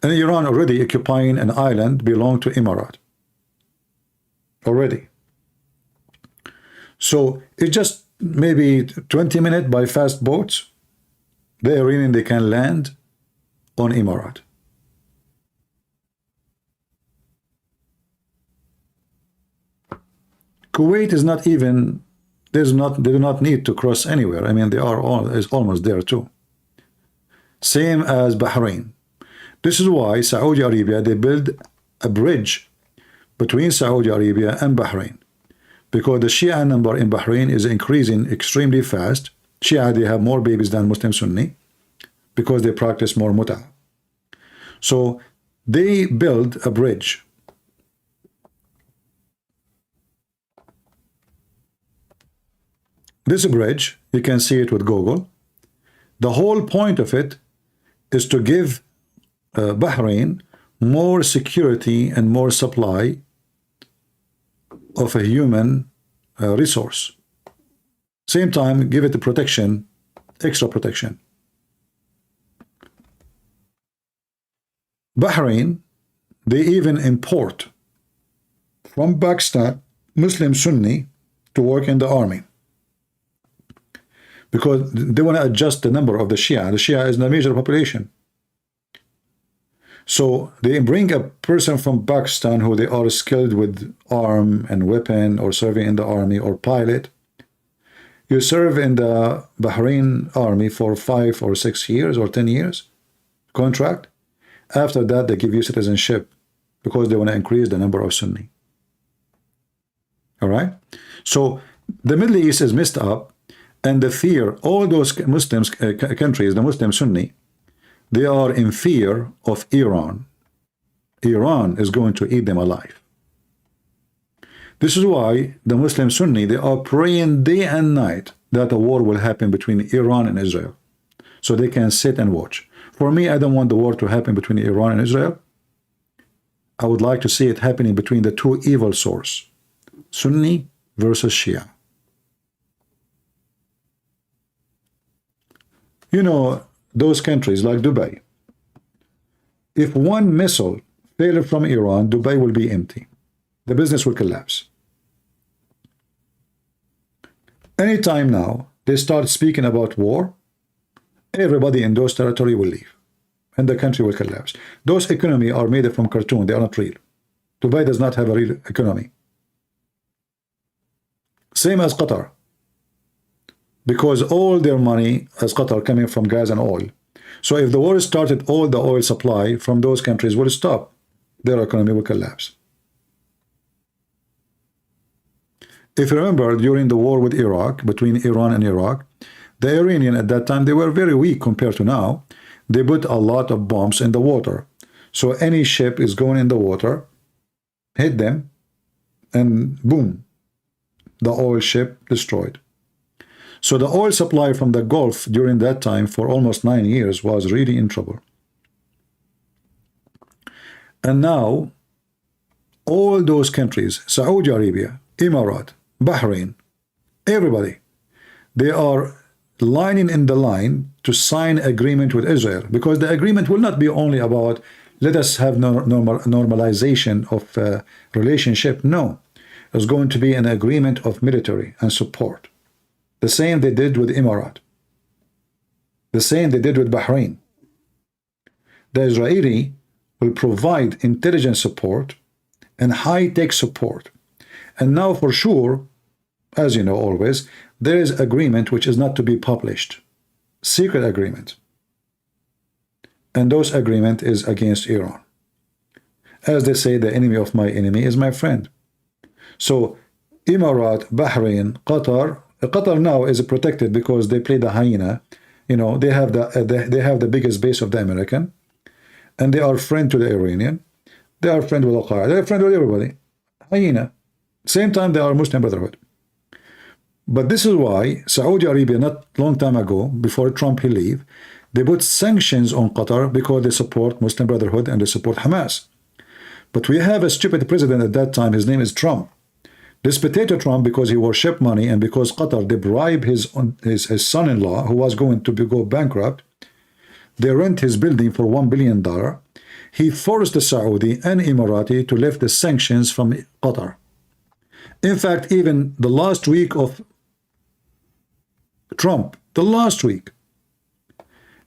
And Iran already occupying an island belong to Emirat. Already. So it's just maybe 20 minutes by fast boats. The Iranian, they can land on Emirat. Kuwait is not even, they do not need to cross anywhere. I mean, they are is almost there too. Same as Bahrain. This is why Saudi Arabia, they build a bridge between Saudi Arabia and Bahrain, because the Shia number in Bahrain is increasing extremely fast. Shia, they have more babies than Muslim Sunni because they practice more mut'ah. So they build a bridge. This bridge, you can see it with Google. The whole point of it is to give Bahrain more security and more supply of a human resource. Same time, give it the protection, extra protection. Bahrain, they even import from Pakistan Muslim Sunni to work in the army, because they want to adjust the number of the Shia. The Shia is the major population. So they bring a person from Pakistan who they are skilled with arm and weapon, or serving in the army, or pilot. You serve in the Bahrain army for 5 or 6 years or 10 years contract. After that, they give you citizenship because they want to increase the number of Sunni. All right. So the Middle East is messed up, and the fear, all those Muslims countries, the Muslim Sunni, they are in fear of Iran. Iran is going to eat them alive. This is why the Muslim Sunni, they are praying day and night that a war will happen between Iran and Israel, so they can sit and watch. For me, I don't want the war to happen between Iran and Israel. I would like to see it happening between the two evil sources, Sunni versus Shia. You know, those countries like Dubai, if one missile failed from Iran, Dubai will be empty. The business will collapse. Anytime now they start speaking about war, everybody in those territories will leave, and the country will collapse. Those economies are made from cartoon. They are not real. Dubai does not have a real economy. Same as Qatar, because all their money as Qatar coming from gas and oil. So if the war started, all the oil supply from those countries will stop. Their economy will collapse. If you remember, during the war with Iraq, between Iran and Iraq, the Iranian at that time, they were very weak compared to now. They put a lot of bombs in the water. So any ship is going in the water, hit them, and boom, the oil ship destroyed. So the oil supply from the Gulf during that time for almost 9 years was really in trouble. And now, all those countries, Saudi Arabia, Emirat, Bahrain, everybody, they are lining in the line to sign agreement with Israel, because the agreement will not be only about let us have normalization of relationship. No, it's going to be an agreement of military and support. The same they did with Emirat. The same they did with Bahrain. The Israeli will provide intelligence support and high-tech support. And now for sure, as you know always, there is agreement which is not to be published. Secret agreement. And those agreement is against Iran. As they say, the enemy of my enemy is my friend. So Emirat, Bahrain, Qatar now is protected because they play the hyena. You know, they have the biggest base of the American, and they are friend to the Iranian. They are friend with Al-Qaeda. They are friend with everybody. Hyena. Same time they are Muslim Brotherhood. But this is why Saudi Arabia, not long time ago, before Trump he leave, they put sanctions on Qatar because they support Muslim Brotherhood and they support Hamas. But we have a stupid president at that time. His name is Trump. This potato Trump, because he worshiped money and because Qatar, they bribe his son-in-law, who was going to go bankrupt. They rent his building for $1 billion. He forced the Saudi and Emirati to lift the sanctions from Qatar. In fact, even the last week of Trump, the last week,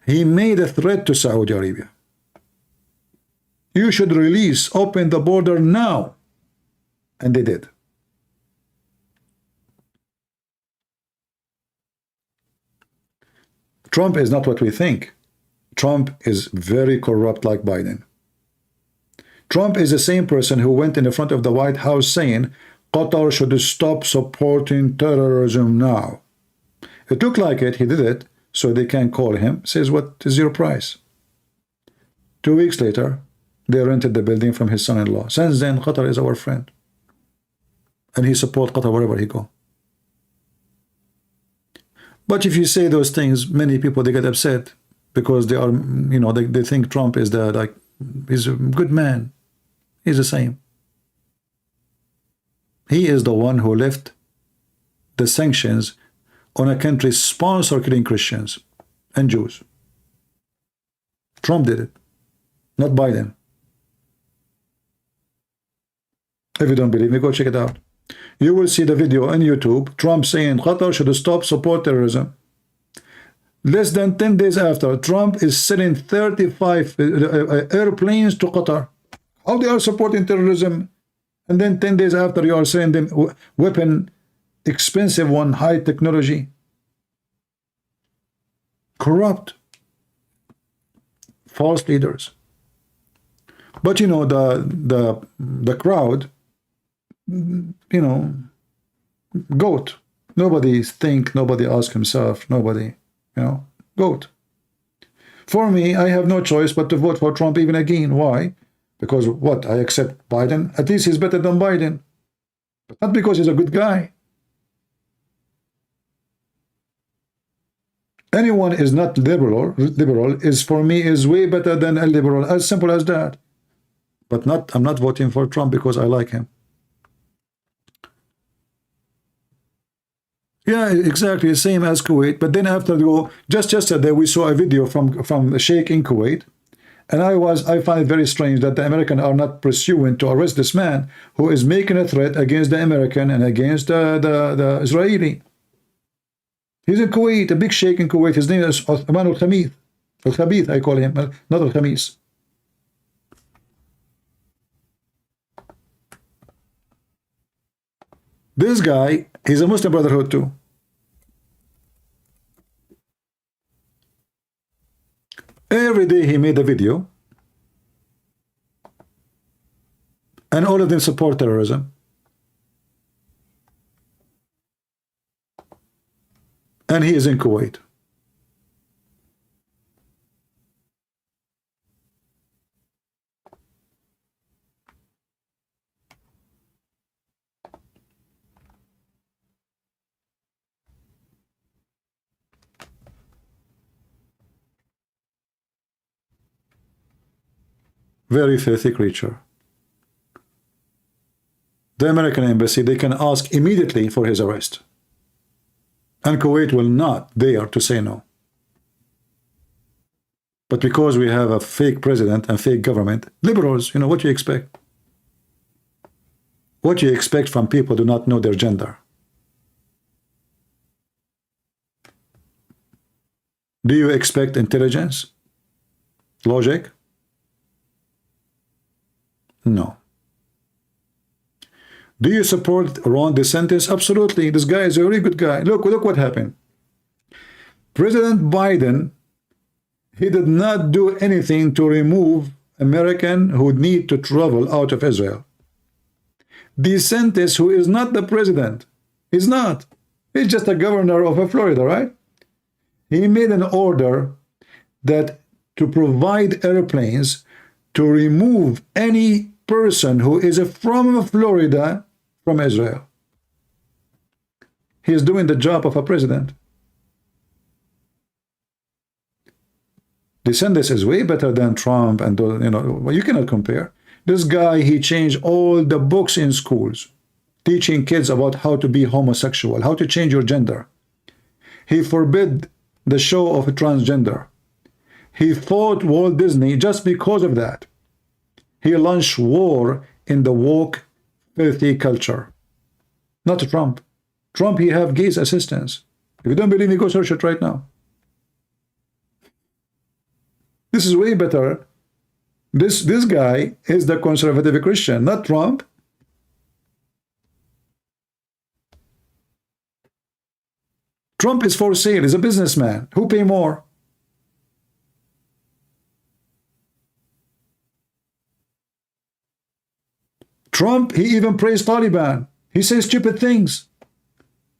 he made a threat to Saudi Arabia. You should release, open the border now. And they did. Trump is not what we think. Trump is very corrupt like Biden. Trump is the same person who went in the front of the White House saying, Qatar should stop supporting terrorism now. It looked like it, he did it, so they can call him, says, what is your price? 2 weeks later, they rented the building from his son-in-law. Since then, Qatar is our friend. And he supports Qatar wherever he go. But if you say those things, many people, they get upset because they are, you know, they think Trump is he's a good man. He's the same. He is the one who left the sanctions on a country sponsored killing Christians and Jews. Trump did it, not Biden. If you don't believe me, go check it out. You will see the video on YouTube, Trump saying Qatar should stop support terrorism. Less than 10 days after, Trump is selling 35 airplanes to Qatar. How they are supporting terrorism? And then 10 days after, you are selling them weapon, expensive one, high technology. Corrupt. False leaders. But you know, the crowd, you know, goat. Nobody think, nobody ask himself, nobody, you know, goat. For me, I have no choice but to vote for Trump even again. Why? Because what? I accept Biden. At least he's better than Biden. But not because he's a good guy. Anyone is not liberal is for me is way better than a liberal. As simple as that. But I'm not voting for Trump because I like him. Yeah, exactly, same as Kuwait. But then after just yesterday we saw a video from a sheikh in Kuwait, and I find it very strange that the Americans are not pursuing to arrest this man who is making a threat against the American and against the Israeli. He's in Kuwait, a big sheikh in Kuwait. His name is Uthman al-Khabith. Al-Khabith, I call him, not al-Khamis. This guy, he's a Muslim Brotherhood too. Every day he made a video. And all of them support terrorism. And he is in Kuwait. Very filthy creature. The American embassy, they can ask immediately for his arrest. And Kuwait will not dare to say no. But because we have a fake president and fake government, liberals, you know, what do you expect? What do you expect from people who do not know their gender? Do you expect intelligence? Logic? No. Do you support Ron DeSantis? Absolutely. This guy is a very good guy. Look what happened. President Biden, he did not do anything to remove Americans who need to travel out of Israel. DeSantis, who is not the president, he's not. He's just a governor of Florida, right? He made an order that to provide airplanes to remove any person who is from Florida from Israel. He is doing the job of a president. DeSantis is way better than Trump, and you know, you cannot compare. This guy, he changed all the books in schools, teaching kids about how to be homosexual, how to change your gender. He forbid the show of transgender. He fought Walt Disney just because of that. He launched war in the woke, filthy culture. Not Trump. Trump, he have gays assistants. If you don't believe me, go search it right now. This is way better. This guy is the conservative Christian, not Trump. Trump is for sale. He's a businessman. Who pay more? Trump, he even praised Taliban. He says stupid things.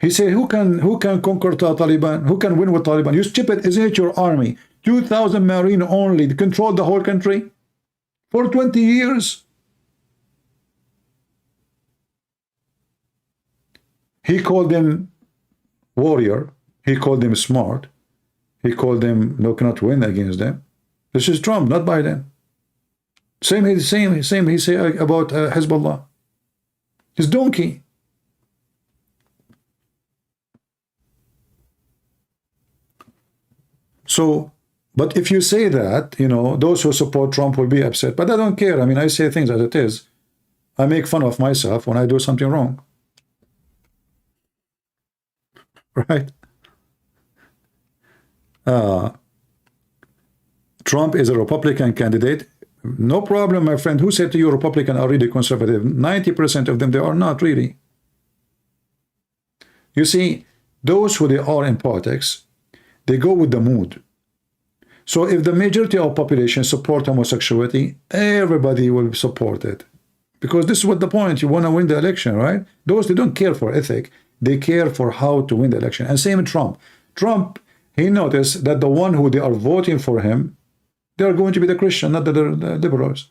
He said, who can conquer Taliban? Who can win with Taliban? You stupid, isn't it your army? 2,000 Marine only to control the whole country for 20 years. He called them warrior. He called them smart. He called them no cannot win against them. This is Trump, not Biden. Same he say about Hezbollah. He's donkey. So, but if you say that, you know, those who support Trump will be upset. But I don't care. I mean, I say things as it is. I make fun of myself when I do something wrong. Right? Trump is a Republican candidate. No problem, my friend. Who said to you Republicans are really conservative? 90% of them, they are not really. You see, those who they are in politics, they go with the mood. So if the majority of population support homosexuality, everybody will support it. Because this is what the point, you want to win the election, right? Those, they don't care for ethic, they care for how to win the election. And same with Trump. Trump, he noticed that the one who they are voting for him, they are going to be the Christian, not the liberals.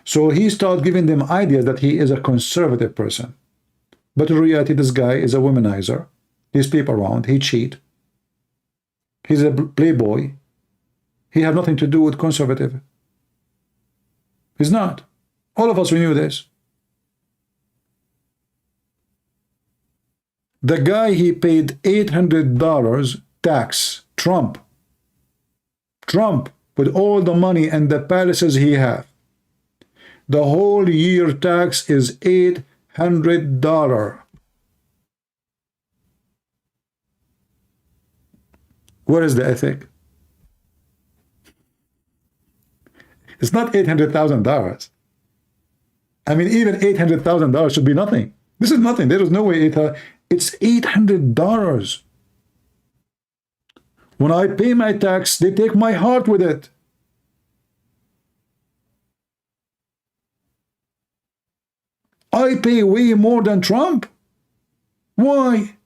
So he started giving them ideas that he is a conservative person. But in reality, this guy is a womanizer. He sleep around, he cheat. He's a playboy. He have nothing to do with conservative. He's not. All of us, we knew this. The guy, he paid $800 tax. Trump, with all the money and the palaces he have, the whole year tax is $800. Where is the ethic? It's not $800,000. I mean, even $800,000 should be nothing. This is nothing. There is no way it's $800. When I pay my tax, they take my heart with it. I pay way more than Trump. Why?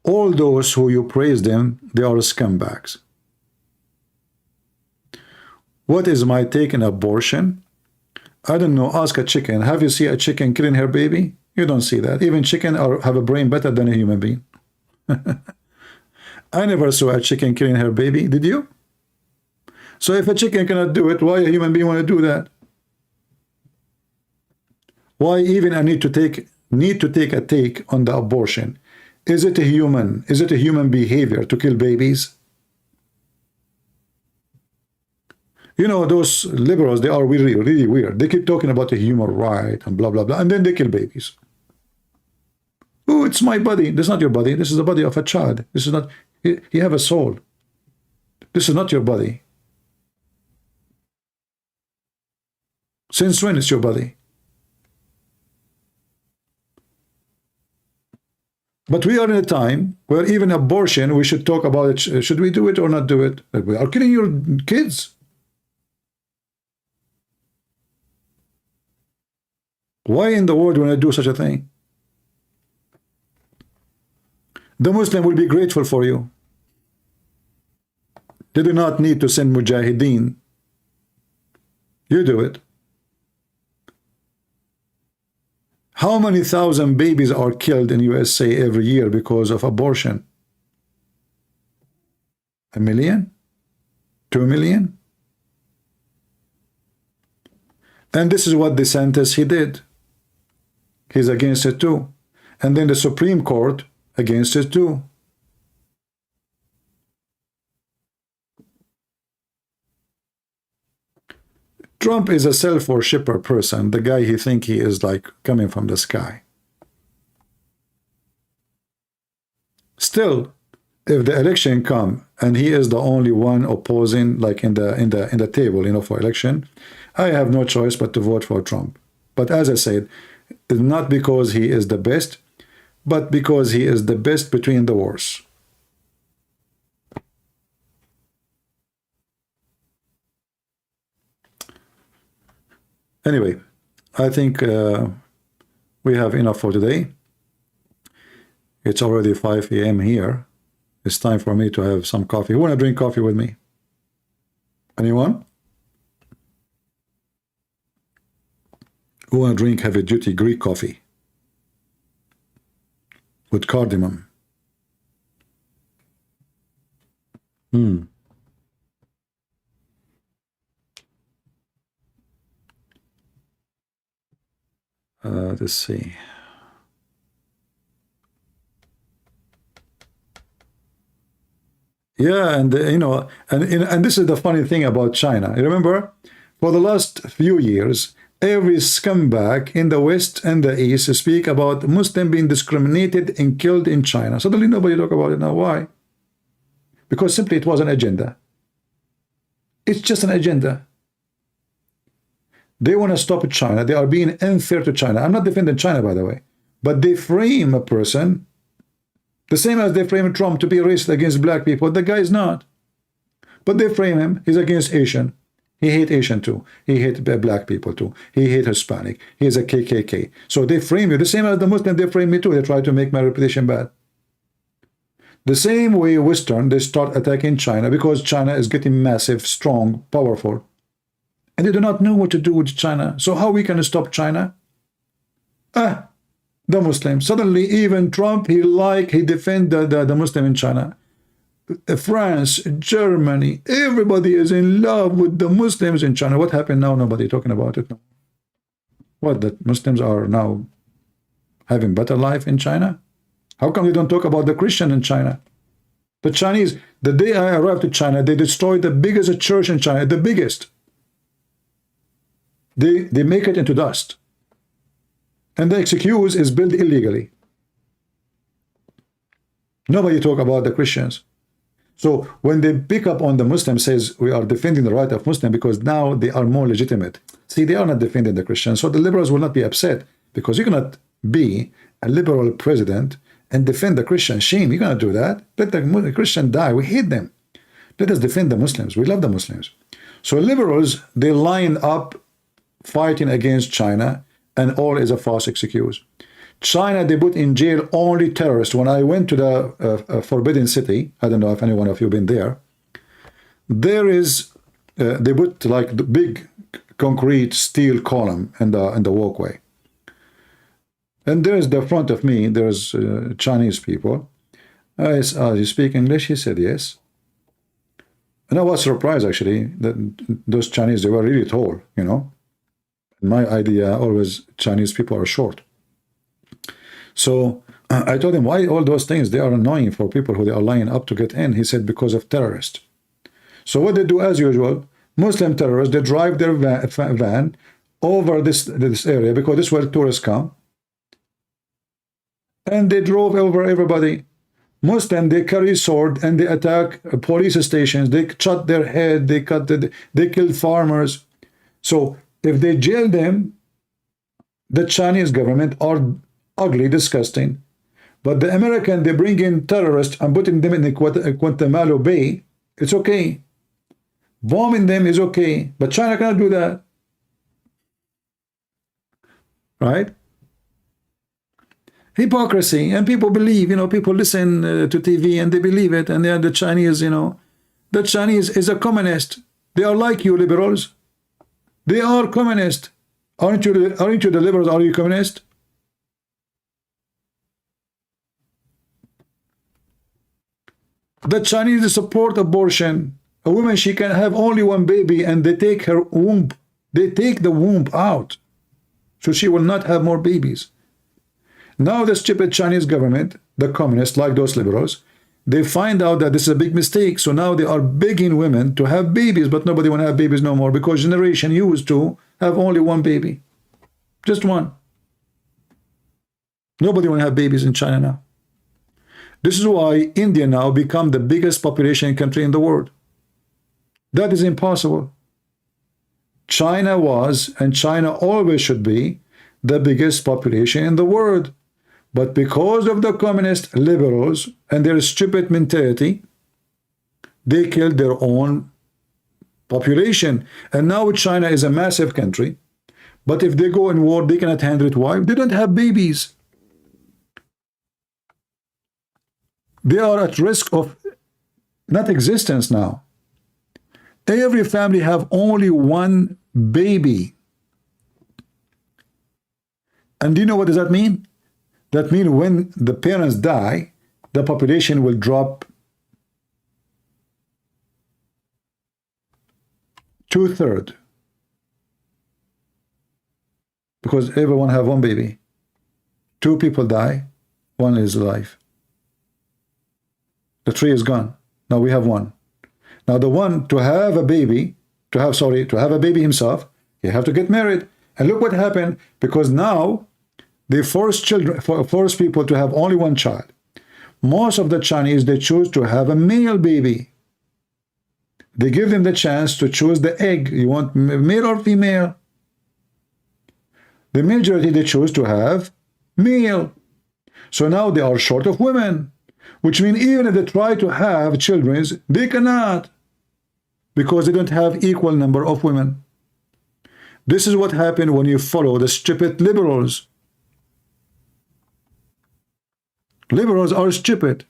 All those who you praise them, they are scumbags. What is my take on abortion? I don't know. Ask a chicken. Have you seen a chicken killing her baby? You don't see that. Even chicken have a brain better than a human being. I never saw a chicken killing her baby. Did you? So if a chicken cannot do it, why a human being want to do that? Why even I need to take a take on the abortion? Is it a human behavior to kill babies? You know, those liberals, they are really, really weird. They keep talking about the human right and blah, blah, blah, and then they kill babies. Oh, it's my body. This is not your body. This is the body of a child. This is not, you have a soul. This is not your body. Since when it's your body? But we are in a time where even abortion, we should talk about it. Should we do it or not do it? We are killing your kids. Why in the world would I do such a thing? The Muslim will be grateful for you. They do not need to send mujahideen. You do it. How many thousand babies are killed in USA every year because of abortion? 1 million? 2 million? And this is what DeSantis, he did. He's against it too. And then the Supreme Court against it too. Trump is a self-worshipper person. The guy he think he is like coming from the sky. Still, if the election come and he is the only one opposing, like in the table, you know, for election, I have no choice but to vote for Trump. But as I said, it's not because he is the best, but because he is the best between the worst. Anyway, I think we have enough for today. It's already 5 a.m. here. It's time for me to have some coffee. Who want to drink coffee with me? Anyone? Who want to drink heavy-duty Greek coffee with cardamom? Let's see. Yeah, and you know, and this is the funny thing about China. You remember, for the last few years, every scumbag in the West and the East speak about Muslims being discriminated and killed in China. Suddenly nobody talk about it now. Why? Because simply it was an agenda. It's just an agenda. They want to stop China. They are being unfair to China. I'm not defending China, by the way. But they frame a person the same as they frame Trump to be racist against black people. The guy is not. But they frame him. He's against Asian. He hates Asian too. He hates black people too. He hates Hispanic. He is a KKK. So they frame you. The same as the Muslim, they frame me too. They try to make my reputation bad. The same way Western, they start attacking China because China is getting massive, strong, powerful. And they do not know what to do with China. So how we can stop China? The Muslims. Suddenly, even Trump, he defend the Muslim in China. France, Germany, everybody is in love with the Muslims in China. What happened now? Nobody talking about it. What, the Muslims are now having better life in China? How come they don't talk about the Christian in China? The Chinese, the day I arrived to China, they destroyed the biggest church in China, the biggest. They make it into dust. And the excuse is built illegally. Nobody talk about the Christians. So when they pick up on the Muslim, says we are defending the right of Muslim because now they are more legitimate. See, they are not defending the Christians. So the liberals will not be upset because you cannot be a liberal president and defend the Christian. Shame, you cannot do that. Let the Christian die. We hate them. Let us defend the Muslims. We love the Muslims. So liberals, they line up fighting against China, and all is a false excuse. China, they put in jail only terrorists. When I went to the Forbidden City, I don't know if any one of you been there, there is, they put like the big concrete steel column in the walkway. And there's the front of me, there's Chinese people. I said, you speak English? He said, yes. And I was surprised, actually, that those Chinese, they were really tall, you know. My idea, always Chinese people are short. So I told him, why all those things? They are annoying for people who they are lining up to get in. He said, because of terrorists. So what they do, as usual, Muslim terrorists, they drive their van over this area, because this is where tourists come. And they drove over everybody. Muslim, they carry sword and they attack police stations. They shot their head. They killed farmers. So if they jail them, the Chinese government are ugly, disgusting. But the American, they bring in terrorists and putting them in the Guantanamo Bay. It's okay. Bombing them is okay. But China cannot do that. Right? Hypocrisy. And people believe, you know, people listen to TV and they believe it. And they are the Chinese, you know. The Chinese is a communist. They are like you liberals. They are communist. Aren't you the liberals? Are you communist? The Chinese support abortion. A woman, she can have only one baby and they take her womb. They take the womb out. So she will not have more babies. Now the stupid Chinese government, the communists, like those liberals, they find out that this is a big mistake. So now they are begging women to have babies, but nobody want to have babies no more, because generation used to have only one baby. Just one. Nobody want to have babies in China now. This is why India now become the biggest population country in the world. That is impossible. China was, and China always should be, the biggest population in the world. But because of the communist liberals and their stupid mentality, they killed their own population. And now China is a massive country. But if they go in war, they cannot handle it. Why? They don't have babies. They are at risk of not existence now. Every family have only one baby. And do you know what does that mean? That means when the parents die, the population will drop 2/3. Because everyone have one baby. 2 people die, 1 is alive. The 3 is gone. Now we have 1. Now the one to have a baby, to have a baby himself, you have to get married. And look what happened, because now they force people to have only 1 child. Most of the Chinese, they choose to have a male baby. They give them the chance to choose the egg. You want male or female? The majority, they choose to have male. So now they are short of women, which means even if they try to have children, they cannot, because they don't have equal number of women. This is what happened when you follow the stupid liberals. Liberals are stupid.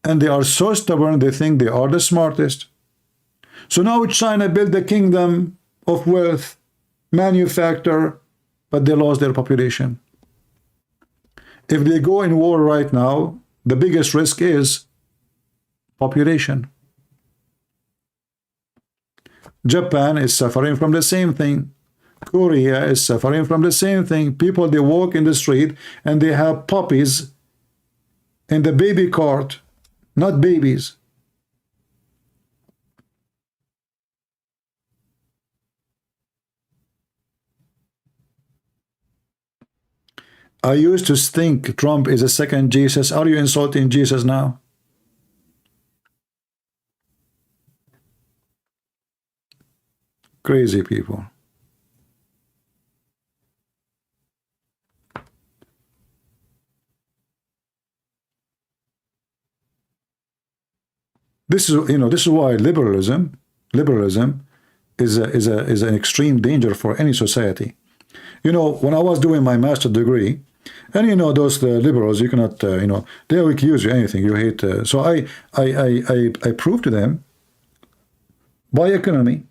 And they are so stubborn, they think they are the smartest. So now China built the kingdom of wealth, manufacture, but they lost their population. If they go in war right now, the biggest risk is population. Japan is suffering from the same thing. Korea is suffering from the same thing. People, they walk in the street and they have puppies in the baby cart, not babies. I used to think Trump is a second Jesus. Are you insulting Jesus now? Crazy people. This is, this is why liberalism is an extreme danger for any society. When I was doing my master's degree, and those liberals, you cannot, they will accuse you anything you hate. So I proved to them by economy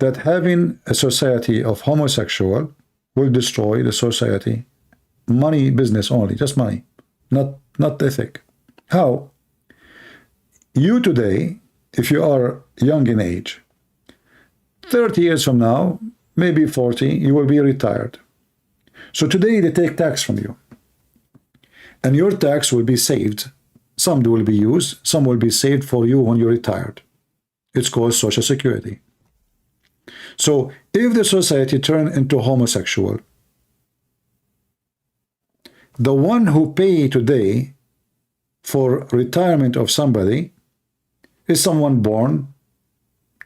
that having a society of homosexual will destroy the society money business only, just money, not ethic. How? You today, if you are young in age, 30 years from now, maybe 40, you will be retired. So today they take tax from you. And your tax will be saved. Some will be used, some will be saved for you when you're retired. It's called Social Security. So if the society turn into homosexual, the one who pay today for retirement of somebody is someone born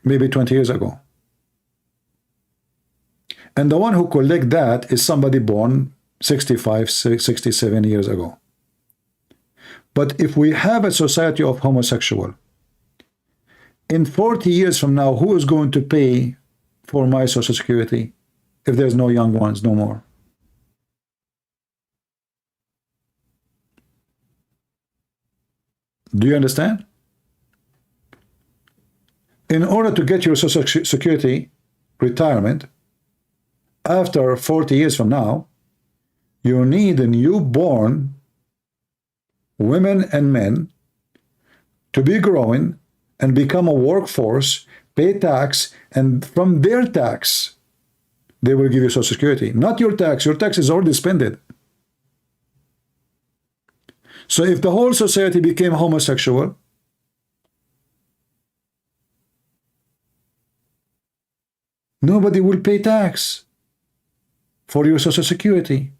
maybe 20 years ago. And the one who collect that is somebody born 65, 67 years ago. But if we have a society of homosexual, in 40 years from now, who is going to pay for my Social Security if there's no young ones no more? Do you understand? In order to get your Social Security retirement, after 40 years from now, you need a newborn women and men to be growing and become a workforce, pay tax, and from their tax, they will give you Social Security. Not your tax. Your tax is already spent. So if the whole society became homosexual, nobody will pay tax for your Social Security.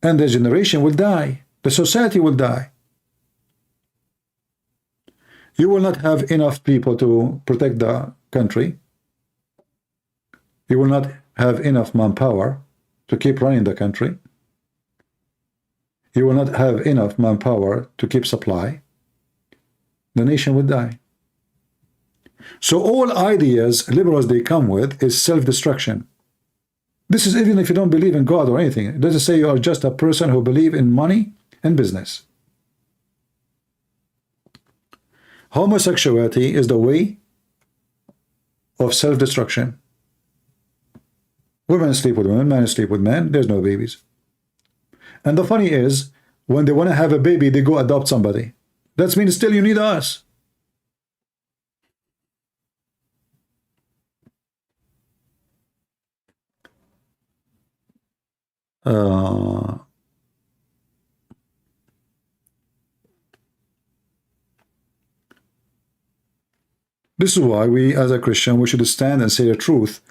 And the generation will die. The society will die. You will not have enough people to protect the country. You will not have enough manpower to keep running the country. You will not have enough manpower to keep supply. The nation will die. So all ideas liberals they come with is self-destruction. This is even if you don't believe in God or anything. It doesn't say you are just a person who believes in money and business. Homosexuality is the way of self-destruction. Women sleep with women, men sleep with men, there's no babies. And the funny is, when they want to have a baby, they go adopt somebody. That means still you need us. This is why we, as a Christian, we should stand and say the truth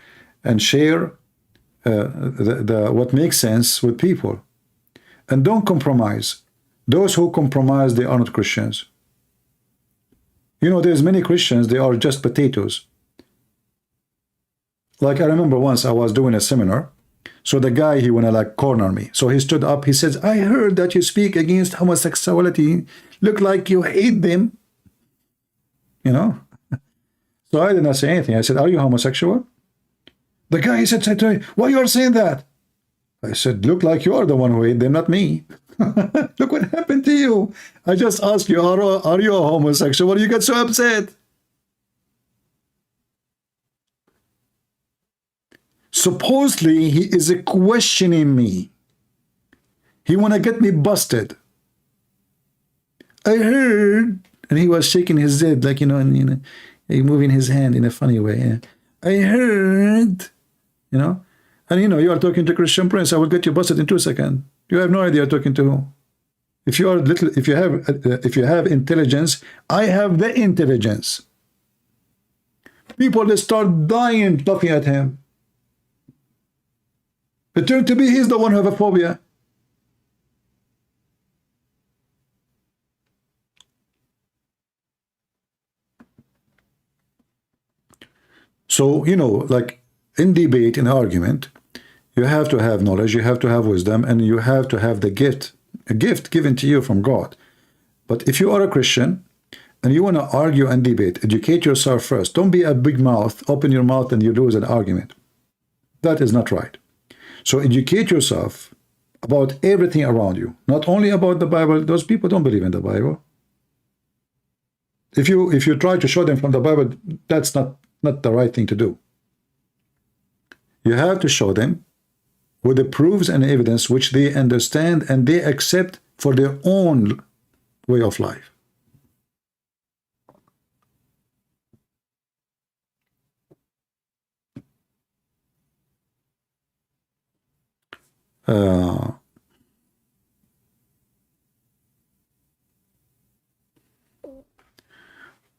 and share what makes sense with people. And don't compromise. Those who compromise, they are not Christians. You know, there's many Christians, they are just potatoes. Like I remember once I was doing a seminar. So the guy, he wanna like corner me. So he stood up, he says, I heard that you speak against homosexuality. Look like you hate them. You know? So I did not say anything. I said, are you homosexual? The guy, he said to me, why you are saying that? I said, look like you are the one who hate them, not me. Look what happened to you. I just asked you, are you a homosexual? You get so upset. Supposedly, he is questioning me. He want to get me busted. I heard, and he was shaking his head like, you know, and moving his hand in a funny way. Yeah. I heard, you know, and you know, you are talking to Christian Prince. I will get you busted in 2 seconds. You have no idea you're talking to who. If you are little, if you have intelligence, I have the intelligence. People, they start dying laughing at him. It turned to be he's the one who have a phobia. So, you know, like in debate, in argument, you have to have knowledge, you have to have wisdom, and you have to have the gift, a gift given to you from God. But if you are a Christian and you want to argue and debate, educate yourself first. Don't be a big mouth, open your mouth and you lose an argument. That is not right. So educate yourself about everything around you, not only about the Bible. Those people don't believe in the Bible. If you try to show them from the Bible, that's not the right thing to do. You have to show them with the proofs and evidence which they understand and they accept for their own way of life.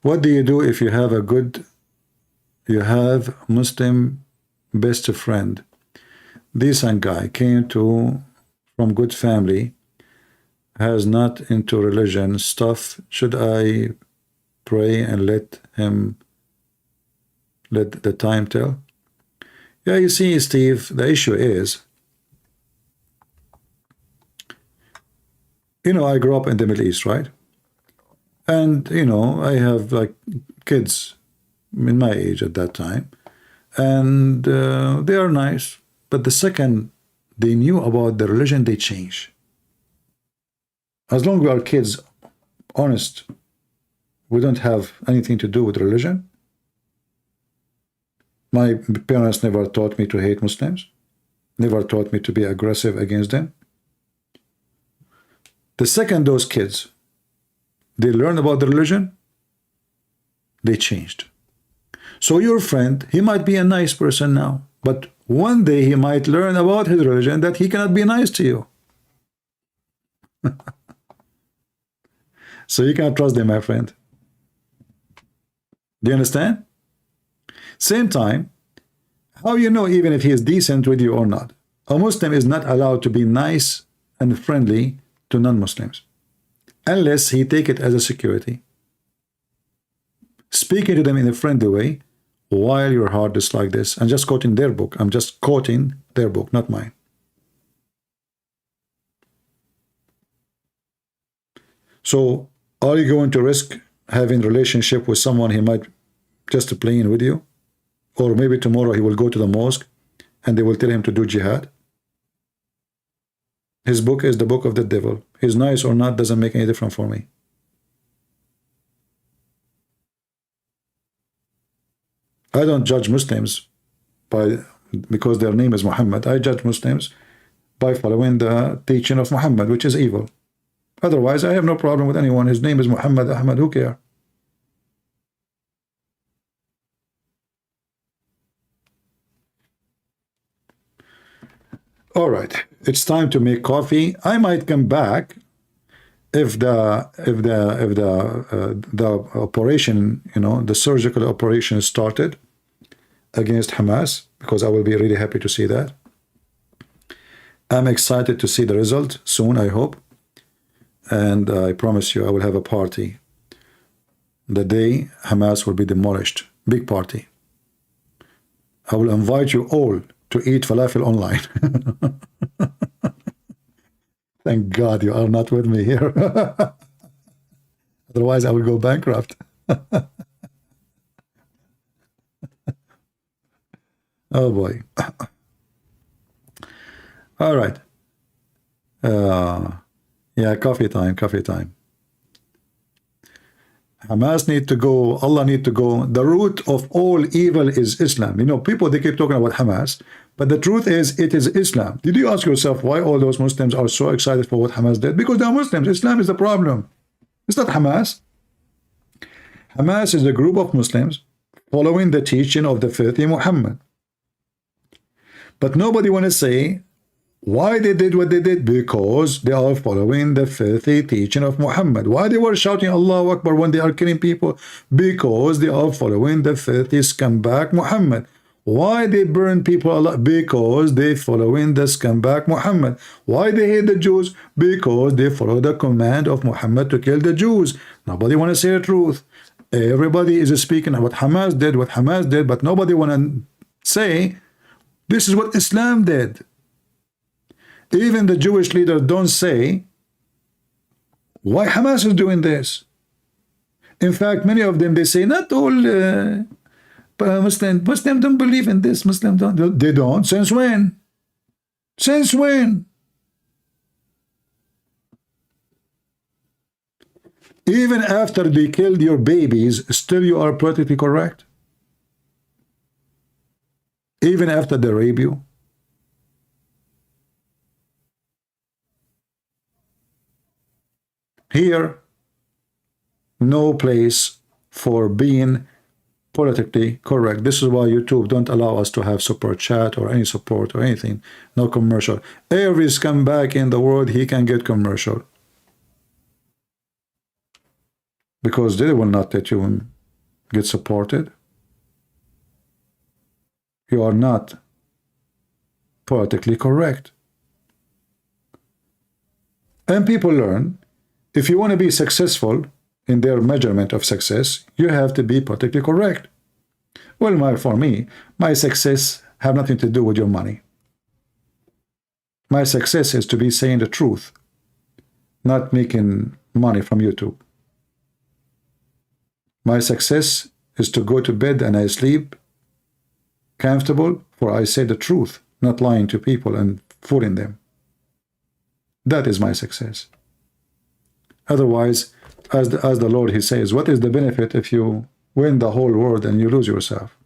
What do you do if you have Muslim best friend, decent guy, came from good family, has not into religion stuff? Should I pray and let the time tell? Yeah, you see, Steve, the issue is, you know, I grew up in the Middle East, right? And, you know, I have like kids in my age at that time, and they are nice, but the second they knew about the religion, they change. As long as we are kids, honest, we don't have anything to do with religion. My parents never taught me to hate Muslims, never taught me to be aggressive against them. The second those kids, they learn about the religion, they changed. So your friend, he might be a nice person now, but one day he might learn about his religion that he cannot be nice to you. So you cannot trust them, my friend. Do you understand? Same time, how you know even if he is decent with you or not? A Muslim is not allowed to be nice and friendly to non-Muslims unless he take it as a security, speaking to them in a friendly way while your heart is like this. I'm just quoting their book. I'm just quoting their book, not mine. So are you going to risk having a relationship with someone he might just playing with you? Or maybe tomorrow he will go to the mosque and they will tell him to do jihad? His book is the book of the devil. He's nice or not doesn't make any difference for me. I don't judge Muslims because their name is Muhammad. I judge Muslims by following the teaching of Muhammad, which is evil. Otherwise, I have no problem with anyone. His name is Muhammad, Ahmad, who cares? All right, it's time to make coffee. I might come back if the operation, you know, the surgical operation started against Hamas, because I will be really happy to see that. I'm excited to see the result soon, I hope. And I promise you, I will have a party the day Hamas will be demolished. Big party. I will invite you all to eat falafel online. Thank God you are not with me here. Otherwise, I will go bankrupt. Oh boy. All right. Yeah, coffee time, coffee time. Hamas need to go, Allah need to go. The root of all evil is Islam. You know, people, they keep talking about Hamas, but the truth is, it is Islam. Did you ask yourself why all those Muslims are so excited for what Hamas did? Because they are Muslims. Islam is the problem. It's not Hamas. Hamas is a group of Muslims following the teaching of the filthy Muhammad. But nobody want to say why they did what they did, because they are following the filthy teaching of Muhammad. Why they were shouting Allahu Akbar when they are killing people? Because they are following the filthy scumbag Muhammad. Why they burn people alive? Because they following the scumbag Muhammad. Why they hate the Jews? Because they follow the command of Muhammad to kill the Jews. Nobody want to say the truth. Everybody is speaking what Hamas did, but nobody want to say this is what Islam did. Even the Jewish leaders don't say why Hamas is doing this. In fact, many of them, they say not all Muslim don't believe in this. Muslim don't. They don't. Since when? Since when? Even after they killed your babies, still you are politically correct? Even after they rape you? Here, no place for being politically correct. This is why YouTube don't allow us to have super chat or any support or anything. No commercial. Every scumbag in the world, he can get commercial. Because they will not let you get supported. You are not politically correct. And people learn, if you want to be successful in their measurement of success, you have to be politically correct. Well, for me, my success have nothing to do with your money. My success is to be saying the truth, not making money from YouTube. My success is to go to bed and I sleep comfortable, for I say the truth, not lying to people and fooling them. That is my success. Otherwise, as the Lord, he says, what is the benefit if you win the whole world and you lose yourself?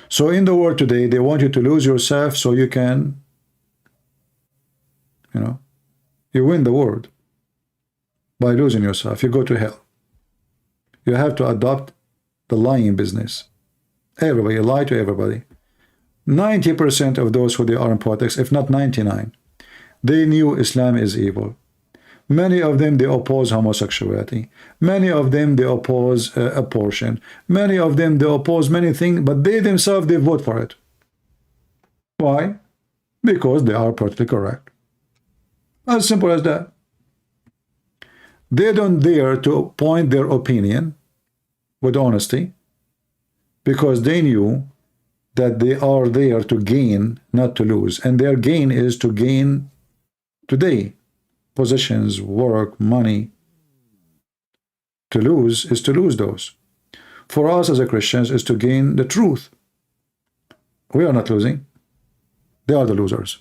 So in the world today, they want you to lose yourself so you can, you win the world. By losing yourself, you go to hell. You have to adopt the lying business. Everybody lie to everybody. 90% of those who are in politics, if not 99%, they knew Islam is evil. Many of them, they oppose homosexuality. Many of them, they oppose abortion. Many of them, they oppose many things, but they themselves, they vote for it. Why? Because they are politically correct. As simple as that. They don't dare to point their opinion with honesty because they knew that they are there to gain, not to lose. And their gain is to gain today. Positions, work, money. To lose is to lose those. For us as a Christians is to gain the truth. We are not losing. They are the losers.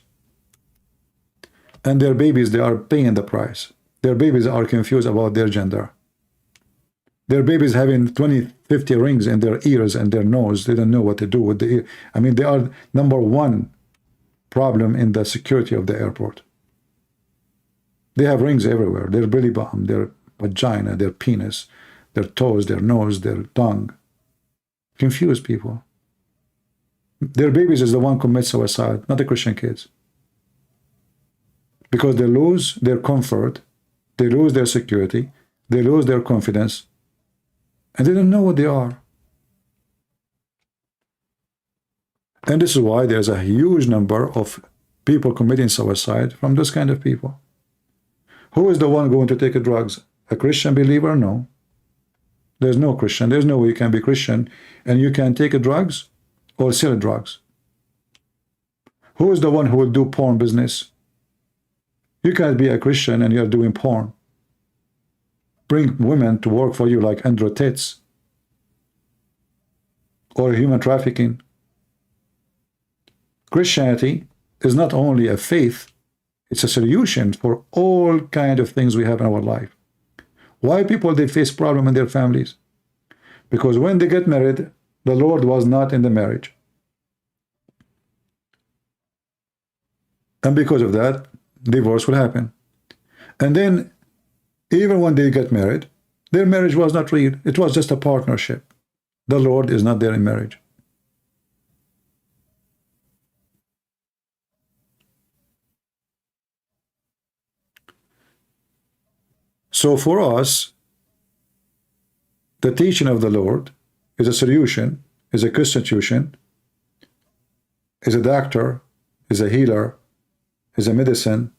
And their babies, they are paying the price. Their babies are confused about their gender. Their babies having 20, 50 rings in their ears and their nose. They don't know what to do with the ear. I mean, they are #1 problem in the security of the airport. They have rings everywhere. Their belly button, their vagina, their penis, their toes, their nose, their tongue. Confuse people. Their babies is the one who commits suicide, not the Christian kids. Because they lose their comfort, they lose their security, they lose their confidence, and they don't know what they are. And this is why there's a huge number of people committing suicide from those kind of people. Who is the one going to take drugs? A Christian believer? No. There's no Christian. There's no way you can be Christian and you can take drugs or sell drugs. Who is the one who will do porn business? You can't be a Christian and you're doing porn. Bring women to work for you like Andrew Tate or human trafficking. Christianity is not only a faith, it's a solution for all kind of things we have in our life. Why people, they face problem in their families? Because when they get married, the Lord was not in the marriage. And because of that, divorce will happen. And then, even when they get married, their marriage was not real. It was just a partnership. The Lord is not there in marriage. So for us, the teaching of the Lord is a solution, is a constitution, is a doctor, is a healer, is a medicine,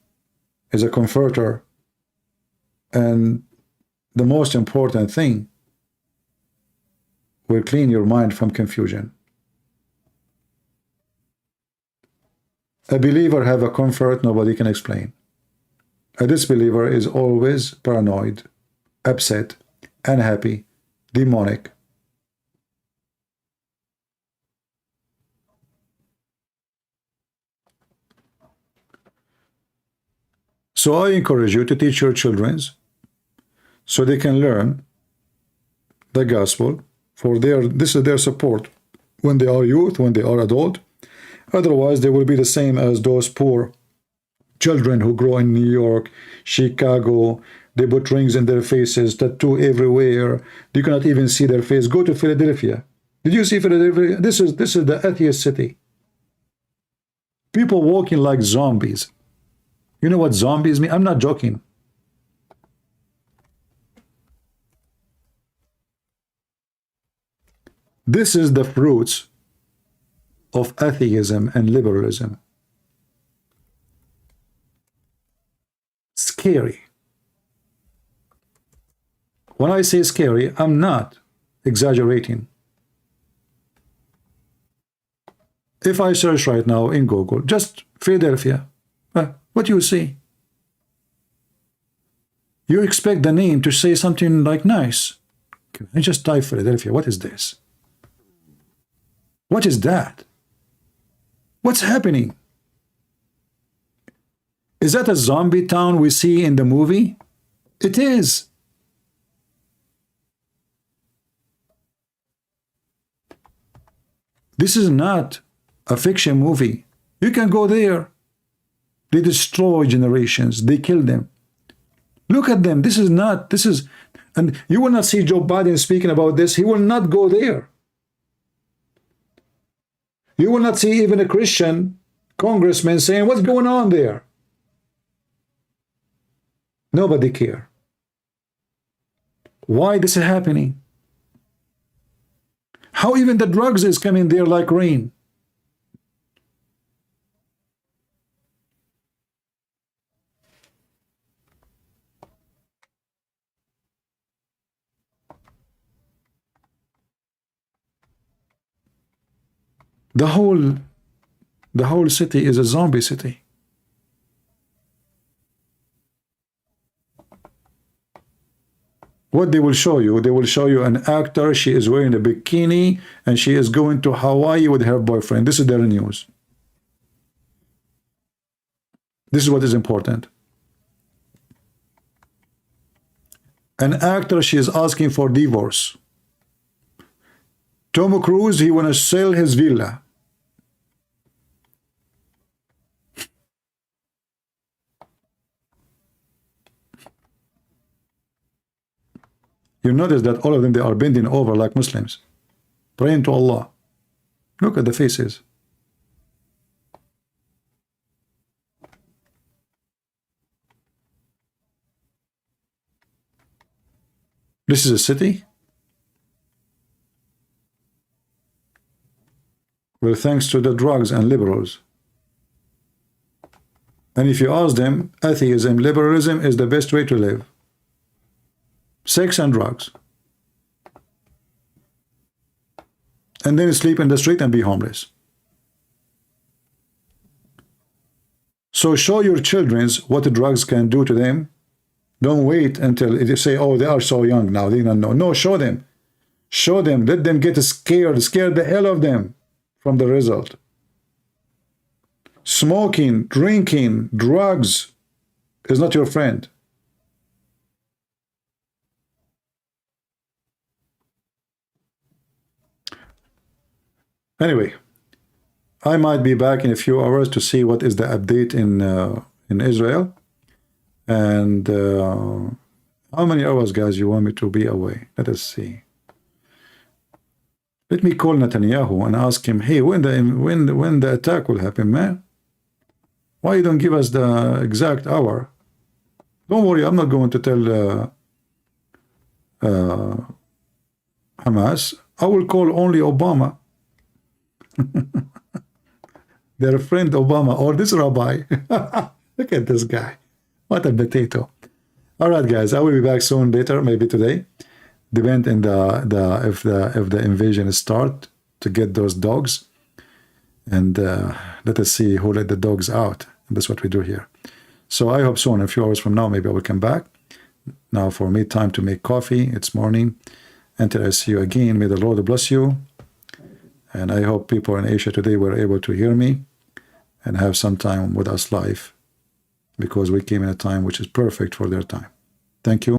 is a comforter, and the most important thing, will clean your mind from confusion. A believer have a comfort nobody can explain. A disbeliever is always paranoid, upset, unhappy, demonic. So I encourage you to teach your children so they can learn the gospel for this is their support when they are youth, when they are adult. Otherwise, they will be the same as those poor children who grow in New York, Chicago. They put rings in their faces, tattoo everywhere. You cannot even see their face. Go to Philadelphia. Did you see Philadelphia? This is the atheist city. People walking like zombies. You know what zombies mean? I'm not joking. This is the fruits of atheism and liberalism. Scary. When I say scary, I'm not exaggerating. If I search right now in Google, just Philadelphia, what do you see? You expect the name to say something like nice. I just type Philadelphia. What is this? What is that? What's happening? Is that a zombie town we see in the movie? It is. This is not a fiction movie. You can go there. They destroy generations. They kill them. Look at them. This is, and you will not see Joe Biden speaking about this. He will not go there. You will not see even a Christian congressman saying, what's going on there? Nobody care. Why this is happening? How even the drugs is coming there like rain? The whole city is a zombie city. What they will show you an actor, she is wearing a bikini and she is going to Hawaii with her boyfriend. This is their news. This is what is important. An actor, she is asking for divorce. Tom Cruise, he want to sell his villa. You notice that all of them, they are bending over like Muslims, praying to Allah. Look at the faces. This is a city where, thanks to the drugs and liberals, and if you ask them, atheism, liberalism is the best way to live. Sex and drugs. And then sleep in the street and be homeless. So show your children what the drugs can do to them. Don't wait until they say, oh, they are so young now, they don't know. No, show them. Show them. Let them get scared. Scare the hell of them from the result. Smoking, drinking, drugs is not your friend. Anyway, I might be back in a few hours to see what is the update in Israel. And how many hours, guys, you want me to be away? Let us see. Let me call Netanyahu and ask him, hey, when the attack will happen, man? Why you don't give us the exact hour? Don't worry, I'm not going to tell Hamas. I will call only Obama. Their friend Obama or this rabbi. Look at this guy. What a potato. All right, guys, I will be back soon later, maybe today. Depend on if the invasion start to get those dogs. And let us see who let the dogs out. And that's what we do here. So I hope soon, a few hours from now, maybe I will come back. Now for me, time to make coffee. It's morning. Until I see you again, may the Lord bless you. And I hope people in Asia today were able to hear me and have some time with us live, because we came in a time which is perfect for their time. Thank you.